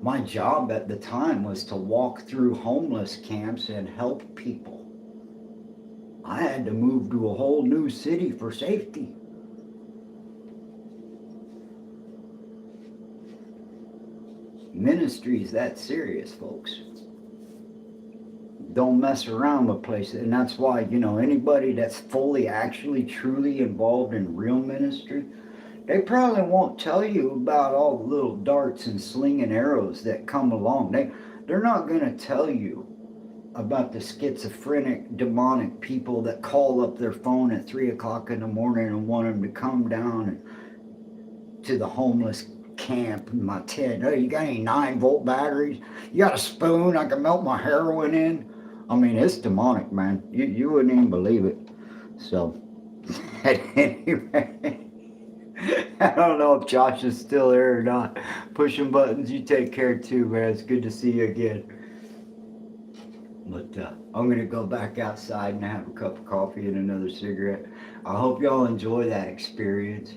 My job at the time was to walk through homeless camps and help people. I had to move to a whole new city for safety. Ministry's that serious, folks. Don't mess around with places. And that's why, you know, anybody that's fully, actually, truly involved in real ministry, they probably won't tell you about all the little darts and slinging arrows that come along. They're not going to tell you about the schizophrenic, demonic people that call up their phone at 3 o'clock in the morning and want them to come down to the homeless camp in my tent. Oh, you got any 9-volt batteries? You got a spoon I can melt my heroin in? I mean, it's demonic, man. You wouldn't even believe it. So, at any rate, I don't know if Josh is still there or not. Pushing buttons, you take care too, man. It's good to see you again. But I'm going to go back outside and have a cup of coffee and another cigarette. I hope y'all enjoy that experience.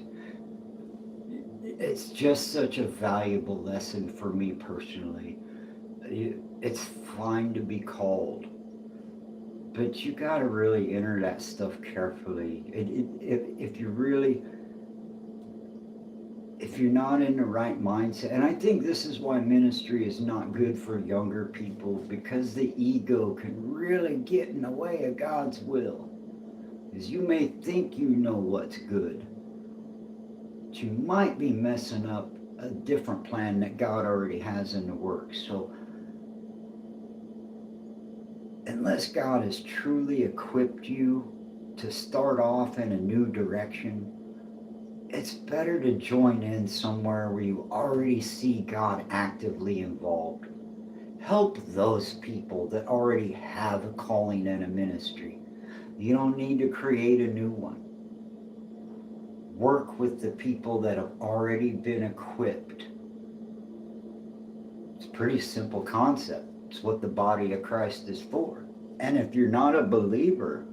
It's just such a valuable lesson for me personally. It's fine to be called, but you got to really enter that stuff carefully. If you're not in the right mindset, and I think this is why ministry is not good for younger people, because the ego can really get in the way of God's will. Because you may think you know what's good, but you might be messing up a different plan that God already has in the works. So unless God has truly equipped you to start off in a new direction, it's better to join in somewhere where you already see God actively involved. Help those people that already have a calling and a ministry. You don't need to create a new one. Work with the people that have already been equipped pretty simple concept. It's what the body of Christ is for. And if you're not a believer,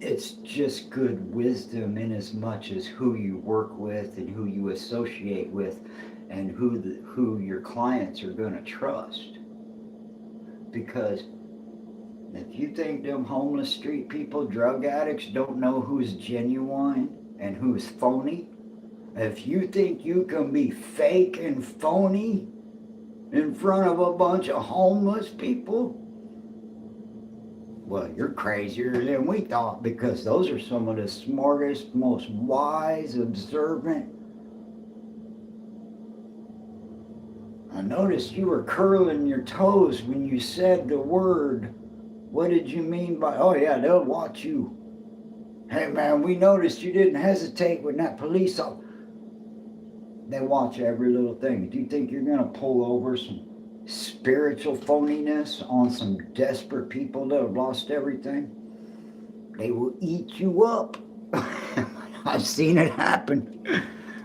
it's just good wisdom in as much as who you work with and who you associate with and who your clients are going to trust. Because if you think them homeless street people, drug addicts don't know who's genuine and who's phony, if you think you can be fake and phony in front of a bunch of homeless people, well, you're crazier than we thought, because those are some of the smartest, most wise, observant. I noticed you were curling your toes when you said the word. What did you mean by, oh yeah, they'll watch you. Hey man, we noticed you didn't hesitate when that police officer. They watch every little thing. Do you think you're going to pull over some spiritual phoniness on some desperate people that have lost everything? They will eat you up. I've seen it happen.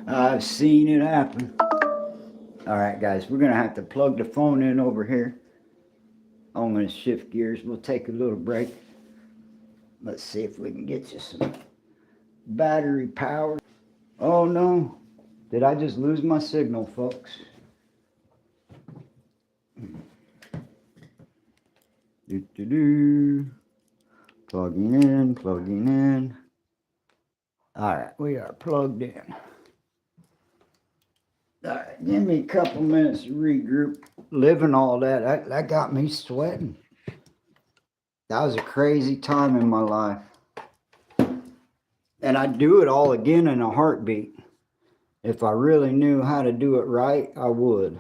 I've seen it happen. All right, guys, we're going to have to plug the phone in over here. I'm going to shift gears. We'll take a little break. Let's see if we can get you some battery power. Oh, no. Did I just lose my signal, folks? Plugging in, plugging in. All right, we are plugged in. All right, give me a couple minutes to regroup. Living all that got me sweating. That was a crazy time in my life. And I'd do it all again in a heartbeat. If I really knew how to do it right, I would.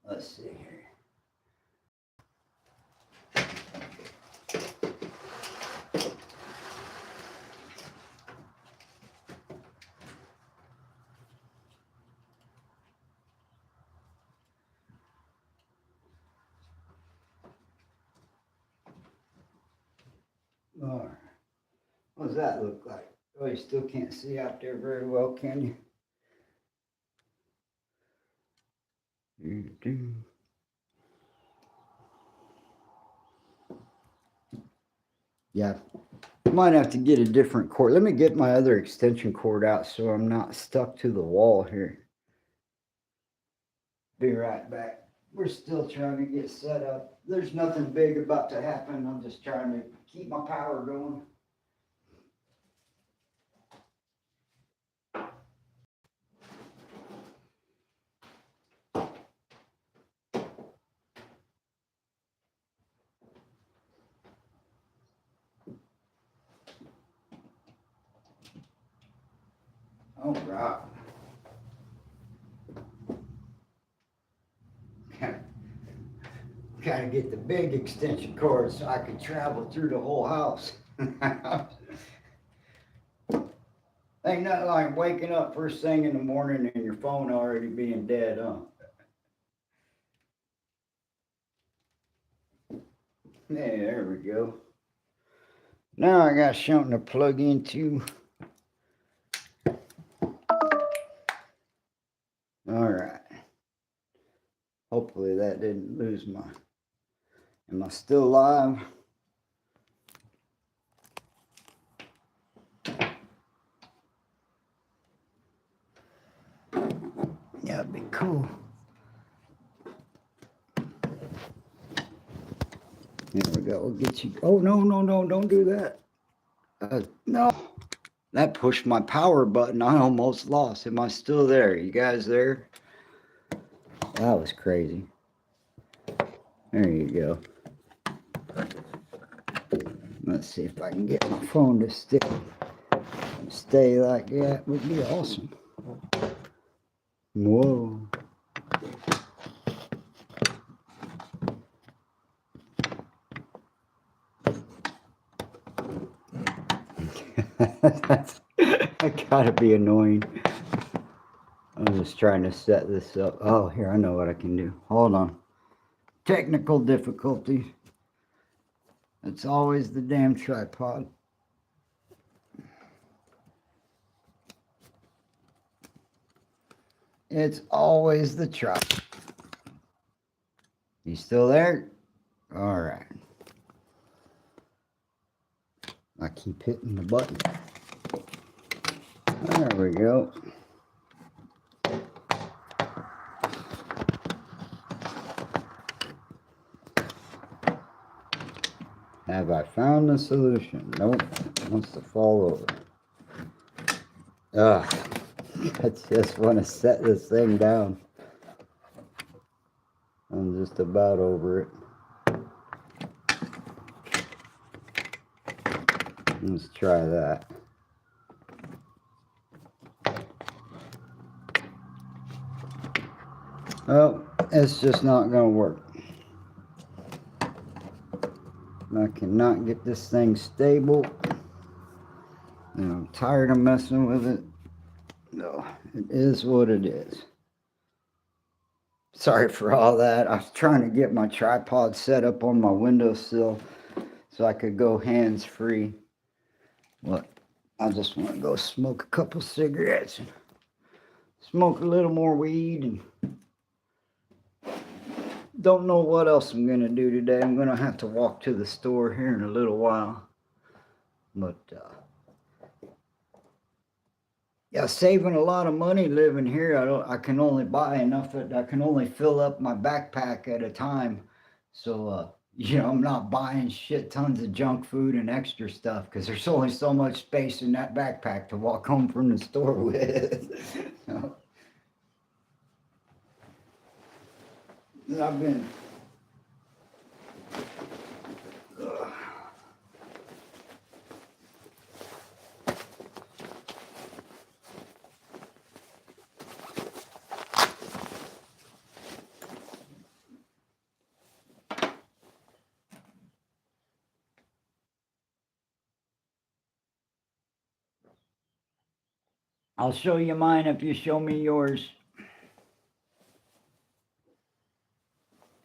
Let's see here. All right. What does that look like? Oh, you still can't see out there very well, can you? Yeah, might have to get a different cord. Let me get my other extension cord out so I'm not stuck to the wall here. Be right back. We're still trying to get set up. There's nothing big about to happen. I'm just trying to keep my power going. All right. Gotta get the big extension cord so I can travel through the whole house. Ain't nothing like waking up first thing in the morning and your phone already being dead, huh? Yeah, there we go. Now I got something to plug into. All right. Hopefully that didn't lose my... Am I still live? Yeah, it'd be cool. There we go. We'll get you. Oh, no, don't do that. No. That pushed my power button. I almost lost. Am I still there? You guys there? That was crazy. There you go. Let's see if I can get my phone to stay like that. Would be awesome. Whoa. That gotta be annoying. I'm just trying to set this up. Oh, here, I know what I can do. Hold on. Technical difficulties. It's always the damn tripod. It's always the truck. You still there? All right. I keep hitting the button. There we go. Have I found the solution? Nope. It wants to fall over. Ugh. I just want to set this thing down. I'm just about over it. Let's try that. Oh, it's just not going to work. I cannot get this thing stable. And I'm tired of messing with it. No, it is what it is. Sorry for all that. I was trying to get my tripod set up on my windowsill so I could go hands-free. Look, I just want to go smoke a couple cigarettes and smoke a little more weed and don't know what else I'm going to do today. I'm going to have to walk to the store here in a little while. But, yeah, saving a lot of money living here. I can only buy enough that I can only fill up my backpack at a time. So, you know, I'm not buying shit tons of junk food and extra stuff because there's only so much space in that backpack to walk home from the store with. So, I've been... I'll show you mine if you show me yours.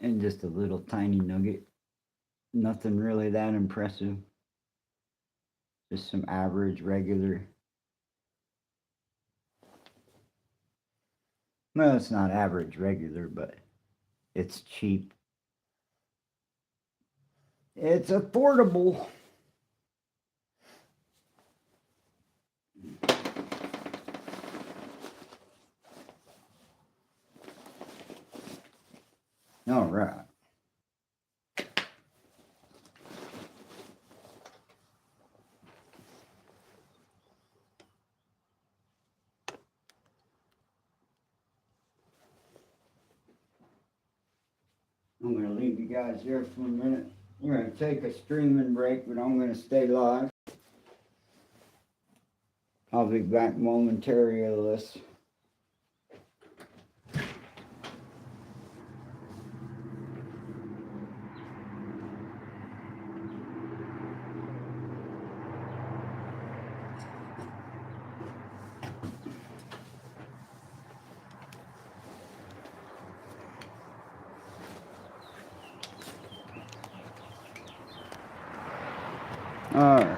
And just a little tiny nugget. Nothing really that impressive. Just some average, regular. Well, it's not average, regular, but it's cheap. It's affordable. All right. I'm going to leave you guys here for a minute. We're going to take a streaming break, but I'm going to stay live. I'll be back momentarily. Alright.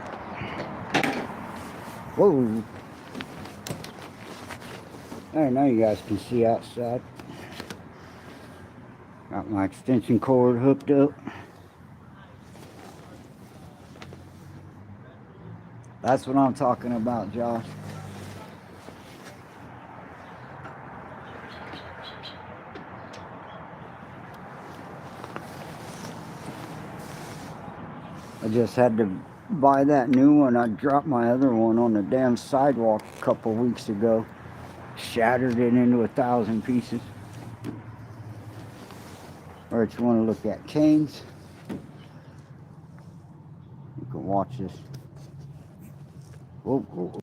Whoa. Alright, now you guys can see outside. Got my extension cord hooked up. That's what I'm talking about, Josh. I just had to buy that new one. I dropped my other one on the damn sidewalk a couple weeks ago. Shattered it into 1,000 pieces. Alright, you want to look at canes? You can watch this. Whoa, whoa.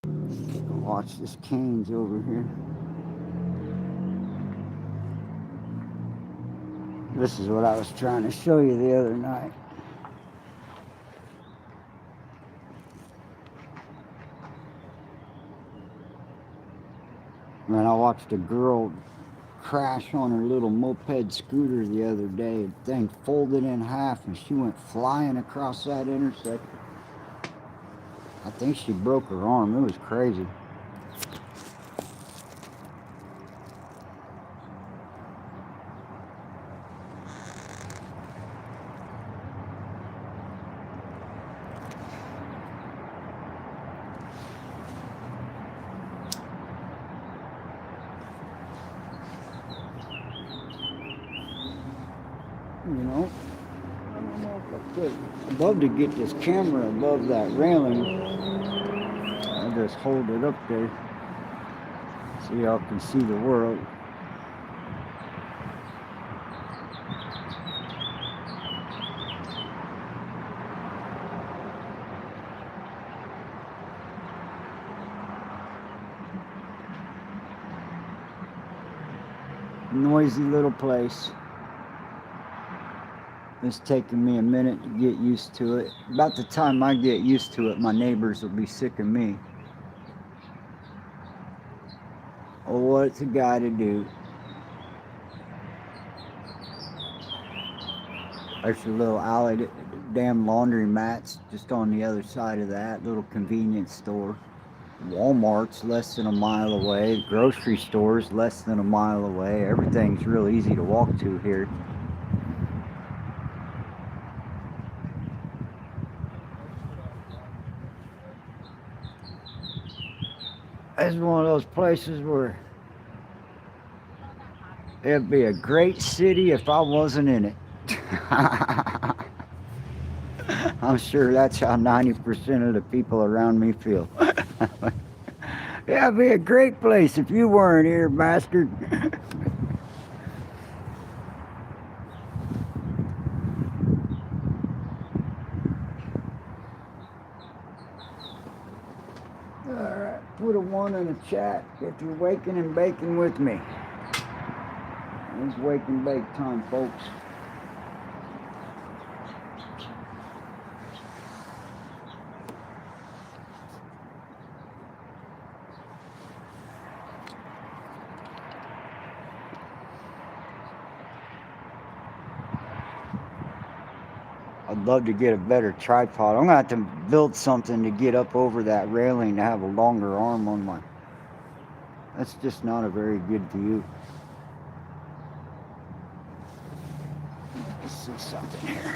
You can watch this canes over here. This is what I was trying to show you the other night. Man, I watched a girl crash on her little moped scooter the other day. The thing folded in half and she went flying across that intersection. I think she broke her arm. It was crazy. But I'd love to get this camera above that railing. I'll just hold it up there so y'all can see the world. Noisy little place. It's taking me a minute to get used to it. About the time I get used to it, my neighbors will be sick of me. Oh, what's a guy to do? There's a little alley, damn laundry mats just on the other side of that. Little convenience store. Walmart's less than a mile away. Grocery stores less than a mile away. Everything's real easy to walk to here. It's one of those places where it'd be a great city if I wasn't in it. I'm sure that's how 90% of the people around me feel. Yeah, it'd be a great place if you weren't here, bastard. Alright, put a 1 in the chat if you're waking and baking with me. It's wake and bake time, folks. I'd love to get a better tripod. I'm gonna have to build something to get up over that railing to have a longer arm on my. That's just not a very good view. Let's see something here.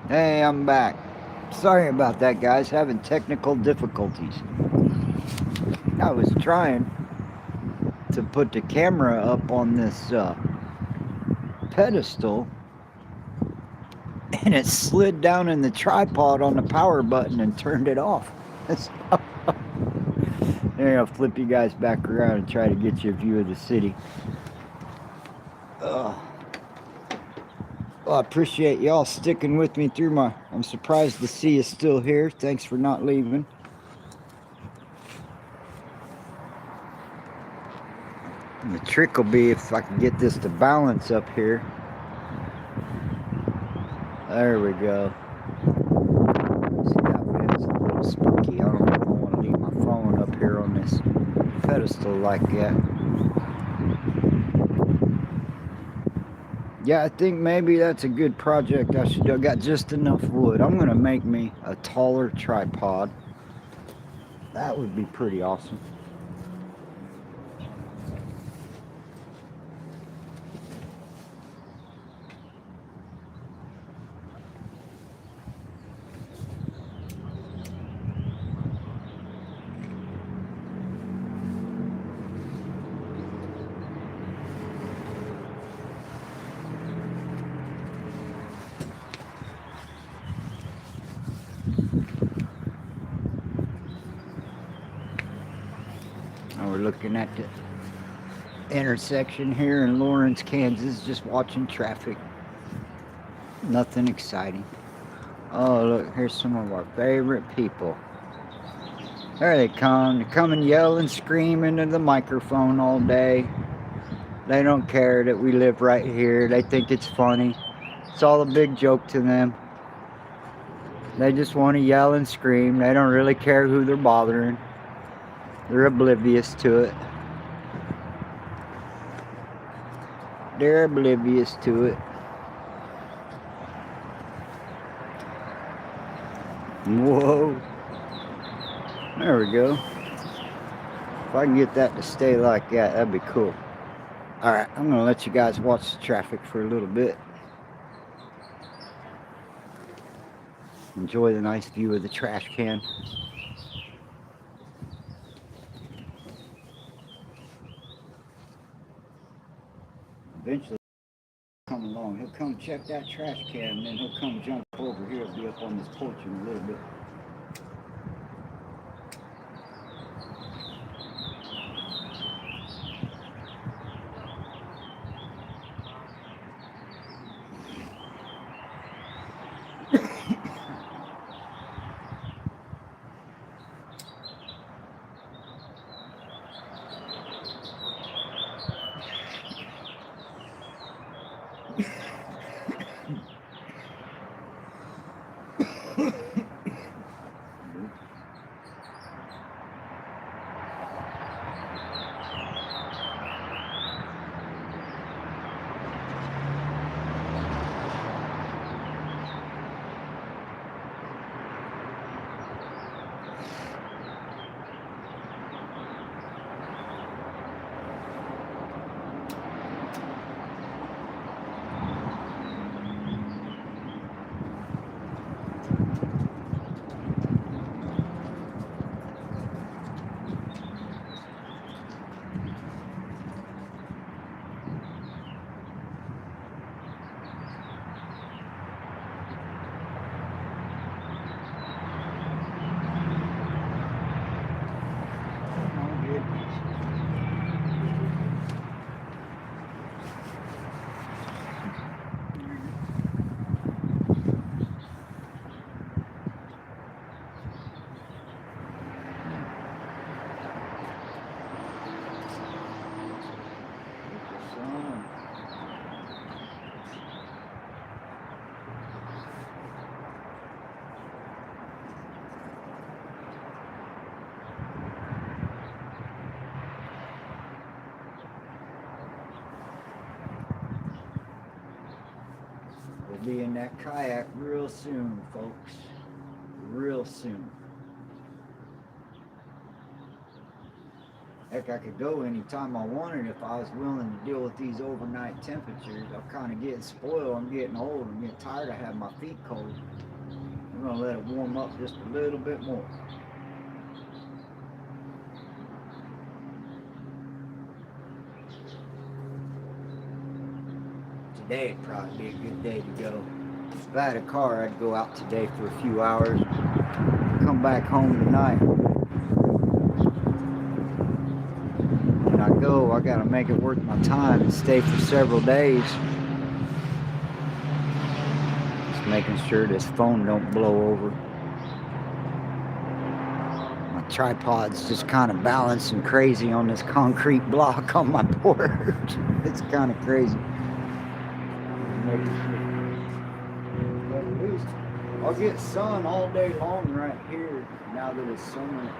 Hey, I'm back. Sorry about that, guys. Having technical difficulties. I was trying to put the camera up on this pedestal, and it slid down in the tripod on the power button and turned it off. There, I'll flip you guys back around and try to get you a view of the city. Well, I appreciate y'all sticking with me through my... I'm surprised to see you still here. Thanks for not leaving. And the trick will be if I can get this to balance up here. There we go. See, that wind's a little spooky. I don't know if I want to leave my phone up here on this pedestal like that. Yeah, I think maybe that's a good project. I should have got just enough wood. I'm going to make me a taller tripod. That would be pretty awesome. We're looking at the intersection here in Lawrence, Kansas, just watching traffic. Nothing exciting. Oh, look, here's some of our favorite people. There they come. They come and yell and scream into the microphone all day. They don't care that we live right here. They think it's funny. It's all a big joke to them. They just want to yell and scream. They don't really care who they're bothering. They're oblivious to it. They're oblivious to it. Whoa. There we go. If I can get that to stay like that, that'd be cool. Alright, I'm going to let you guys watch the traffic for a little bit. Enjoy the nice view of the trash can. Eventually he'll come along. He'll come check that trash can, and then he'll come jump over here. He'll be up on this porch in a little bit. We'll be in that kayak real soon, folks. Real soon. Heck, I could go anytime I wanted if I was willing to deal with these overnight temperatures. I'm kind of getting spoiled. I'm getting old. I'm getting tired of having my feet cold. I'm going to let it warm up just a little bit more. Today would probably be a good day to go. If I had a car, I'd go out today for a few hours. Come back home tonight. When I go, I gotta make it worth my time and stay for several days. Just making sure this phone don't blow over. My tripod's just kind of balancing crazy on this concrete block on my porch. It's kind of crazy. But at least I'll get sun all day long right here now that it's summer.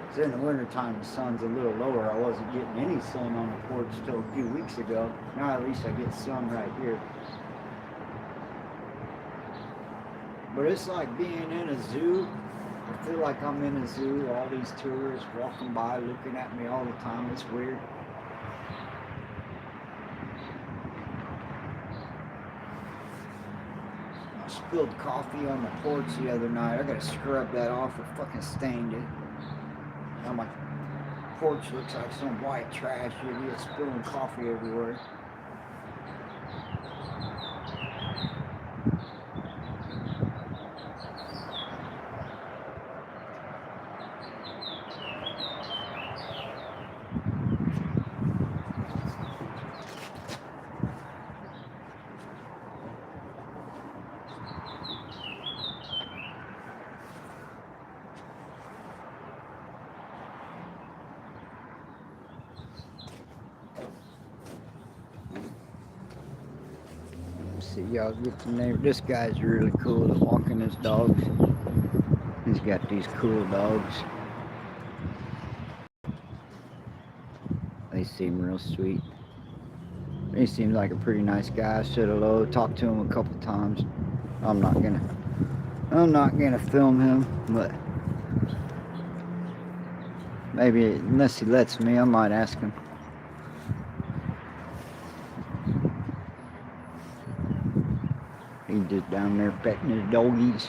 It's in the wintertime, the sun's a little lower. I wasn't getting any sun on the porch till a few weeks ago. Now at least I get sun right here. But it's like being in a zoo. I feel like I'm in a zoo. All these tourists walking by looking at me all the time. It's weird. I spilled coffee on the porch the other night. I gotta scrub that off. It fucking stained it. Now my porch looks like some white trash. Idiot spilling coffee everywhere. See, y'all get the neighbor. This guy's really cool at walking his dogs. He's got these cool dogs. They seem real sweet. He seems like a pretty nice guy. I said hello, talked to him a couple times. I'm not gonna film him, but maybe unless he lets me, I might ask him. He's just down there petting his doggies.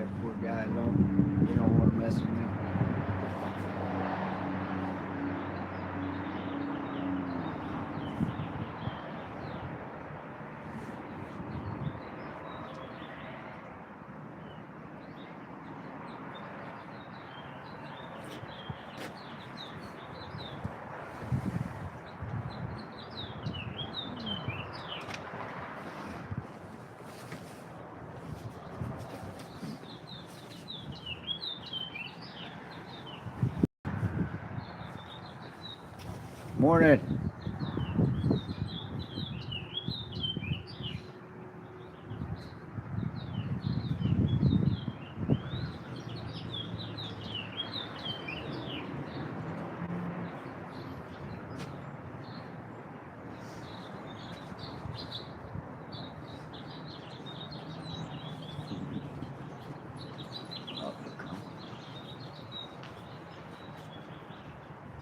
that poor guy alone. You don't want to mess with him. Morning.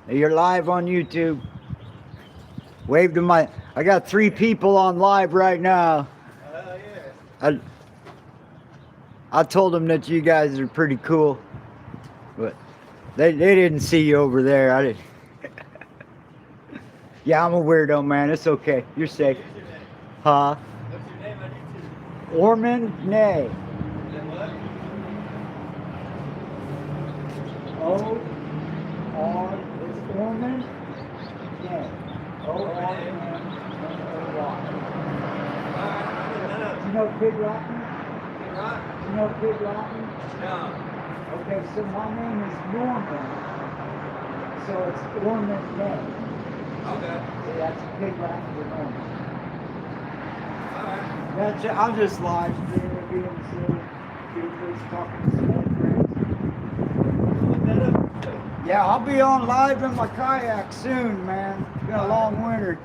Hey, you're live on YouTube. Wave to I got 3 people on live right now. Yeah. I told them that you guys are pretty cool, but they didn't see you over there. I didn't. Yeah, I'm a weirdo, man. It's okay. You're safe. What's your name? Huh? What's your name on YouTube? Ormanay. Is that what? O-R. It's Ormanay. O-R-M-A-Y. You know Kid Rotten? You know Kid Rotten? No. Okay, so my name is Norman. So it's Ormanay. Okay. So that's Kid Rotten for Norman. Alright. That's it. I'm just live streaming, being silly, goofers, talking to some old friends. Look that up. Yeah, I'll be on live in my kayak soon, man. It's been a long winter.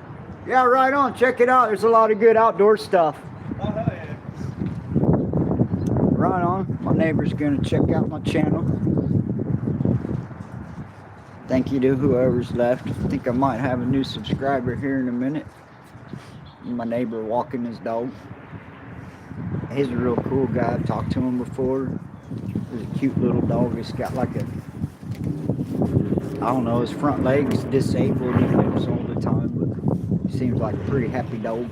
Yeah, right on. Check it out. There's a lot of good outdoor stuff. Oh, hell yeah. Right on. My neighbor's gonna check out my channel. Thank you to whoever's left. I think I might have a new subscriber here in a minute. My neighbor walking his dog. He's a real cool guy. I've talked to him before. He's a cute little dog. He's got like a, I don't know, his front leg's disabled. He limps all the time, but he seems like a pretty happy dog.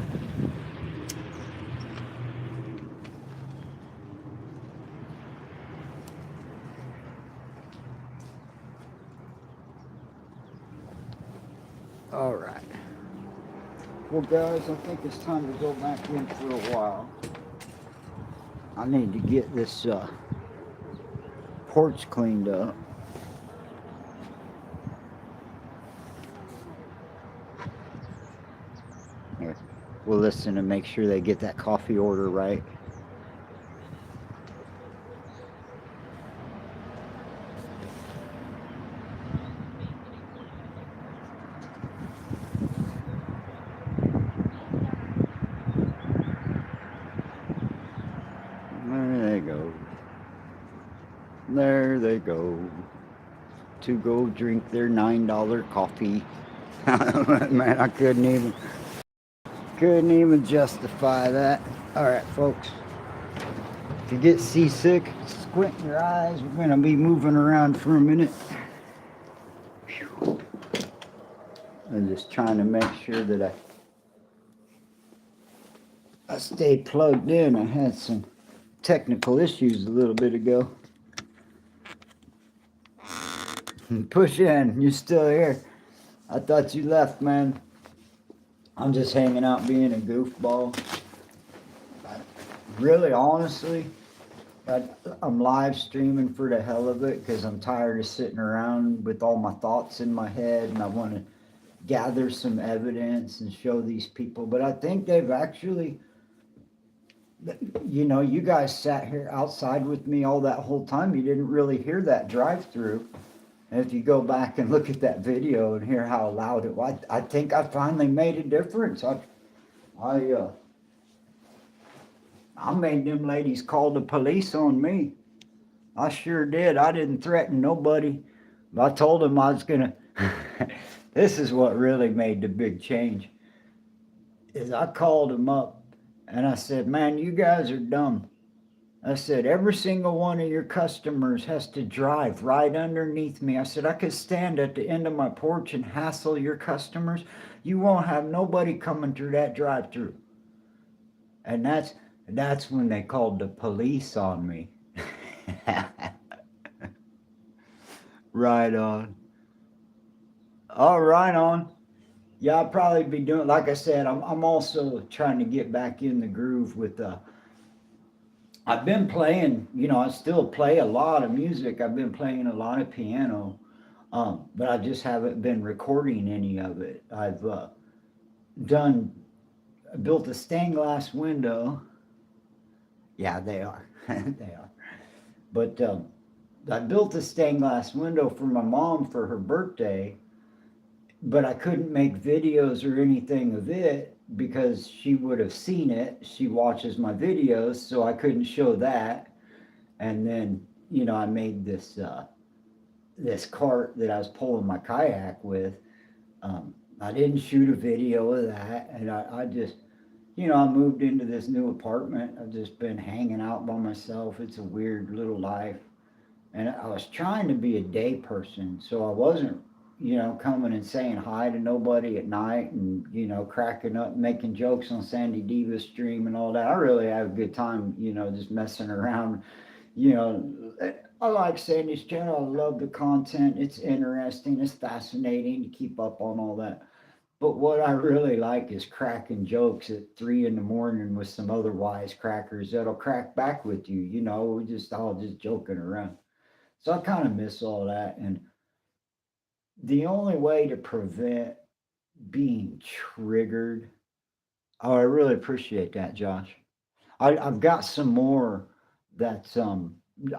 All right. Well, guys, I think it's time to go back in for a while. I need to get this porch cleaned up. Here, we'll listen and make sure they get that coffee order right. There they go. There they go. To go drink their $9 coffee. Man, I couldn't even justify that. All right, folks. If you get seasick, squint your eyes. We're gonna be moving around for a minute. Whew. I'm just trying to make sure that I stay plugged in. I had some technical issues a little bit ago. Push in, you're still here. I thought you left, man. I'm just hanging out being a goofball. Really, honestly, I'm live streaming for the hell of it because I'm tired of sitting around with all my thoughts in my head, and I want to gather some evidence and show these people. But I think they've actually, you know, you guys sat here outside with me all that whole time. You didn't really hear that drive-through. And if you go back and look at that video and hear how loud it was, I think I finally made a difference. I made them ladies call the police on me. I sure did. I didn't threaten nobody. But I told them I was gonna. This is what really made the big change. Is I called them up and I said, "Man, you guys are dumb. I said, every single one of your customers has to drive right underneath me. I said, I could stand at the end of my porch and hassle your customers. You won't have nobody coming through that drive through. And that's when they called the police on me. Right on. Oh, right on. Yeah, I'll probably be doing, like I said, I'm also trying to get back in the groove with I've been playing, I still play a lot of music. I've been playing a lot of piano, but I just haven't been recording any of it. I've done, built a stained glass window. Yeah, they are. They are. But I built a stained glass window for my mom for her birthday, but I couldn't make videos or anything of it because she would have seen it. She watches my videos, so I couldn't show that. And then, I made this cart that I was pulling my kayak with. I didn't shoot a video of that, and I just, I moved into this new apartment. I've just been hanging out by myself. It's a weird little life, and I was trying to be a day person, so I wasn't, coming and saying hi to nobody at night, and cracking up, making jokes on Sandy Diva's stream and all that. I really have a good time, just messing around. you know, I like Sandy's channel. I love the content. It's interesting. It's fascinating to keep up on all that. But what I really like is cracking jokes at 3 in the morning with some other wisecrackers that'll crack back with you. We're just all just joking around. So I kind of miss all that. And the only way to prevent being triggered, oh, I really appreciate that, Josh. I've got some more that's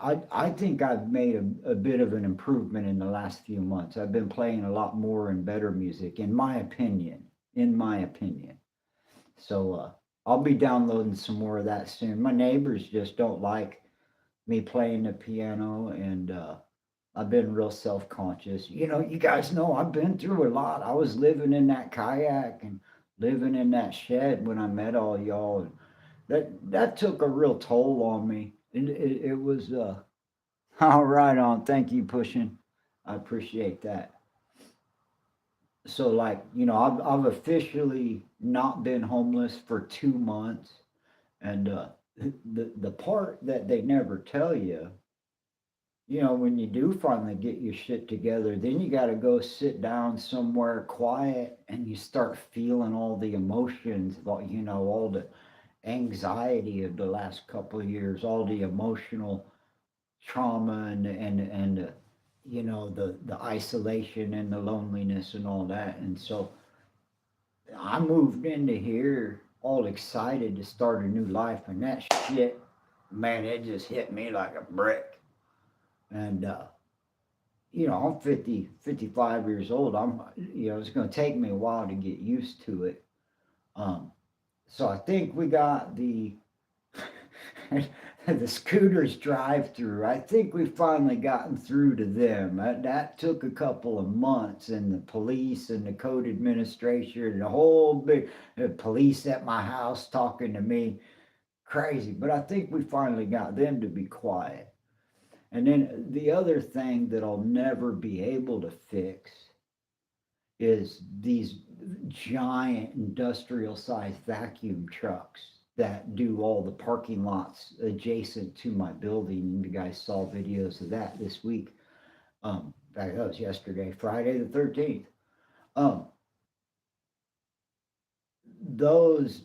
I think I've made a bit of an improvement in the last few months. I've been playing a lot more and better music, in my opinion. In my opinion. So I'll be downloading some more of that soon. My neighbors just don't like me playing the piano, and I've been real self-conscious. You guys know I've been through a lot. I was living in that kayak and living in that shed when I met all y'all. And that took a real toll on me. And it was all right on. Thank you, pushing. I appreciate that. So like, I've officially not been homeless for 2 months, and the part that they never tell you, when you do finally get your shit together, then you got to go sit down somewhere quiet and you start feeling all the emotions, all the anxiety of the last couple of years, all the emotional trauma, and the isolation and the loneliness and all that. And so I moved into here all excited to start a new life, and that shit, man, it just hit me like a brick. And I'm 55 years old. It's going to take me a while to get used to it. So I think we got the the scooters drive through. I think we've finally gotten through to them. That took a couple of months, and the police and the code administration and the whole big police at my house talking to me crazy. But I think we finally got them to be quiet. And then the other thing that I'll never be able to fix is these giant industrial sized vacuum trucks that do all the parking lots adjacent to my building. You guys saw videos of that this week. That was yesterday, Friday the 13th. Um, those,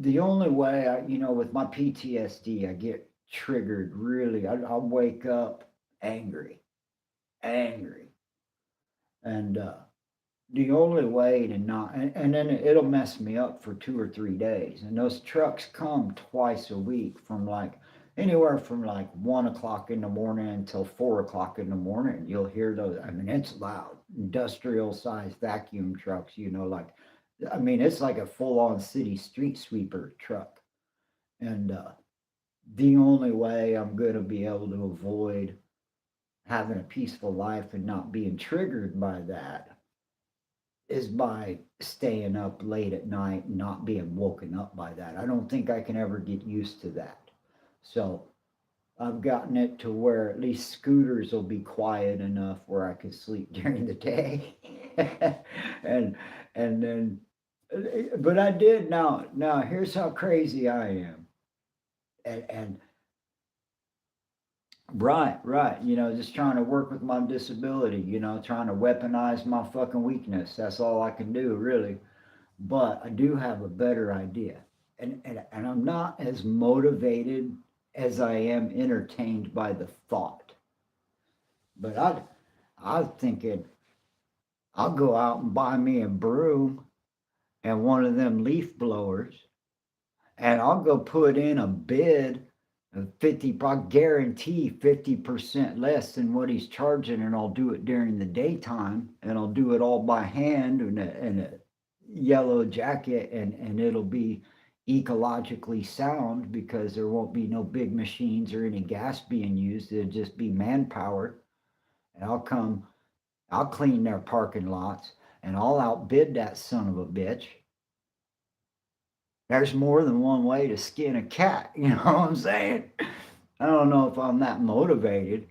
the only way with my PTSD, I get triggered really. I wake up angry. And the only way to not, and then it'll mess me up for 2 or 3 days. And those trucks come twice a week from like anywhere from like 1 o'clock in the morning until 4 o'clock in the morning. You'll hear those. I mean, it's loud, industrial sized vacuum trucks, it's like a full on city street sweeper truck. And the only way I'm going to be able to avoid having a peaceful life and not being triggered by that is by staying up late at night and not being woken up by that. I don't think I can ever get used to that. So I've gotten it to where at least scooters will be quiet enough where I can sleep during the day. and and then but I did now here's how crazy I am. And right, just trying to work with my disability, trying to weaponize my fucking weakness. That's all I can do, really. But I do have a better idea. And I'm not as motivated as I am entertained by the thought. But I'm thinking I'll go out and buy me a broom and one of them leaf blowers, and I'll go put in a bid of 50, I guarantee 50% less than what he's charging, and I'll do it during the daytime, and I'll do it all by hand in a yellow jacket, and it'll be ecologically sound because there won't be no big machines or any gas being used. It'll just be manpower. And I'll clean their parking lots, and I'll outbid that son of a bitch. There's more than one way to skin a cat, you know what I'm saying? I don't know if I'm that motivated,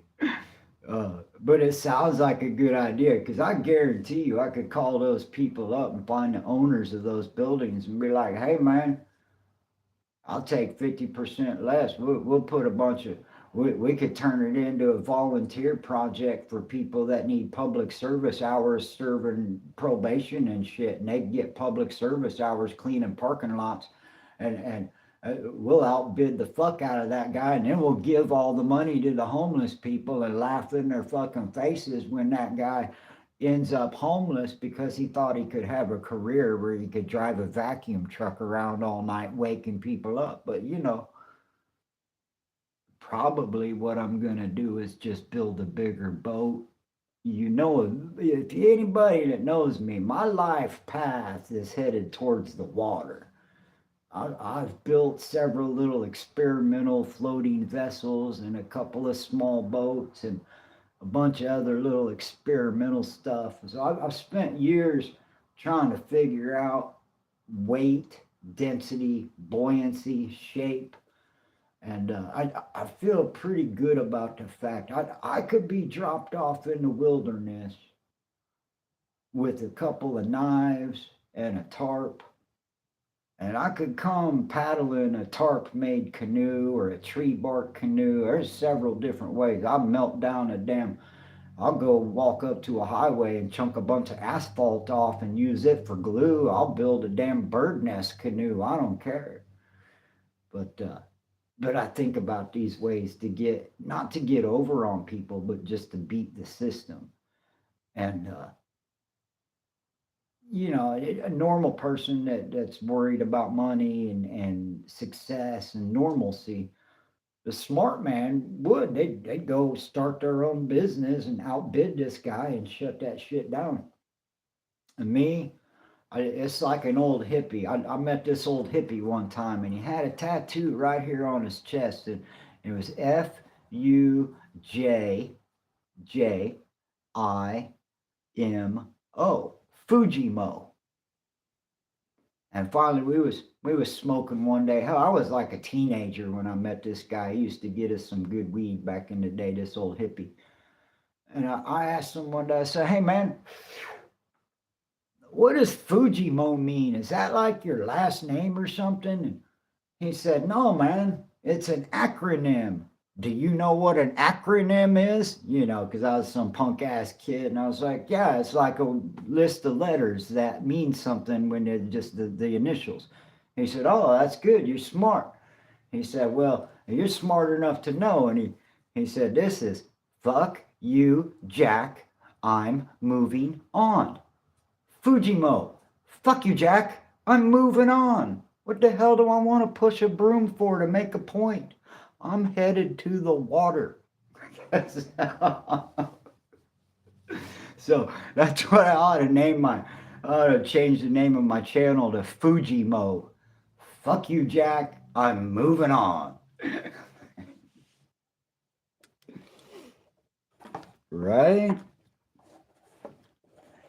but it sounds like a good idea, because I guarantee you I could call those people up and find the owners of those buildings and be like, hey man, I'll take 50% less. We'll put a bunch of, we could turn it into a volunteer project for people that need public service hours serving probation and shit. And they get public service hours cleaning parking lots. And we'll outbid the fuck out of that guy. And then we'll give all the money to the homeless people and laugh in their fucking faces when that guy ends up homeless because he thought he could have a career where he could drive a vacuum truck around all night waking people up. But probably what I'm going to do is just build a bigger boat. If anybody that knows me, my life path is headed towards the water. I've built several little experimental floating vessels and a couple of small boats and a bunch of other little experimental stuff. So I've spent years trying to figure out weight, density, buoyancy, shape. And I feel pretty good about the fact I could be dropped off in the wilderness with a couple of knives and a tarp, and I could come paddling a tarp made canoe or a tree bark canoe. There's several different ways. I'll melt down I'll go walk up to a highway and chunk a bunch of asphalt off and use it for glue. I'll build a damn bird nest canoe. I don't care. But I think about these ways not to get over on people, but just to beat the system. And a normal person that's worried about money and success and normalcy, the smart man they'd go start their own business and outbid this guy and shut that shit down. And me, it's like an old hippie. I met this old hippie one time, and he had a tattoo right here on his chest, and it was FUJJIMO, Fujimo. And finally, we was smoking one day. Hell, I was like a teenager when I met this guy. He used to get us some good weed back in the day, this old hippie. And I asked him one day, I said, hey man, what does Fujimo mean? Is that like your last name or something? And he said, no, man, it's an acronym. Do you know what an acronym is? Because I was some punk ass kid, and I was like, yeah, it's like a list of letters that mean something when they're just the initials. He said, oh, that's good. You're smart. He said, well, you're smart enough to know. And he said, this is fuck you, Jack. I'm moving on. Fujimo, fuck you, Jack. I'm moving on. What the hell do I want to push a broom for to make a point? I'm headed to the water. So that's what I ought to change the name of my channel to Fujimo. Fuck you, Jack. I'm moving on. Right?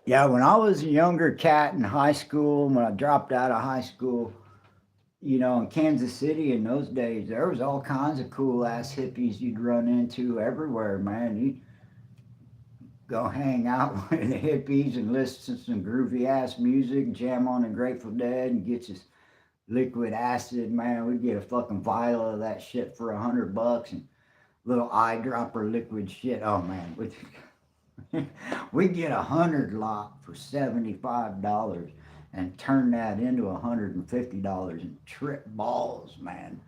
Yeah, when I was a younger cat in high school, when I dropped out of high school, you know, in Kansas City in those days, there was all kinds of cool ass hippies you'd run into everywhere, man. You'd go hang out with the hippies and listen to some groovy ass music, jam on the Grateful Dead, and get you liquid acid, man. We'd get a fucking vial of that shit for $100 and little eyedropper liquid shit. Oh man, we get 100 lot for $75 and turn that into $150 and trip balls, man.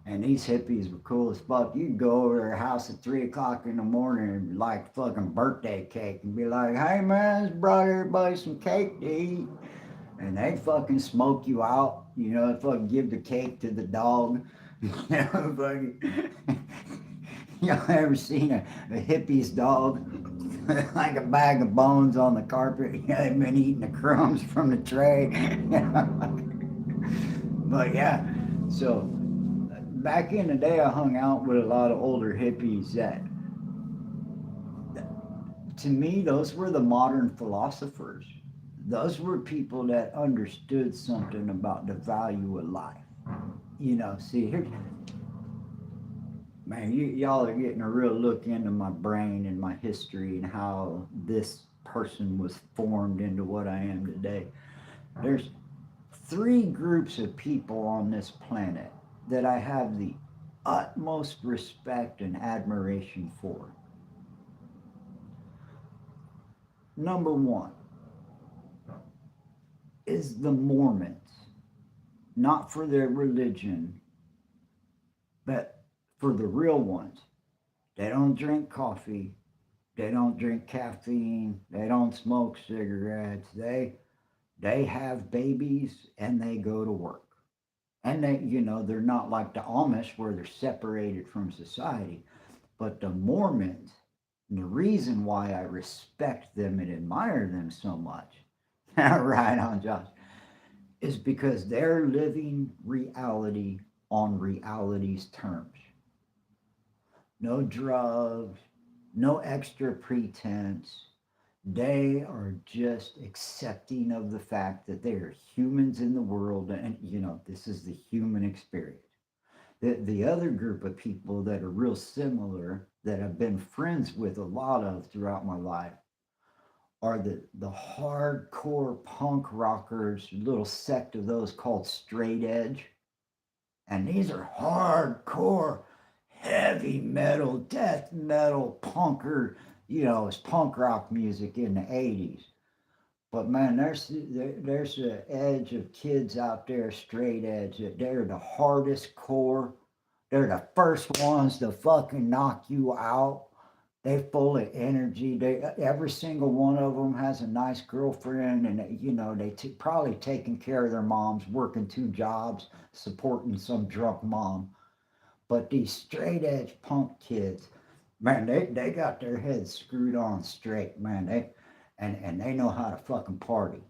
And these hippies were cool as fuck. You'd go over to their house at 3 o'clock in the morning and like fucking birthday cake and be like, "Hey man, just brought everybody some cake to eat." And they'd fucking smoke you out. You know, fucking give the cake to the dog. You know, fucking. Y'all ever seen a hippie's dog? Like a bag of bones on the carpet. You know, they've been eating the crumbs from the tray. But yeah, so back in the day, I hung out with a lot of older hippies that, to me, those were the modern philosophers. Those were people that understood something about the value of life. You know, see, here's, man, y'all are getting a real look into my brain and my history and how this person was formed into what I am today. There's three groups of people on this planet that I have the utmost respect and admiration for. Number one is the Mormons, not for their religion, but for the real ones. They don't drink coffee, they don't drink caffeine, they don't smoke cigarettes, they have babies and they go to work. And they, you know, they're not like the Amish where they're separated from society. But the Mormons, and the reason why I respect them and admire them so much, right on, Josh, is because they're living reality on reality's terms. No drugs, no extra pretense. They are just accepting of the fact that they are humans in the world, and you know, this is the human experience. The other group of people that are real similar that I've been friends with a lot of throughout my life are the hardcore punk rockers, little sect of those called straight edge. And these are hardcore heavy metal, death metal, punker, you know, it's punk rock music in the 80s. But man, there's an edge of kids out there, straight edge, that they're the hardest core. They're the first ones to fucking knock you out. They're full of energy. Every single one of them has a nice girlfriend, and you know probably taking care of their moms, working 2 jobs, supporting some drunk mom. But these straight edge punk kids, man, they got their heads screwed on straight, man. And they know how to fucking party,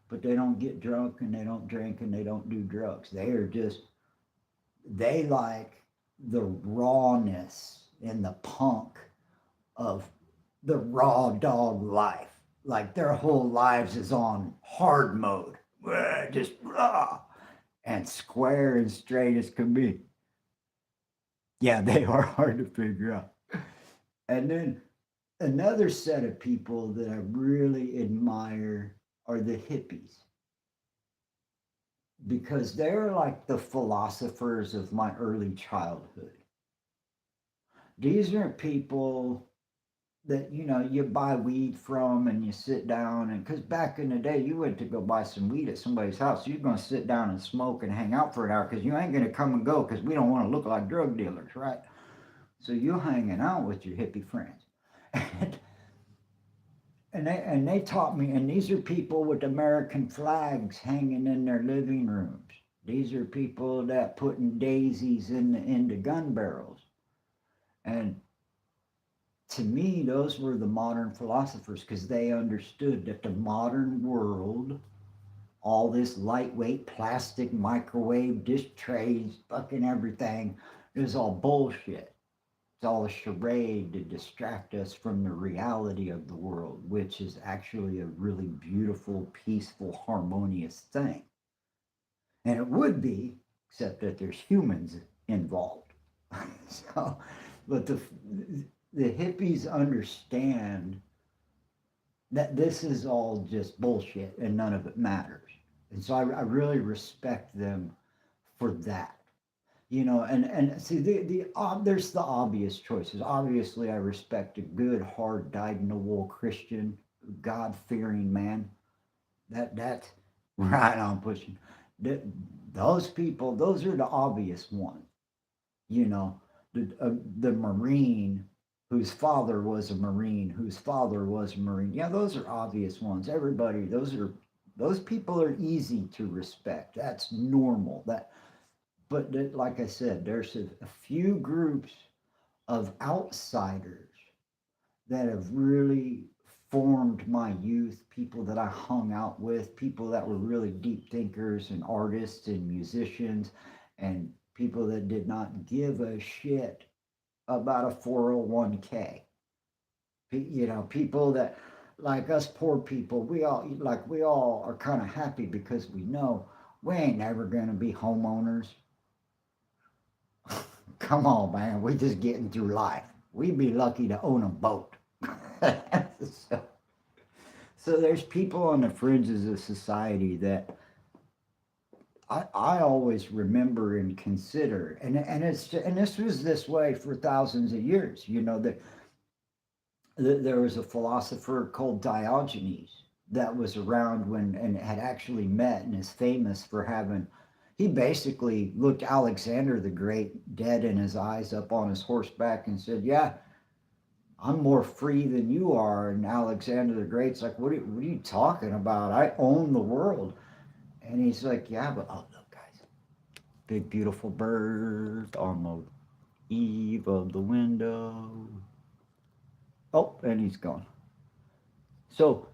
but they don't get drunk and they don't drink and they don't do drugs. They like the rawness and the punk of the raw dog life. Like their whole lives is on hard mode, just raw and square and straight as can be. Yeah, they are hard to figure out. And then another set of people that I really admire are the hippies, because they're like the philosophers of my early childhood. These are people that, you know, you buy weed from and you sit down, and because back in the day you went to go buy some weed at somebody's house, you're going to sit down and smoke and hang out for an hour because you ain't going to come and go because we don't want to look like drug dealers, right? So you're hanging out with your hippie friends. And they taught me, and these are people with American flags hanging in their living rooms. These are people that putting daisies into gun barrels. And to me, those were the modern philosophers because they understood that the modern world, all this lightweight plastic microwave dish trays, fucking everything, is all bullshit. It's all a charade to distract us from the reality of the world, which is actually a really beautiful, peaceful, harmonious thing. And it would be, except that there's humans involved. So, but the hippies understand that this is all just bullshit and none of it matters. And so I really respect them for that. You know, and see there's the obvious choices. Obviously, I respect a good, hard, dyed-in-the-wool Christian, God-fearing man. That's right on pushing. Th- those people, those are the obvious ones. You know, the Marine whose father was a Marine, whose father was a Marine. Yeah, those are obvious ones. Everybody, those people are easy to respect. That's normal. But like I said, there's a few groups of outsiders that have really formed my youth, people that I hung out with, people that were really deep thinkers and artists and musicians, and people that did not give a shit about a 401k. You know, people that, like us poor people, we all are kind of happy because we know we ain't never going to be homeowners. Come on, man. We just getting through life. We'd be lucky to own a boat. so, so there's people on the fringes of society that I always remember and consider, and this was this way for thousands of years. You know that there was a philosopher called Diogenes that was around when and had actually met and is famous for having. He basically looked Alexander the Great dead in his eyes up on his horseback and said, "Yeah, I'm more free than you are." And Alexander the Great's like, what are you talking about? I own the world." And he's like, "Yeah, but oh, look, guys, big, beautiful bird on the eve of the window." Oh, and he's gone. So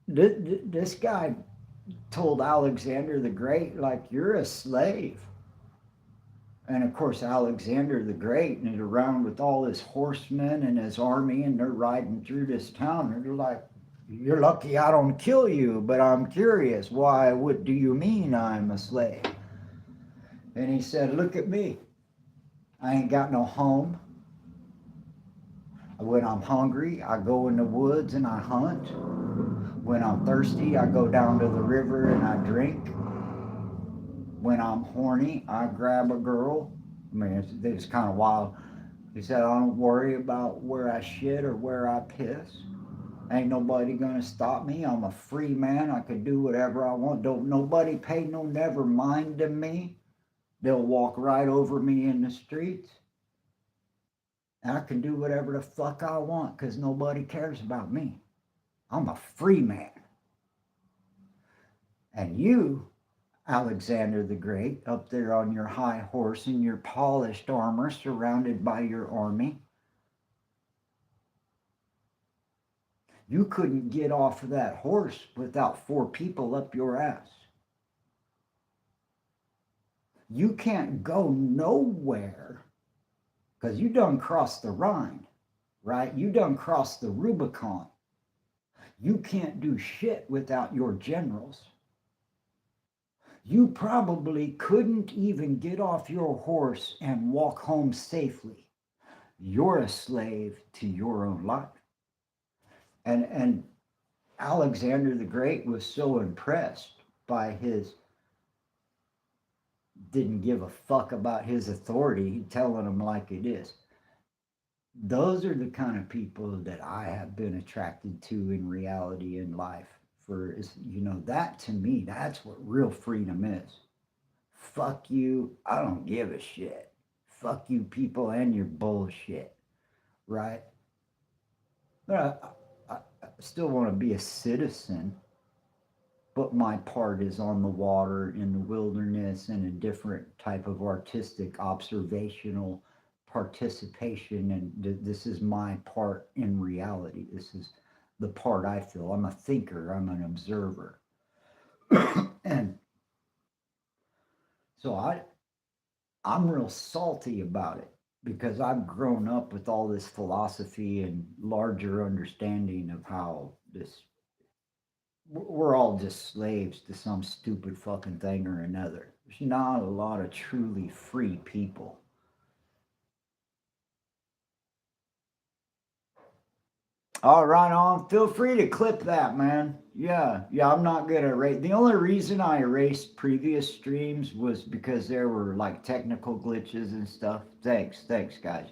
this guy told Alexander the Great, like, "You're a slave." And of course, Alexander the Great and around with all his horsemen and his army, and they're riding through this town. And they're like, "You're lucky I don't kill you, but I'm curious. Why? What do you mean I'm a slave?" And he said, "Look at me. I ain't got no home. When I'm hungry, I go in the woods and I hunt. When I'm thirsty, I go down to the river and I drink. When I'm horny, I grab a girl." I mean, it's kind of wild. He said, "I don't worry about where I shit or where I piss. Ain't nobody gonna stop me. I'm a free man. I can do whatever I want. Don't nobody pay no never mind to me. They'll walk right over me in the streets. And I can do whatever the fuck I want because nobody cares about me. I'm a free man. And you, Alexander the Great, up there on your high horse in your polished armor, surrounded by your army, you couldn't get off of that horse without 4 people up your ass. You can't go nowhere because you done crossed the Rhine, right? You done crossed the Rubicon. You can't do shit without your generals. You probably couldn't even get off your horse and walk home safely. You're a slave to your own life. And Alexander the Great was so impressed by his, didn't give a fuck about his authority. He's telling them like it is. Those are the kind of people that I have been attracted to in reality in life. For is, you know, that to me, that's what real freedom is. Fuck you, I don't give a shit. Fuck you people and your bullshit, right? But I still want to be a citizen, but my part is on the water, in the wilderness, and a different type of artistic, observational participation. And this is my part in reality. This is the part I feel. I'm a thinker, I'm an observer. And so I'm real salty about it because I've grown up with all this philosophy and larger understanding of how we're all just slaves to some stupid fucking thing or another. There's not a lot of truly free people. All right, on. Feel free to clip that, man. Yeah, yeah. I'm not gonna erase. The only reason I erased previous streams was because there were like technical glitches and stuff. Thanks, guys.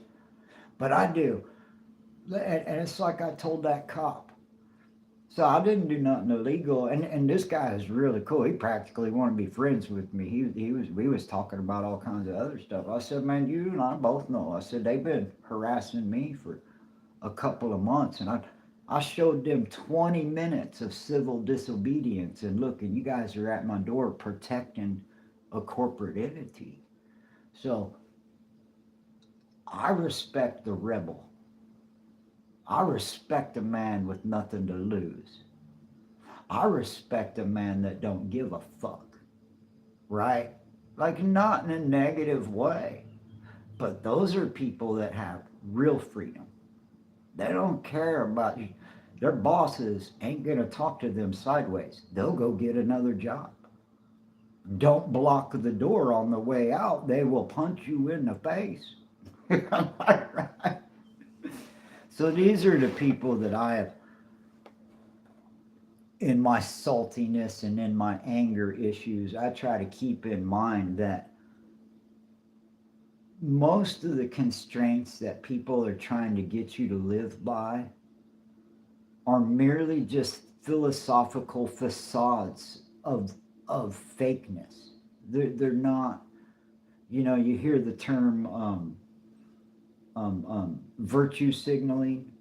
But I do, and it's like I told that cop. So I didn't do nothing illegal, and this guy is really cool. He practically wanted to be friends with me. He was we was talking about all kinds of other stuff. I said, man, you and I both know. I said they've been harassing me for a couple of months, and I showed them 20 minutes of civil disobedience, and look, and you guys are at my door protecting a corporate entity. So I respect the rebel. I respect a man with nothing to lose. I respect a man that don't give a fuck, right? Like not in a negative way, but those are people that have real freedom. They don't care about you. Their bosses ain't gonna talk to them sideways. They'll go get another job. Don't block the door on the way out. They will punch you in the face. Right? So these are the people that I have in my saltiness and in my anger issues. I try to keep in mind that most of the constraints that people are trying to get you to live by are merely just philosophical facades of fakeness. They're not, you know, you hear the term virtue signaling.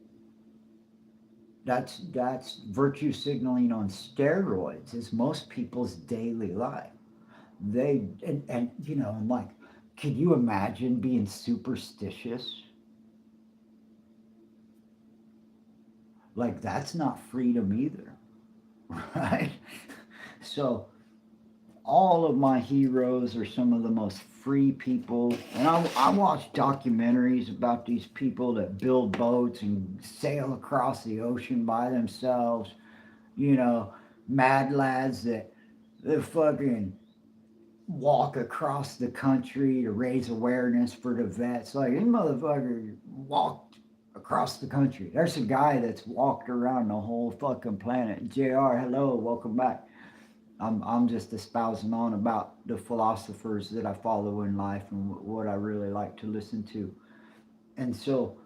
That's virtue signaling on steroids. Is most people's daily life. And you know, I'm like, could you imagine being superstitious? Like that's not freedom either, right? So all of my heroes are some of the most free people. And I watch documentaries about these people that build boats and sail across the ocean by themselves. You know, mad lads that fucking walk across the country to raise awareness for the vets. Like, this motherfucker walked across the country. There's a guy that's walked around the whole fucking planet. JR, hello, welcome back. I'm just espousing on about the philosophers that I follow in life and what I really like to listen to. And so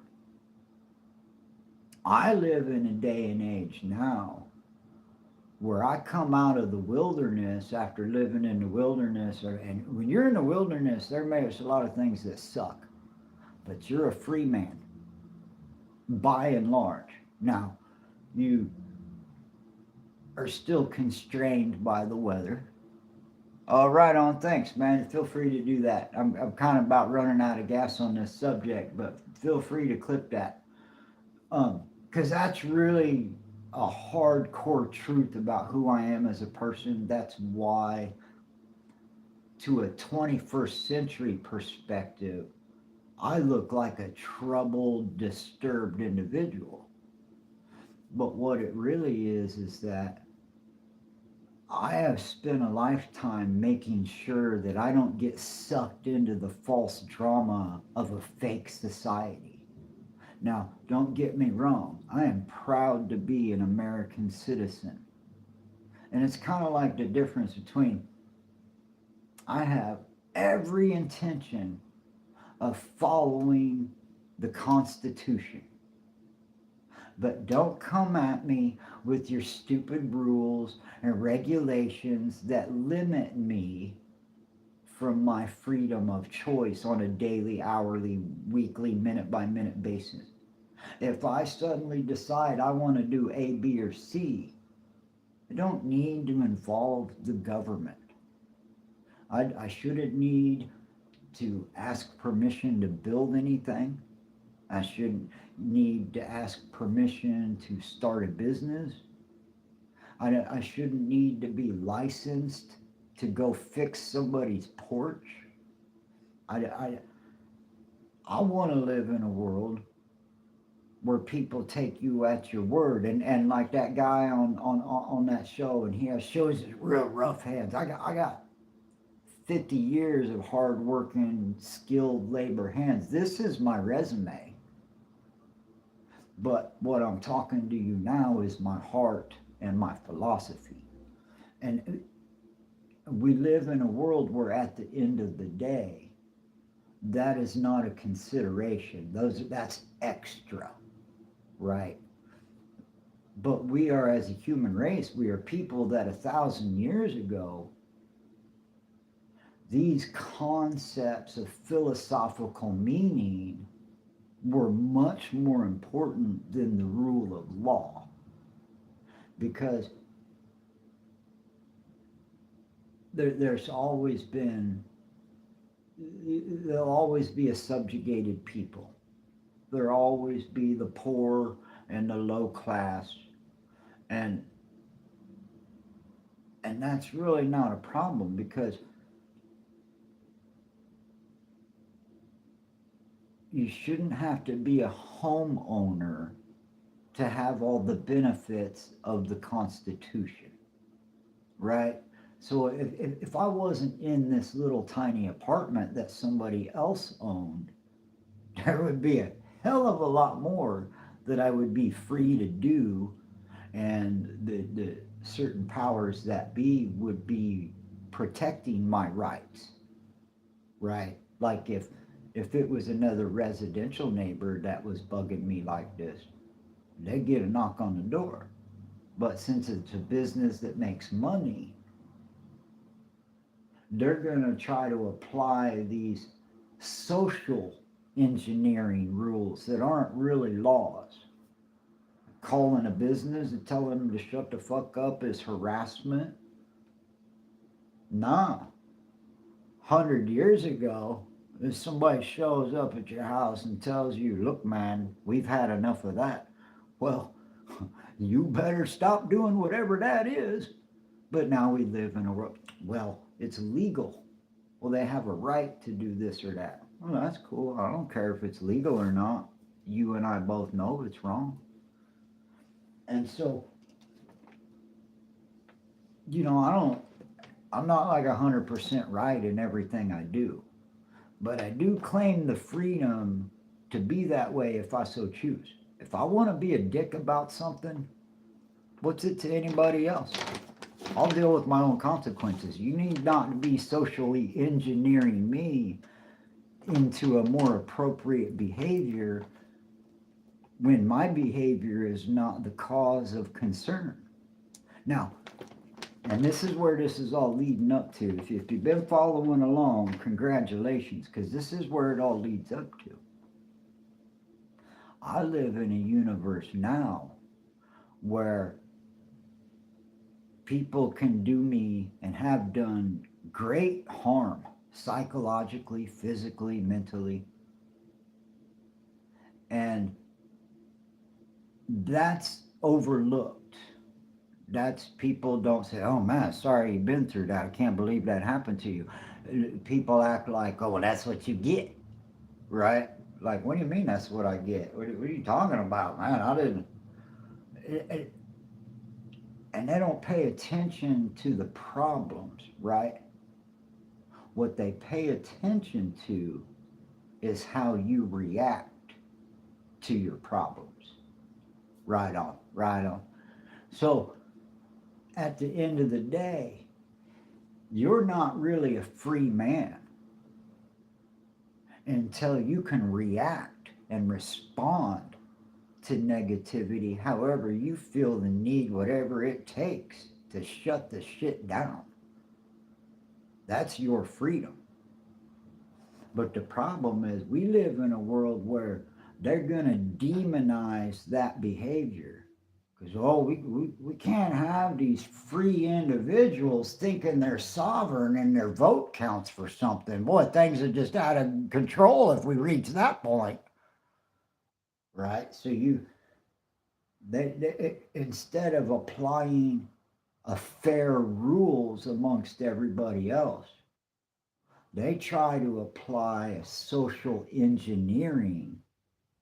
I live in a day and age now where I come out of the wilderness after living in the wilderness. And when you're in the wilderness, there's a lot of things that suck, but you're a free man by and large. Now, you are still constrained by the weather. Right on. Thanks, man. Feel free to do that. I'm kind of about running out of gas on this subject, but feel free to clip that. Because that's really a hardcore truth about who I am as a person. That's why, to a 21st century perspective, I look like a troubled, disturbed individual. But what it really is that I have spent a lifetime making sure that I don't get sucked into the false drama of a fake society. Now, don't get me wrong, I am proud to be an American citizen. And it's kind of like the difference between I have every intention of following the Constitution. But don't come at me with your stupid rules and regulations that limit me from my freedom of choice on a daily, hourly, weekly, minute by minute basis. If I suddenly decide I want to do A, B, or C, I don't need to involve the government. I shouldn't need to ask permission to build anything. I shouldn't need to ask permission to start a business. I shouldn't need to be licensed to go fix somebody's porch. I want to live in a world where people take you at your word, and like that guy on that show, and he shows his real rough hands. I got 50 years of hard working, skilled labor hands. This is my resume. But what I'm talking to you now is my heart and my philosophy. And we live in a world where at the end of the day, that is not a consideration. That's extra, right? But we are, as a human race, we are people that 1,000 years ago, these concepts of philosophical meaning were much more important than the rule of law, because there's always been, there'll always be a subjugated people. There'll always be the poor and the low class, and that's really not a problem, because you shouldn't have to be a homeowner to have all the benefits of the Constitution, right? So if I wasn't in this little tiny apartment that somebody else owned, there would be a hell of a lot more that I would be free to do, and the certain powers that be would be protecting my rights, right? Like if it was another residential neighbor that was bugging me like this, they'd get a knock on the door. But since it's a business that makes money, they're going to try to apply these social engineering rules that aren't really laws. Calling a business and telling them to shut the fuck up is harassment? Nah. 100 years ago, if somebody shows up at your house and tells you, look, man, we've had enough of that, well, you better stop doing whatever that is. But now we live in a world, well, it's legal. Well, they have a right to do this or that. Well, that's cool. I don't care if it's legal or not. You and I both know it's wrong. And so, I'm not like 100% right in everything I do. But I do claim the freedom to be that way if I so choose. If I want to be a dick about something, what's it to anybody else? I'll deal with my own consequences. You need not be socially engineering me into a more appropriate behavior when my behavior is not the cause of concern. Now, and this is where this is all leading up to. If you've been following along, congratulations, because this is where it all leads up to. I live in a universe now where people can do me and have done great harm, psychologically, physically, mentally. And that's overlooked. That's, people don't say, oh man, sorry you've been through that. I can't believe that happened to you. People act like, oh, well, that's what you get, right? Like, what do you mean that's what I get? What are you talking about, man? I didn't. And they don't pay attention to the problems, right? What they pay attention to is how you react to your problems. Right on, right on. So, at the end of the day, you're not really a free man until you can react and respond to negativity however you feel the need, whatever it takes to shut the shit down. That's your freedom. But the problem is, we live in a world where they're going to demonize that behavior. Because, oh, we can't have these free individuals thinking they're sovereign and their vote counts for something. Boy, things are just out of control if we reach that point. Right? So they instead of applying a fair rules amongst everybody else, they try to apply a social engineering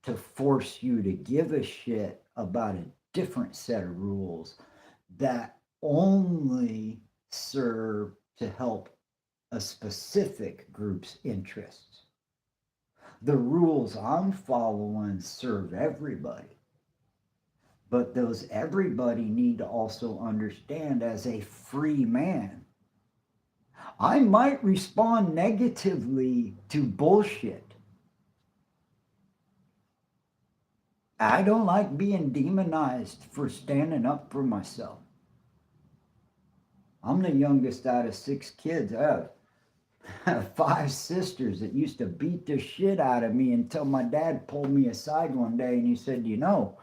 to force you to give a shit about a different set of rules that only serve to help a specific group's interests. The rules I'm following serve everybody, but those everybody need to also understand as a free man. I might respond negatively to bullshit. I don't like being demonized for standing up for myself. I'm the youngest out of 6 kids. I have 5 sisters that used to beat the shit out of me until my dad pulled me aside one day and he said, you know,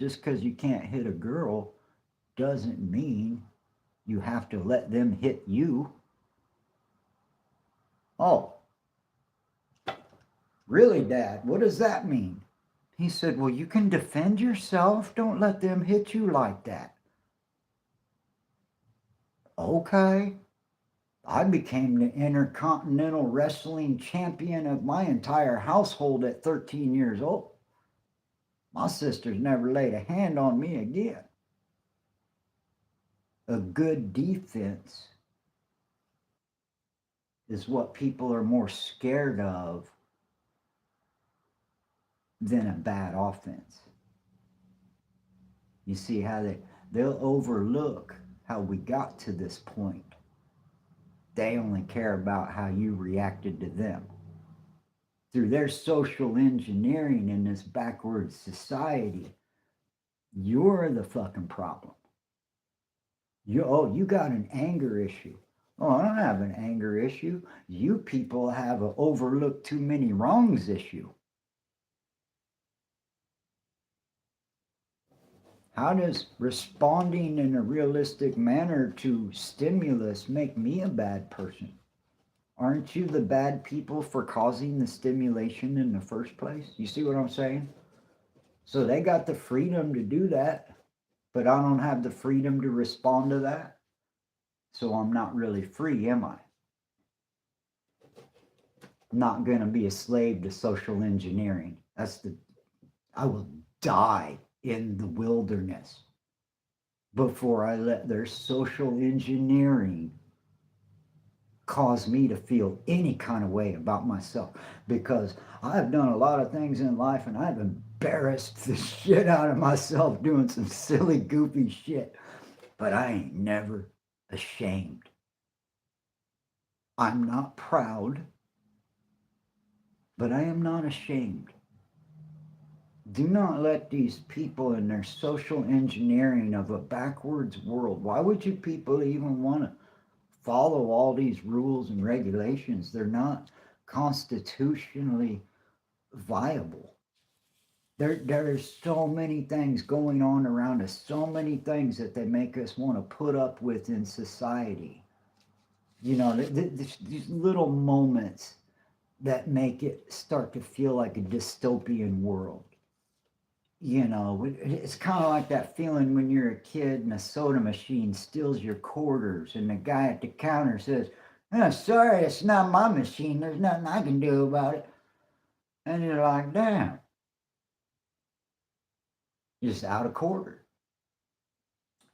just because you can't hit a girl doesn't mean you have to let them hit you. Oh, really, Dad? What does that mean? He said, well, you can defend yourself. Don't let them hit you like that. Okay. I became the Intercontinental Wrestling Champion of my entire household at 13 years old. My sisters never laid a hand on me again. A good defense is what people are more scared of than a bad offense. You see how they'll overlook how we got to this point. They only care about how you reacted to them. Through their social engineering in this backward society, you're the fucking problem. You got an anger issue. Oh, I don't have an anger issue. You people have an overlooked too many wrongs issue. How does responding in a realistic manner to stimulus make me a bad person? Aren't you the bad people for causing the stimulation in the first place? You see what I'm saying? So they got the freedom to do that, but I don't have the freedom to respond to that. So I'm not really free, am I? I'm not going to be a slave to social engineering. I will die in the wilderness before I let their social engineering cause me to feel any kind of way about myself, because I've done a lot of things in life and I've embarrassed the shit out of myself doing some silly, goofy shit, but I ain't never ashamed. I'm not proud, but I am not ashamed. Do not let these people in their social engineering of a backwards world, why would you people even want to follow all these rules and regulations? They're not constitutionally viable. There's so many things going on around us, so many things that they make us want to put up with in society. You know, these little moments that make it start to feel like a dystopian world. You know, it's kind of like that feeling when you're a kid and a soda machine steals your quarters and the guy at the counter says, oh, sorry, it's not my machine. There's nothing I can do about it. And you're like, damn, just out of quarter.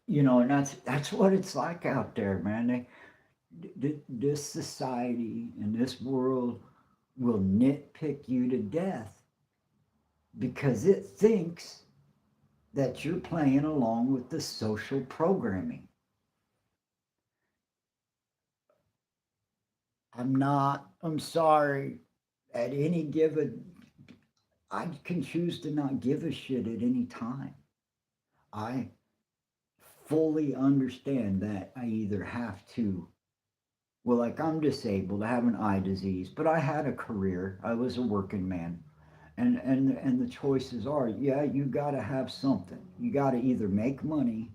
You know, and that's what it's like out there, man. This society and this world will nitpick you to death because it thinks that you're playing along with the social programming. I'm sorry, at any given, I can choose to not give a shit at any time. I fully understand that I either have to, well, like I'm disabled, I have an eye disease, but I had a career, I was a working man. And the choices are, yeah, you got to have something. You got to either make money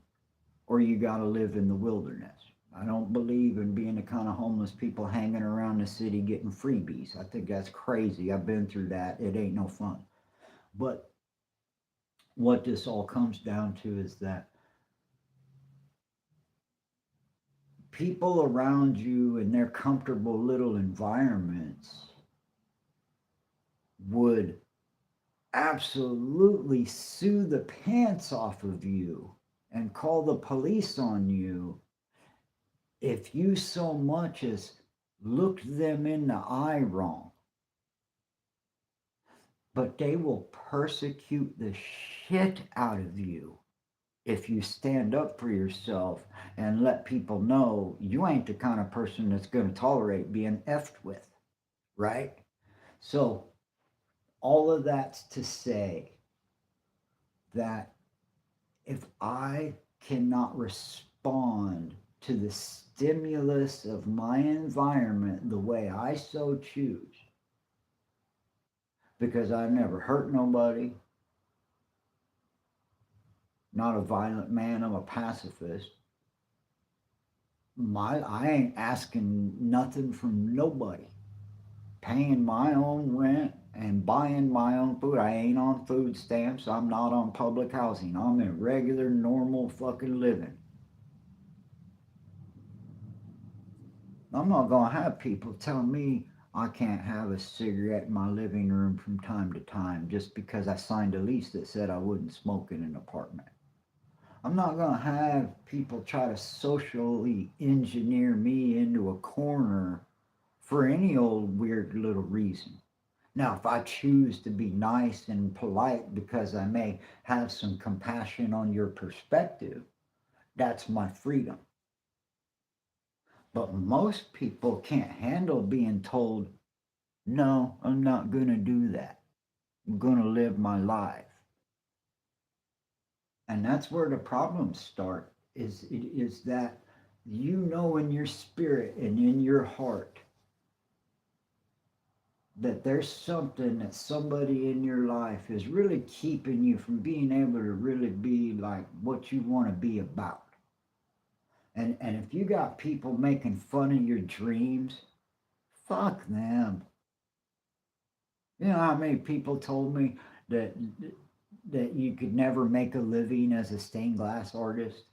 or you got to live in the wilderness. I don't believe in being the kind of homeless people hanging around the city getting freebies. I think that's crazy. I've been through that. It ain't no fun. But what this all comes down to is that people around you in their comfortable little environments would absolutely sue the pants off of you and call the police on you if you so much as looked them in the eye wrong. But they will persecute the shit out of you if you stand up for yourself and let people know you ain't the kind of person that's going to tolerate being effed with, right? So, all of that's to say that if I cannot respond to the stimulus of my environment the way I so choose, because I've never hurt nobody, not a violent man, I'm a pacifist. I ain't asking nothing from nobody. Paying my own rent and buying my own food. I ain't on food stamps. I'm not on public housing. I'm in regular, normal fucking living. I'm not going to have people tell me I can't have a cigarette in my living room from time to time just because I signed a lease that said I wouldn't smoke in an apartment. I'm not going to have people try to socially engineer me into a corner for any old weird little reason. Now, if I choose to be nice and polite because I may have some compassion on your perspective, that's my freedom. But most people can't handle being told, no, I'm not going to do that. I'm going to live my life. And that's where the problems start, is that you know in your spirit and in your heart that there's something that somebody in your life is really keeping you from being able to really be like what you want to be about. And if you got people making fun of your dreams, fuck them. You know how many people told me that that you could never make a living as a stained glass artist?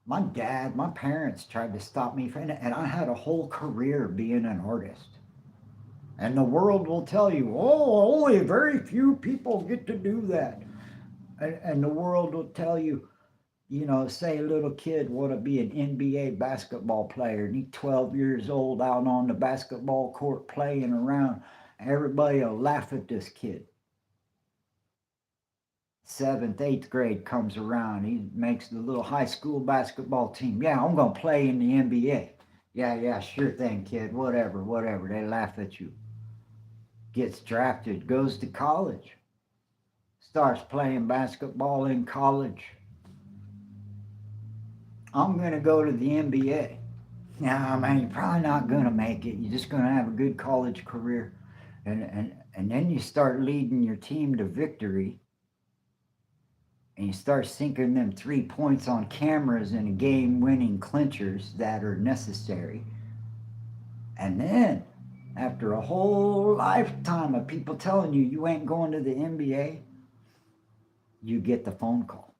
My dad, my parents tried to stop me from it, and I had a whole career being an artist. And the world will tell you, oh, only very few people get to do that. And the world will tell you, you know, say a little kid want to be an NBA basketball player, and he's 12 years old out on the basketball court playing around. Everybody will laugh at this kid. Seventh, eighth grade comes around. He makes the little high school basketball team. Yeah, I'm going to play in the NBA. Yeah, sure thing, kid. Whatever. They laugh at you. Gets drafted, goes to college, starts playing basketball in college. I'm going to go to the NBA. Now, man, you're probably not going to make it. You're just going to have a good college career. And then you start leading your team to victory. And you start sinking them 3 points on cameras in game-winning clinchers that are necessary. And then, after a whole lifetime of people telling you you ain't going to the NBA, you get the phone call.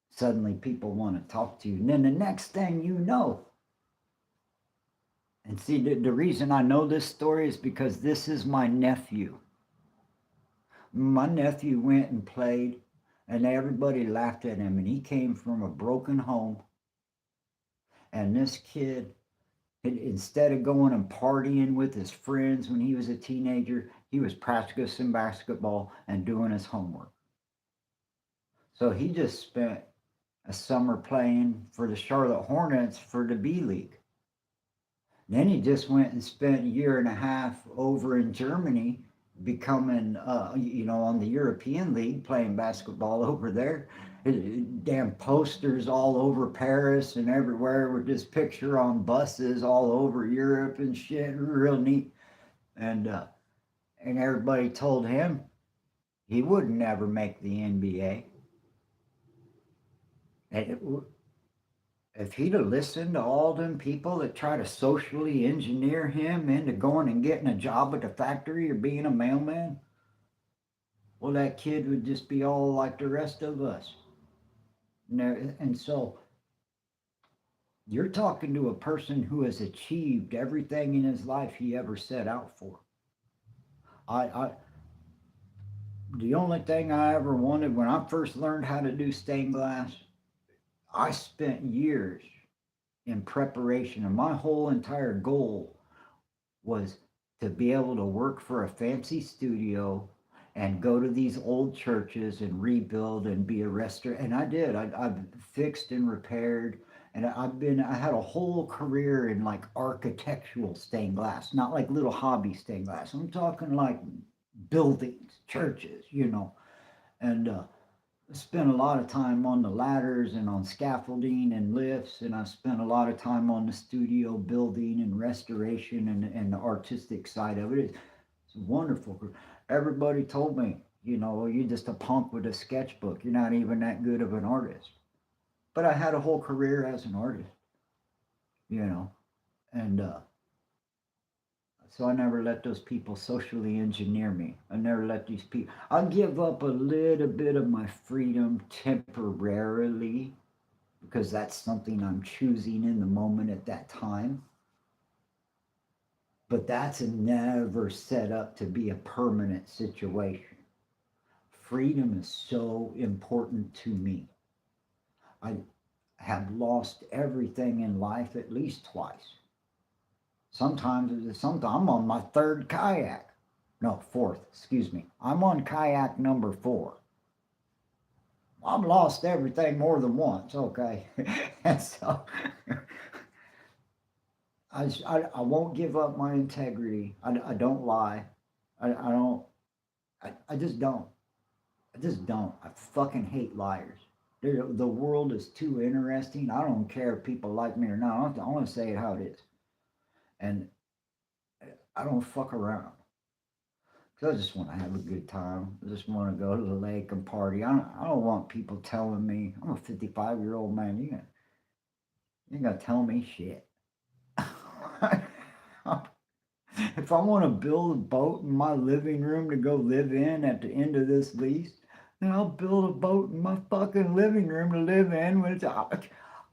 Suddenly people want to talk to you. And then the next thing you know, and see, the reason I know this story is because this is my nephew. My nephew went and played, and everybody laughed at him. And he came from a broken home. And this kid, instead of going and partying with his friends when he was a teenager, he was practicing basketball and doing his homework. So he just spent a summer playing for the Charlotte Hornets for the B League. Then he just went and spent a year and a half over in Germany, becoming, on the European League, playing basketball over there. Damn posters all over Paris and everywhere with this picture on buses all over Europe and shit. Real neat. And everybody told him he would never make the NBA. And if he'd have listened to all them people that try to socially engineer him into going and getting a job at the factory or being a mailman, well, that kid would just be all like the rest of us. And so you're talking to a person who has achieved everything in his life he ever set out for. I the only thing I ever wanted when I first learned how to do stained glass, I spent years in preparation, and my whole entire goal was to be able to work for a fancy studio and go to these old churches and rebuild and be a restorer. And I did. I've fixed and repaired, and I had a whole career in like architectural stained glass, not like little hobby stained glass. I'm talking like buildings, churches, and spent a lot of time on the ladders and on scaffolding and lifts, and I spent a lot of time on the studio building and restoration and the artistic side of it. It's wonderful. Everybody told me, you're just a punk with a sketchbook. You're not even that good of an artist. But I had a whole career as an artist, and so I never let those people socially engineer me. I never let these people. I'll give up a little bit of my freedom temporarily because that's something I'm choosing in the moment at that time. But that's never set up to be a permanent situation. Freedom is so important to me. I have lost everything in life at least twice. Sometimes I'm on my third kayak. No, fourth, excuse me. I'm on kayak number 4. I've lost everything more than once, okay? And so I won't give up my integrity. I don't lie. I just don't. I just don't. I fucking hate liars. The world is too interesting. I don't care if people like me or not. I want to say it how it is. And I don't fuck around. Because I just want to have a good time. I just want to go to the lake and party. I don't want people telling me, I'm a 55-year-old man. You ain't gonna tell me shit. If I want to build a boat in my living room to go live in at the end of this lease, then I'll build a boat in my fucking living room to live in.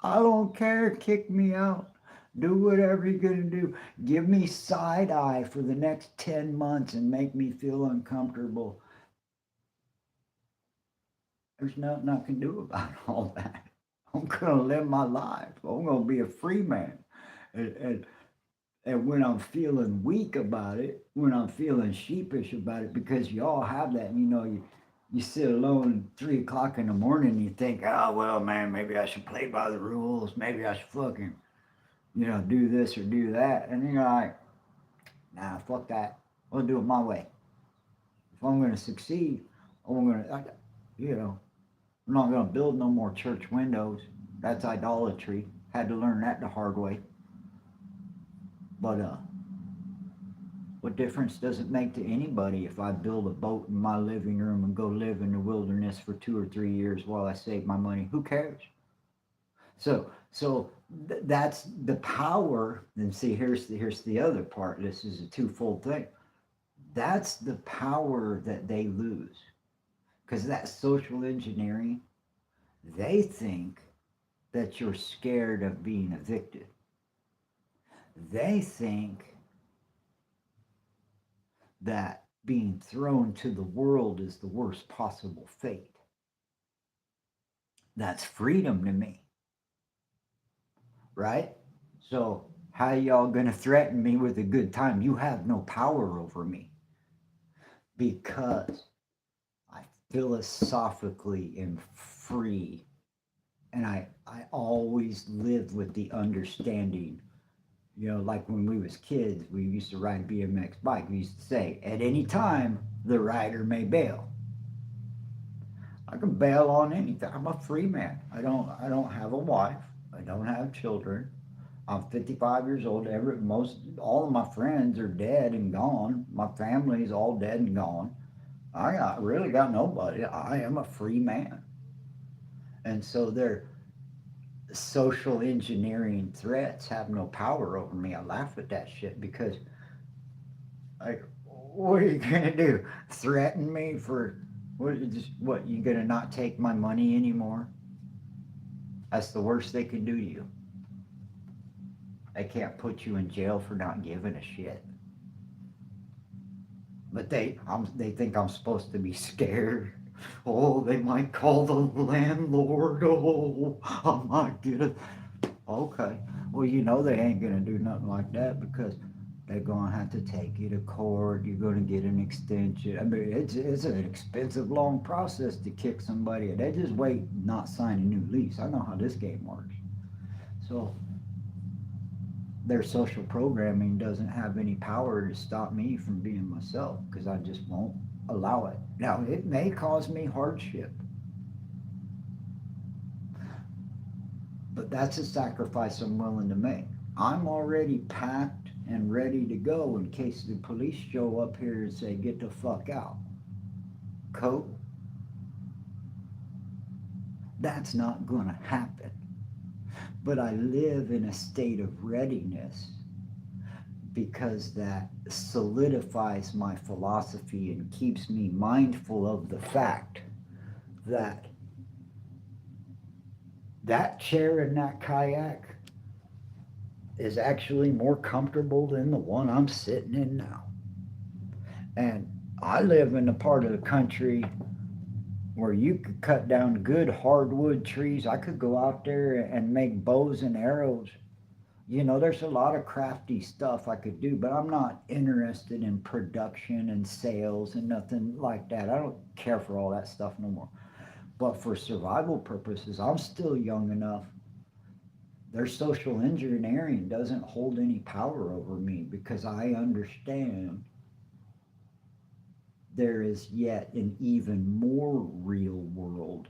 I don't care. Kick me out. Do whatever you're going to do. Give me side eye for the next 10 months and make me feel uncomfortable. There's nothing I can do about all that. I'm going to live my life. I'm going to be a free man. And when I'm feeling weak about it, when I'm feeling sheepish about it, because y'all have that, you sit alone at 3 o'clock in the morning and you think, oh, well, man, maybe I should play by the rules. Maybe I should fucking, do this or do that. And you're like, nah, fuck that. I'll do it my way. If I'm going to succeed, I'm not going to build no more church windows. That's idolatry. Had to learn that the hard way. But what difference does it make to anybody if I build a boat in my living room and go live in the wilderness for 2 or 3 years while I save my money? Who cares? So that's the power. And see, here's the other part. This is a twofold thing. That's the power that they lose, because that social engineering. They think that you're scared of being evicted. They think that being thrown to the world is the worst possible fate. That's freedom to me. Right? So how y'all gonna threaten me with a good time? You have no power over me. Because I philosophically am free. And I always lived with the understanding, like when we was kids, we used to ride a BMX bike. We used to say, at any time, the rider may bail. I can bail on anything. I'm a free man. I don't have a wife. I don't have children. I'm 55 years old. All of my friends are dead and gone. My family's all dead and gone. I really got nobody. I am a free man. And so their social engineering threats have no power over me. I laugh at that shit because, like, what are you gonna do? Threaten me for what? You gonna not take my money anymore? That's the worst they can do to you. They can't put you in jail for not giving a shit. But they think I'm supposed to be scared. Oh, they might call the landlord. Oh, I might get it. Okay. Well, you know they ain't gonna do nothing like that because they're gonna have to take you to court. You're gonna get an extension. I mean, it's an expensive, long process to kick somebody. They just wait, not sign a new lease. I know how this game works. So their social programming doesn't have any power to stop me from being myself because I just won't allow it. Now, it may cause me hardship, but that's a sacrifice I'm willing to make. I'm already packed and ready to go in case the police show up here and say, get the fuck out. Coat, that's not gonna happen. But I live in a state of readiness because that solidifies my philosophy and keeps me mindful of the fact that that chair in that kayak is actually more comfortable than the one I'm sitting in now. And I live in a part of the country where you could cut down good hardwood trees. I could go out there and make bows and arrows. You know, there's a lot of crafty stuff I could do, but I'm not interested in production and sales and nothing like that. I don't care for all that stuff no more. But for survival purposes, I'm still young enough. Their social engineering doesn't hold any power over me because I understand there is yet an even more real world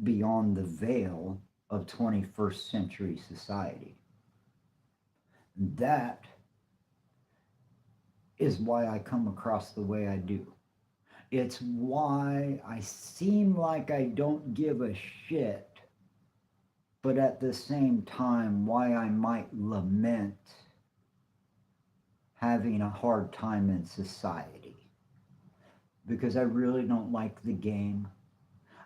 beyond the veil of 21st century society. That is why I come across the way I do. It's why I seem like I don't give a shit, but at the same time, why I might lament having a hard time in society. Because I really don't like the game.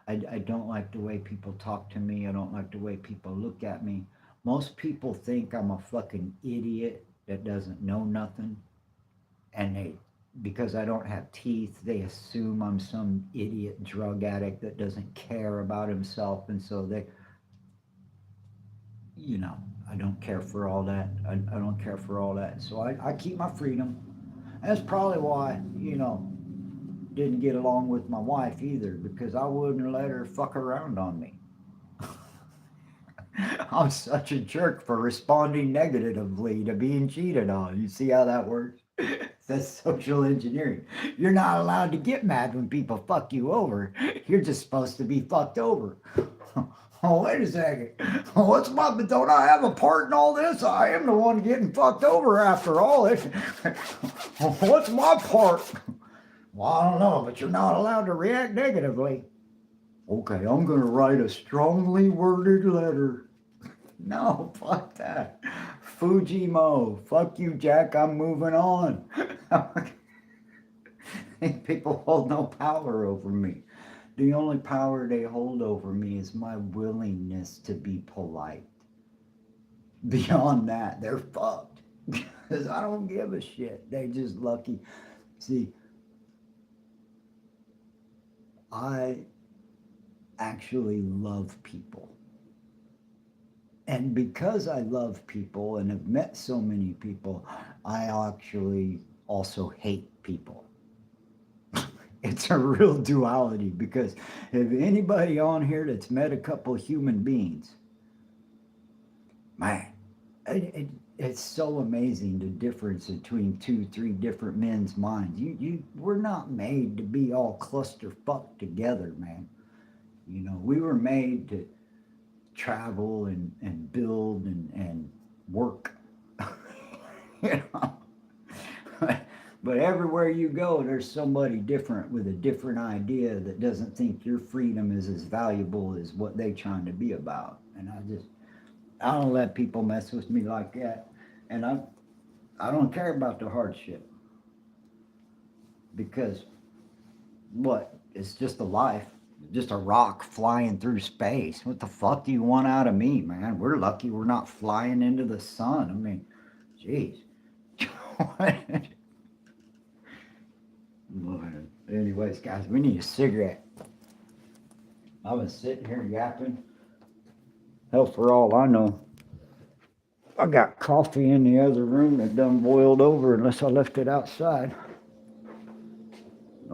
I don't like the way people talk to me. I don't like the way people look at me. Most people think I'm a fucking idiot that doesn't know nothing. And because I don't have teeth, they assume I'm some idiot drug addict that doesn't care about himself. And so I don't care for all that. I don't care for all that. So I keep my freedom. That's probably why, didn't get along with my wife either because I wouldn't let her fuck around on me. I'm such a jerk for responding negatively to being cheated on. You see how that works? That's social engineering. You're not allowed to get mad when people fuck you over. You're just supposed to be fucked over. Oh, wait a second. Don't I have a part in all this? I am the one getting fucked over after all. What's my part? Well, I don't know, but you're not allowed to react negatively. Okay, I'm going to write a strongly worded letter. No, fuck that. Fujimo, fuck you, Jack, I'm moving on. People hold no power over me. The only power they hold over me is my willingness to be polite. Beyond that, they're fucked. Because I don't give a shit. They're just lucky. See, I actually love people. And because I love people and have met so many people, I actually also hate people. It's a real duality because if anybody on here that's met a couple human beings, man, it's so amazing the difference between 2, 3 different men's minds. We're not made to be all clusterfucked together, man. We were made to travel and build and work. you know. But everywhere you go, there's somebody different with a different idea that doesn't think your freedom is as valuable as what they're trying to be about. And I don't let people mess with me like that. And I don't care about the hardship. Because what? It's just a life. Just a rock flying through space. What the fuck do you want out of me, man? We're lucky we're not flying into the sun. I mean, jeez. Anyways, guys, we need a cigarette. I was sitting here yapping. Hell, for all I know, I got coffee in the other room that done boiled over unless I left it outside.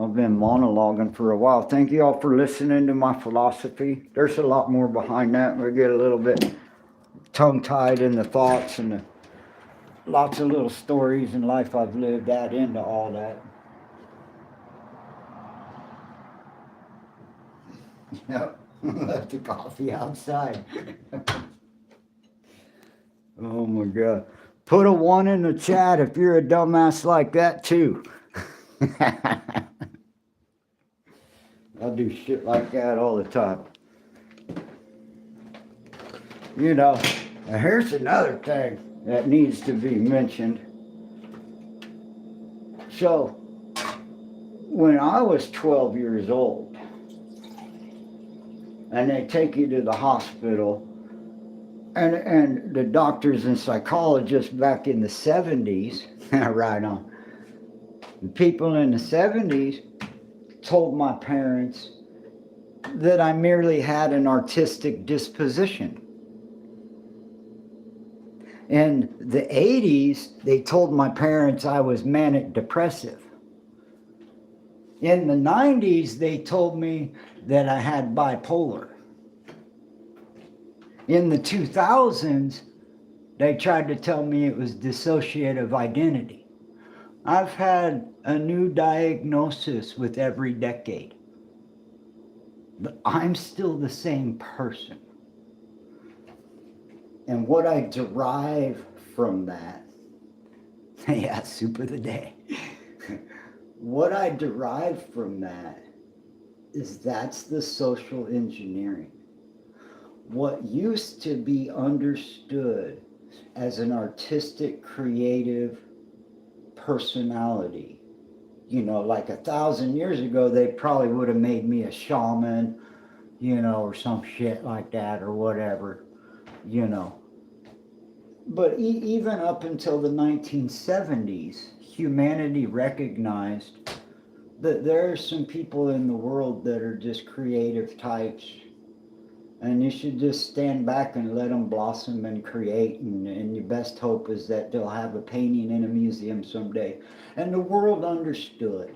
I've been monologuing for a while. Thank you all for listening to my philosophy. There's a lot more behind that. We get a little bit tongue-tied in the thoughts and lots of little stories and life I've lived add into all that. Yep, left the coffee outside. Oh my God. Put a 1 in the chat if you're a dumbass like that too. I do shit like that all the time. You know, here's another thing that needs to be mentioned. So, when I was 12 years old, and they take you to the hospital, and the doctors and psychologists back in the 70s, right on, the people in the 70s told my parents that I merely had an artistic disposition. In the 80s, they told my parents I was manic depressive. In the 90s, they told me that I had bipolar. In the 2000s, they tried to tell me it was dissociative identity. I've had a new diagnosis with every decade, but I'm still the same person. And what I derive from that, yeah, soup of the day. What I derive from that is that's the social engineering. What used to be understood as an artistic, creative personality, you know, like 1,000 years ago, they probably would have made me a shaman, you know, or some shit like that or whatever, you know. But even up until the 1970s, humanity recognized that there are some people in the world that are just creative types, and you should just stand back and let them blossom and create, and your best hope is that they'll have a painting in a museum someday. And the world understood.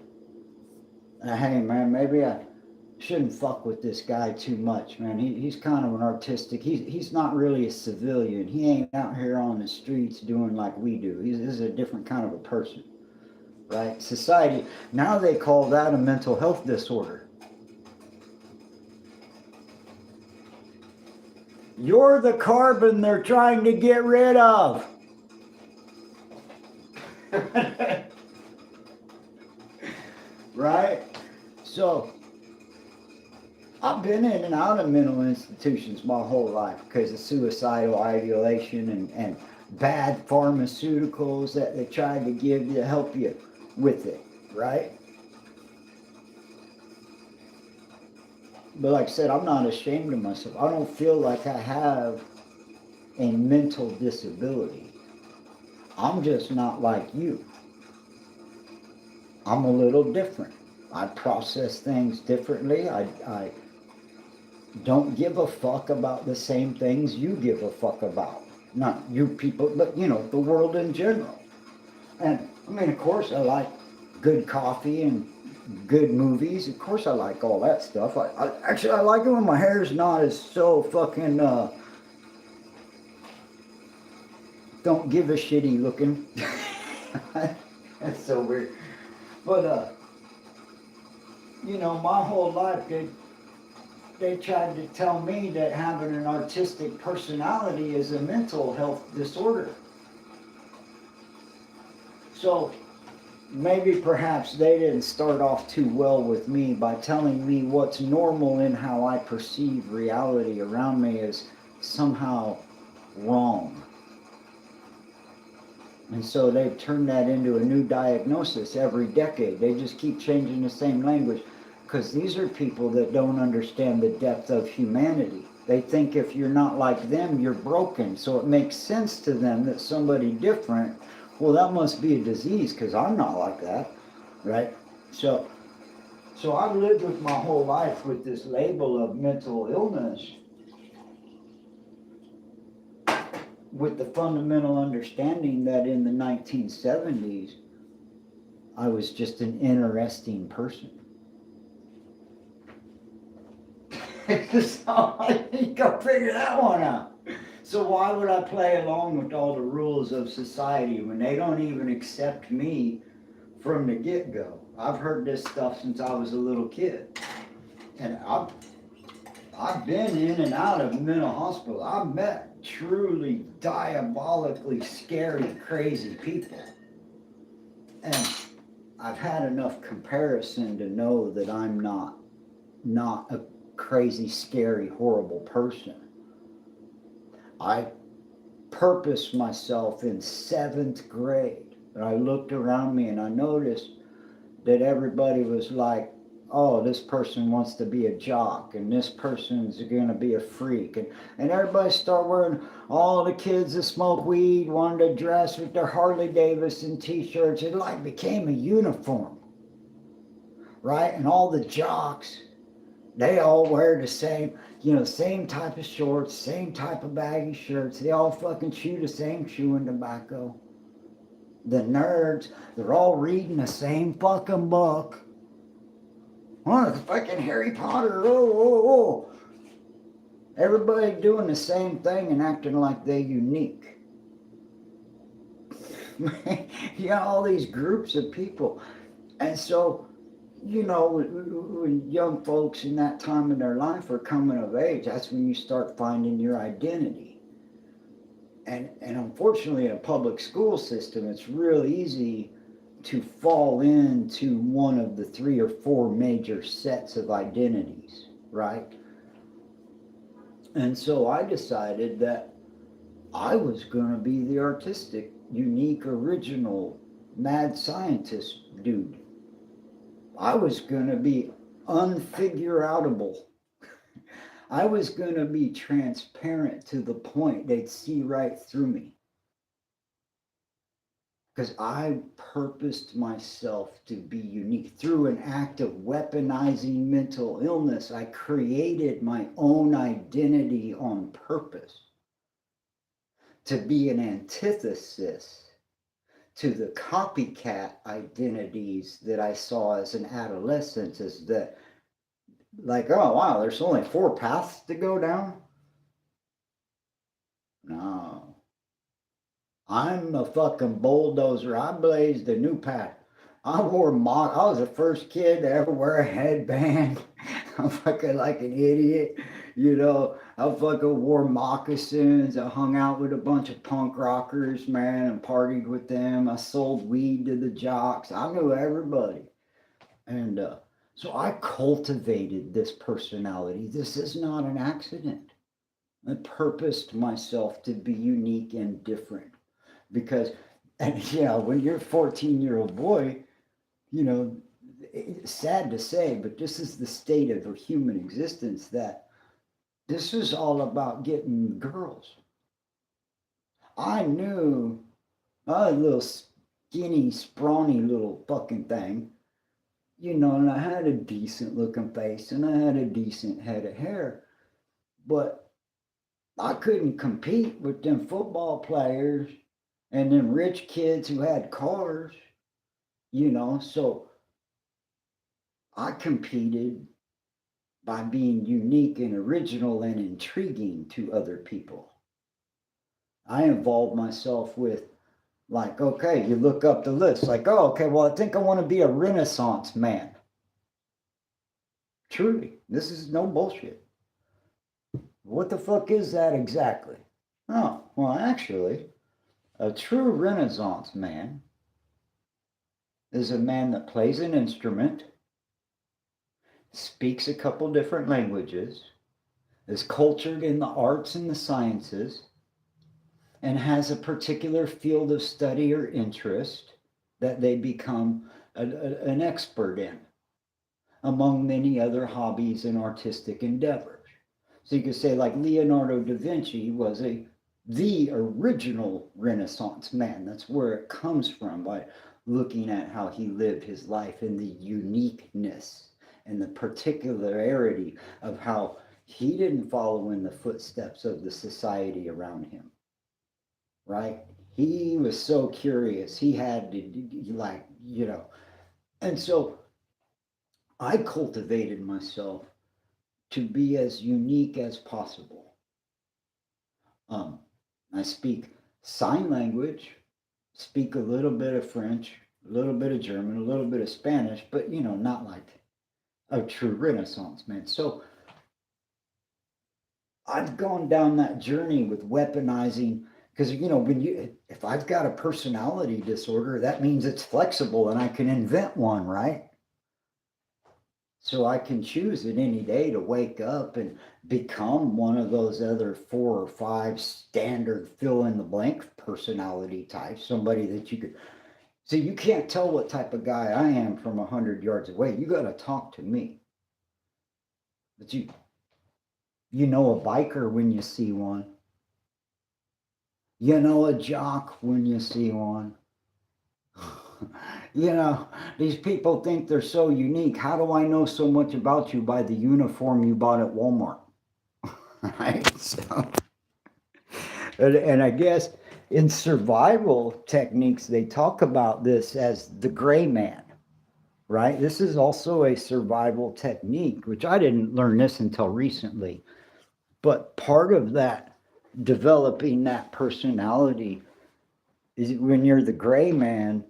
Hey man, maybe I shouldn't fuck with this guy too much, man. He's kind of an artistic, he's not really a civilian. He ain't out here on the streets doing like we do. He's a different kind of a person, right? Society, now they call that a mental health disorder. You're the carbon they're trying to get rid of. Right? So, I've been in and out of mental institutions my whole life because of suicidal ideation and bad pharmaceuticals that they tried to give you to help you with it, right? But like I said, I'm not ashamed of myself. I don't feel like I have a mental disability. I'm just not like you. I'm a little different. I process things differently. I don't give a fuck about the same things you give a fuck about. Not you people, but you know, the world in general. And I mean, of course, I like good coffee and good movies. Of course, I like all that stuff. I like it when my hair's not as so fucking don't give a shitty looking. That's so weird. But you know, my whole life they tried to tell me that having an artistic personality is a mental health disorder. So maybe perhaps they didn't start off too well with me by telling me what's normal in how I perceive reality around me is somehow wrong. And so they've turned that into a new diagnosis every decade. They just keep changing the same language because these are people that don't understand the depth of humanity. They think if you're not like them, you're broken. So it makes sense to them that somebody different, well, that must be a disease because I'm not like that, right? So, so I've lived with my whole life with this label of mental illness, with the fundamental understanding that in the 1970s, I was just an interesting person. So I think I'll figure that one out. So why would I play along with all the rules of society when they don't even accept me from the get-go? I've heard this stuff since I was a little kid. And I've been in and out of mental hospital. I've met truly diabolically scary, crazy people. And I've had enough comparison to know that I'm not a crazy, scary, horrible person. I purposed myself in 7th grade. And I looked around me and I noticed that everybody was like, oh, this person wants to be a jock, and this person's gonna be a freak. And everybody started wearing, all the kids that smoke weed wanted to dress with their Harley Davidson t-shirts. It like became a uniform, right? And all the jocks, they all wear the same, same type of shorts, same type of baggy shirts. They all fucking chew the same chewing tobacco. The nerds, they're all reading the same fucking book. Oh, it's fucking Harry Potter. Oh. Everybody doing the same thing and acting like they're unique. You got all these groups of people. And so, when young folks in that time in their life are coming of age, that's when you start finding your identity. And unfortunately, in a public school system, it's real easy to fall into one of the 3 or 4 major sets of identities, right? And so I decided that I was going to be the artistic, unique, original, mad scientist dude. I was going to be unfigureoutable. I was going to be transparent to the point they'd see right through me. Because I purposed myself to be unique. Through an act of weaponizing mental illness, I created my own identity on purpose to be an antithesis to the copycat identities that I saw as an adolescent, as that, like, oh wow, there's only 4 paths to go down? No. I'm a fucking bulldozer. I blazed a new path. I was the first kid to ever wear a headband. I'm fucking like an idiot. I fucking wore moccasins. I hung out with a bunch of punk rockers, man, and partied with them. I sold weed to the jocks. I knew everybody. And so I cultivated this personality. This is not an accident. I purposed myself to be unique and different. Because, and when you're a 14-year-old boy, it's sad to say, but this is the state of human existence, that this is all about getting girls. I knew I was a little skinny, scrawny little fucking thing, and I had a decent looking face and I had a decent head of hair, but I couldn't compete with them football players and them rich kids who had cars, so I competed by being unique and original and intriguing to other people. I involved myself with, like, okay, you look up the list, like, oh, okay, well, I think I want to be a Renaissance man. Truly, this is no bullshit. What the fuck is that exactly? Oh, well, actually, a true Renaissance man is a man that plays an instrument, speaks a couple different languages, is cultured in the arts and the sciences, and has a particular field of study or interest that they become an expert in, among many other hobbies and artistic endeavors. So you could say, like, Leonardo da Vinci was the original Renaissance man. That's where it comes from, by looking at how he lived his life and the uniqueness and the particularity of how he didn't follow in the footsteps of the society around him, right? He was so curious. He had to, like, and so I cultivated myself to be as unique as possible. Um, I speak sign language, speak a little bit of French, a little bit of German, a little bit of Spanish, but not like a true Renaissance man. So I've gone down that journey with weaponizing because if I've got a personality disorder, that means it's flexible and I can invent one, right? So I can choose at any day to wake up and become one of those other 4 or 5 standard fill in the blank personality types, somebody that you could. So you can't tell what type of guy I am from 100 yards away. You got to talk to me. But you know a biker when you see one. You know a jock when you see one. These people think they're so unique. How do I know so much about you by the uniform you bought at Walmart? Right? So, and I guess in survival techniques, they talk about this as the gray man, right? This is also a survival technique, which I didn't learn this until recently. But part of that, developing that personality, is when you're the gray man,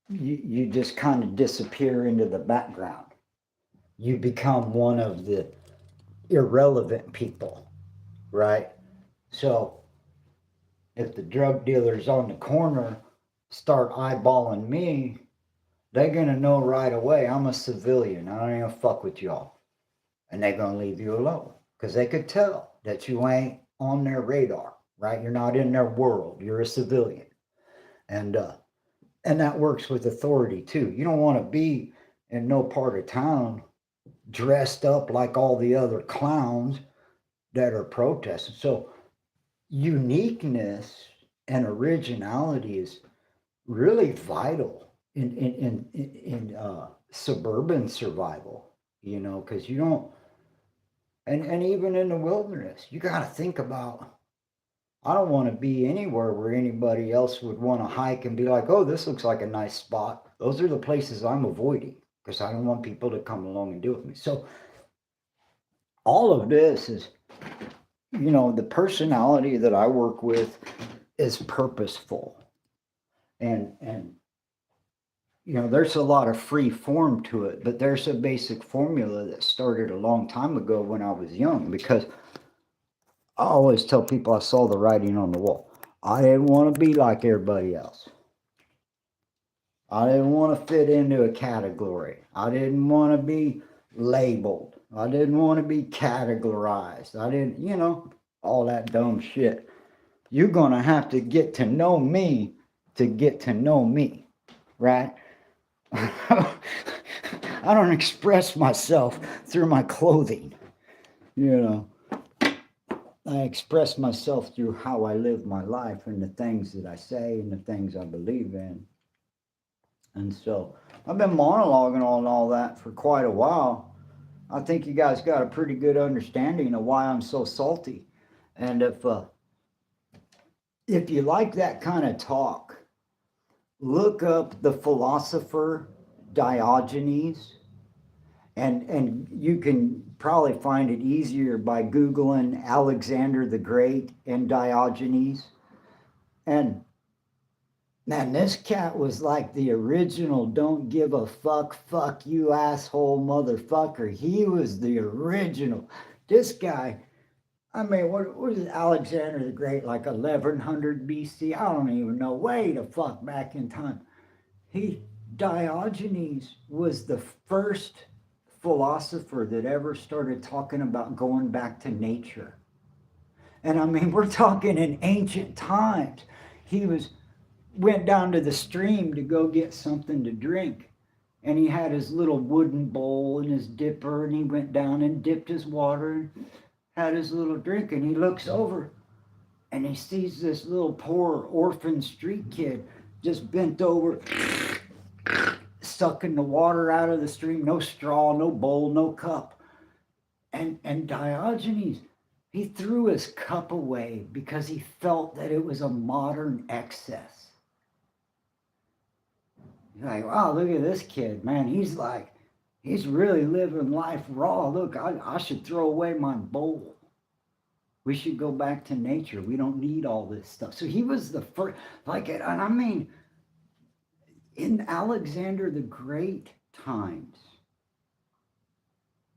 you just kind of disappear into the background. You become one of the irrelevant people, right? So if the drug dealers on the corner start eyeballing me, they're going to know right away I'm a civilian. I don't even fuck with y'all. And they're going to leave you alone because they could tell that you ain't on their radar, right? You're not in their world. You're a civilian. And that works with authority too. You don't want to be in no part of town dressed up like all the other clowns that are protesting. So uniqueness and originality is really vital in suburban survival, because you don't, and even in the wilderness, you got to think about, I don't want to be anywhere where anybody else would want to hike and be like, oh, this looks like a nice spot. Those are the places I'm avoiding because I don't want people to come along and do it with me. So all of this is, the personality that I work with is purposeful. And there's a lot of free form to it, but there's a basic formula that started a long time ago when I was young, because I always tell people I saw the writing on the wall. I didn't want to be like everybody else. I didn't want to fit into a category. I didn't want to be labeled. I didn't want to be categorized. I didn't, all that dumb shit. You're going to have to get to know me to get to know me, right? I don't express myself through my clothing, I express myself through how I live my life and the things that I say and the things I believe in. And so I've been monologuing on all that for quite a while. I think you guys got a pretty good understanding of why I'm so salty. And if you like that kind of talk, look up the philosopher Diogenes, and you can probably find it easier by Googling Alexander the Great and Diogenes. And man, this cat was like the original don't give a fuck you asshole motherfucker. He was the original. This guy, I mean, what is Alexander the Great, like 1100 BC? I don't even know. Way the fuck back in time. Diogenes was the first philosopher that ever started talking about going back to nature. And I mean, we're talking in ancient times. He went down to the stream to go get something to drink. And he had his little wooden bowl and his dipper, and he went down and dipped his water and had his little drink. And he looks over and he sees this little poor orphan street kid just bent over, sucking the water out of the stream, no straw, no bowl, no cup. And Diogenes, he threw his cup away because he felt that it was a modern excess. You're like, wow, look at this kid, man. He's really living life raw. Look, I should throw away my bowl. We should go back to nature. We don't need all this stuff. So he was the first, like, and I mean, in Alexander the Great times,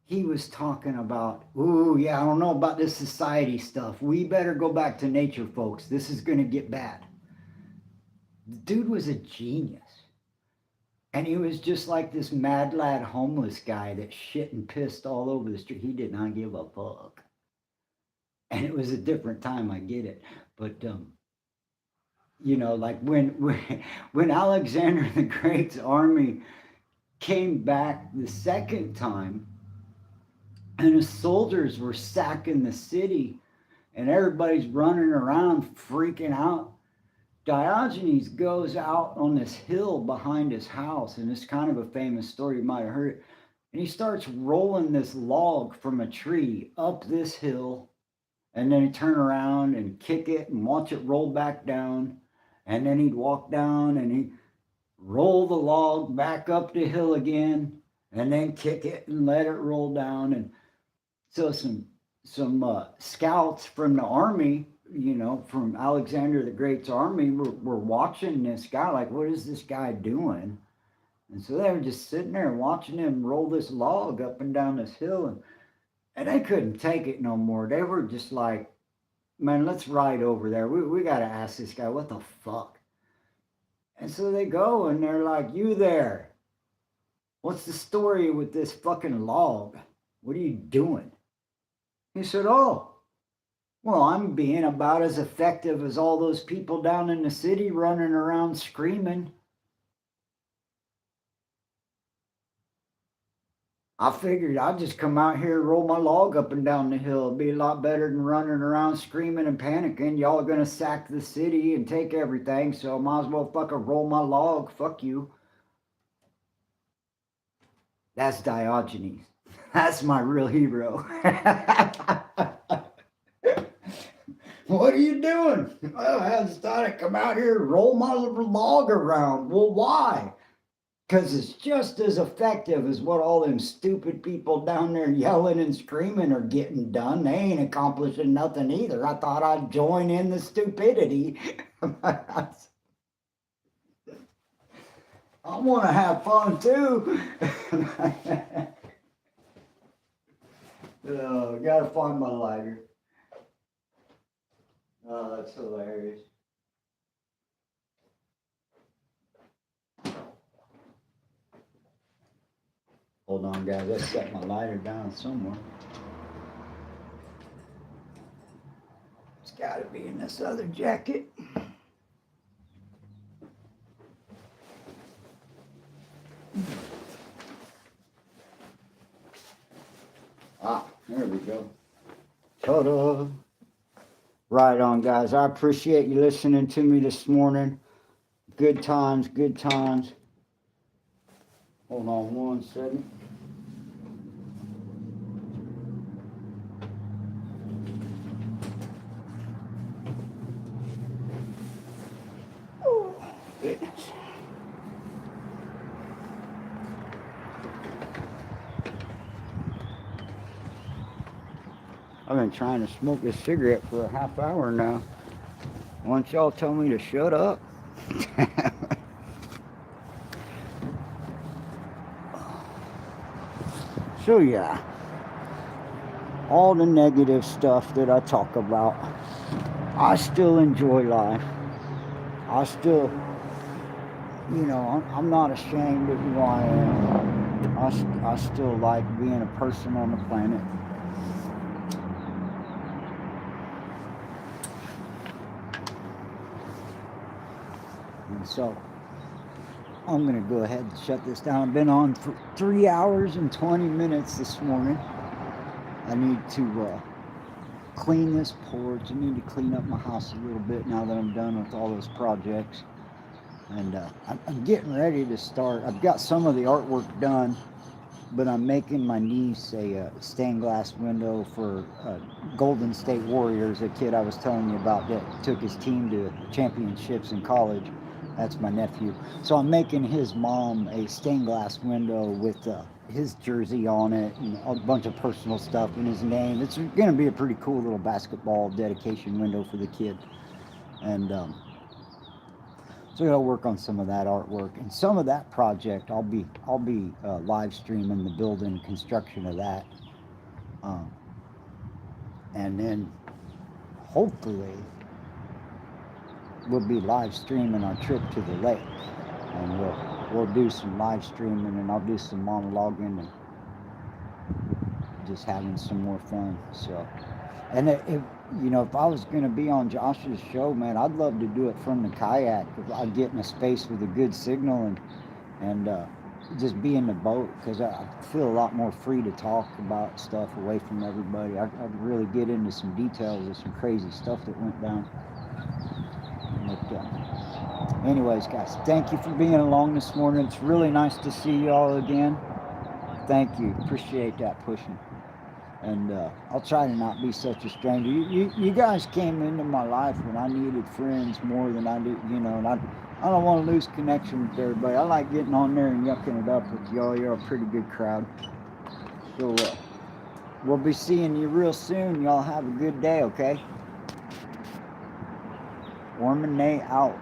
he was talking about, ooh, yeah, I don't know about this society stuff. We better go back to nature, folks. This is going to get bad. The dude was a genius. And he was just like this mad lad homeless guy that shit and pissed all over the street. He did not give a fuck. And it was a different time, I get it. But, you know, like when Alexander the Great's army came back the second time, and the soldiers were sacking the city, and everybody's running around freaking out, Diogenes goes out on this hill behind his house, and it's kind of a famous story, you might have heard it. And he starts rolling this log from a tree up this hill, and then he'd turn around and kick it and watch it roll back down. And then he'd walk down and he'd roll the log back up the hill again, and then kick it and let it roll down. And so some scouts from the army, you know, from Alexander the Great's army were watching this guy, like, what is this guy doing? And so they were just sitting there watching him roll this log up and down this hill, and they couldn't take it no more. They were just like, man, let's ride over there. We got to ask this guy, what the fuck? And so they go and they're like, you there, what's the story with this fucking log? What are you doing? He said, oh, well, I'm being about as effective as all those people down in the city running around screaming. I figured I'd just come out here and roll my log up and down the hill. It'd be a lot better than running around screaming and panicking. Y'all are going to sack the city and take everything, so I might as well fucking roll my log. Fuck you. That's Diogenes. That's my real hero. What are you doing? Well, I just thought I'd come out here and roll my little log around. Well, why? Because it's just as effective as what all them stupid people down there yelling and screaming are getting done. They ain't accomplishing nothing either. I thought I'd join in the stupidity. I want to have fun too. Gotta find my lighter. Oh, that's hilarious. Hold on, guys. Let's set my lighter down somewhere. It's got to be in this other jacket. Ah, there we go. Ta-da. Right on, guys. I appreciate you listening to me this morning. Good times, good times. Hold on one second. Oh, goodness. I've been trying to smoke this cigarette for a half hour now. Why don't y'all tell me to shut up? So yeah, all the negative stuff that I talk about, I still enjoy life. I still, you know, I'm not ashamed of who I am. I still like being a person on the planet. And so I'm going to go ahead and shut this down. I've been on for 3 hours and 20 minutes this morning. I need to clean this porch. I need to clean up my house a little bit now that I'm done with all those projects. And I'm getting ready to start. I've got some of the artwork done, but I'm making my niece a stained glass window for Golden State Warriors, a kid I was telling you about that took his team to championships in college. That's my nephew. So I'm making his mom a stained glass window with his jersey on it and a bunch of personal stuff and his name. It's going to be a pretty cool little basketball dedication window for the kid. And so I'll work on some of that artwork and some of that project. I'll be live streaming the building construction of that, and then hopefully we'll be live streaming our trip to the lake, and we'll do some live streaming, and I'll do some monologuing and just having some more fun. So, and if I was going to be on Josh's show, man, I'd love to do it from the kayak. If I'd get in a space with a good signal and just be in the boat, because I feel a lot more free to talk about stuff away from everybody. I really get into some details of some crazy stuff that went down. But, anyways, guys, thank you for being along this morning. It's really nice to see you all again. Thank you. Appreciate that pushing. And I'll try to not be such a stranger. You guys came into my life when I needed friends more than I do, and I don't want to lose connection with everybody. I like getting on there and yucking it up with y'all. You're a pretty good crowd. So we'll be seeing you real soon. Y'all have a good day, okay? Ormanay out.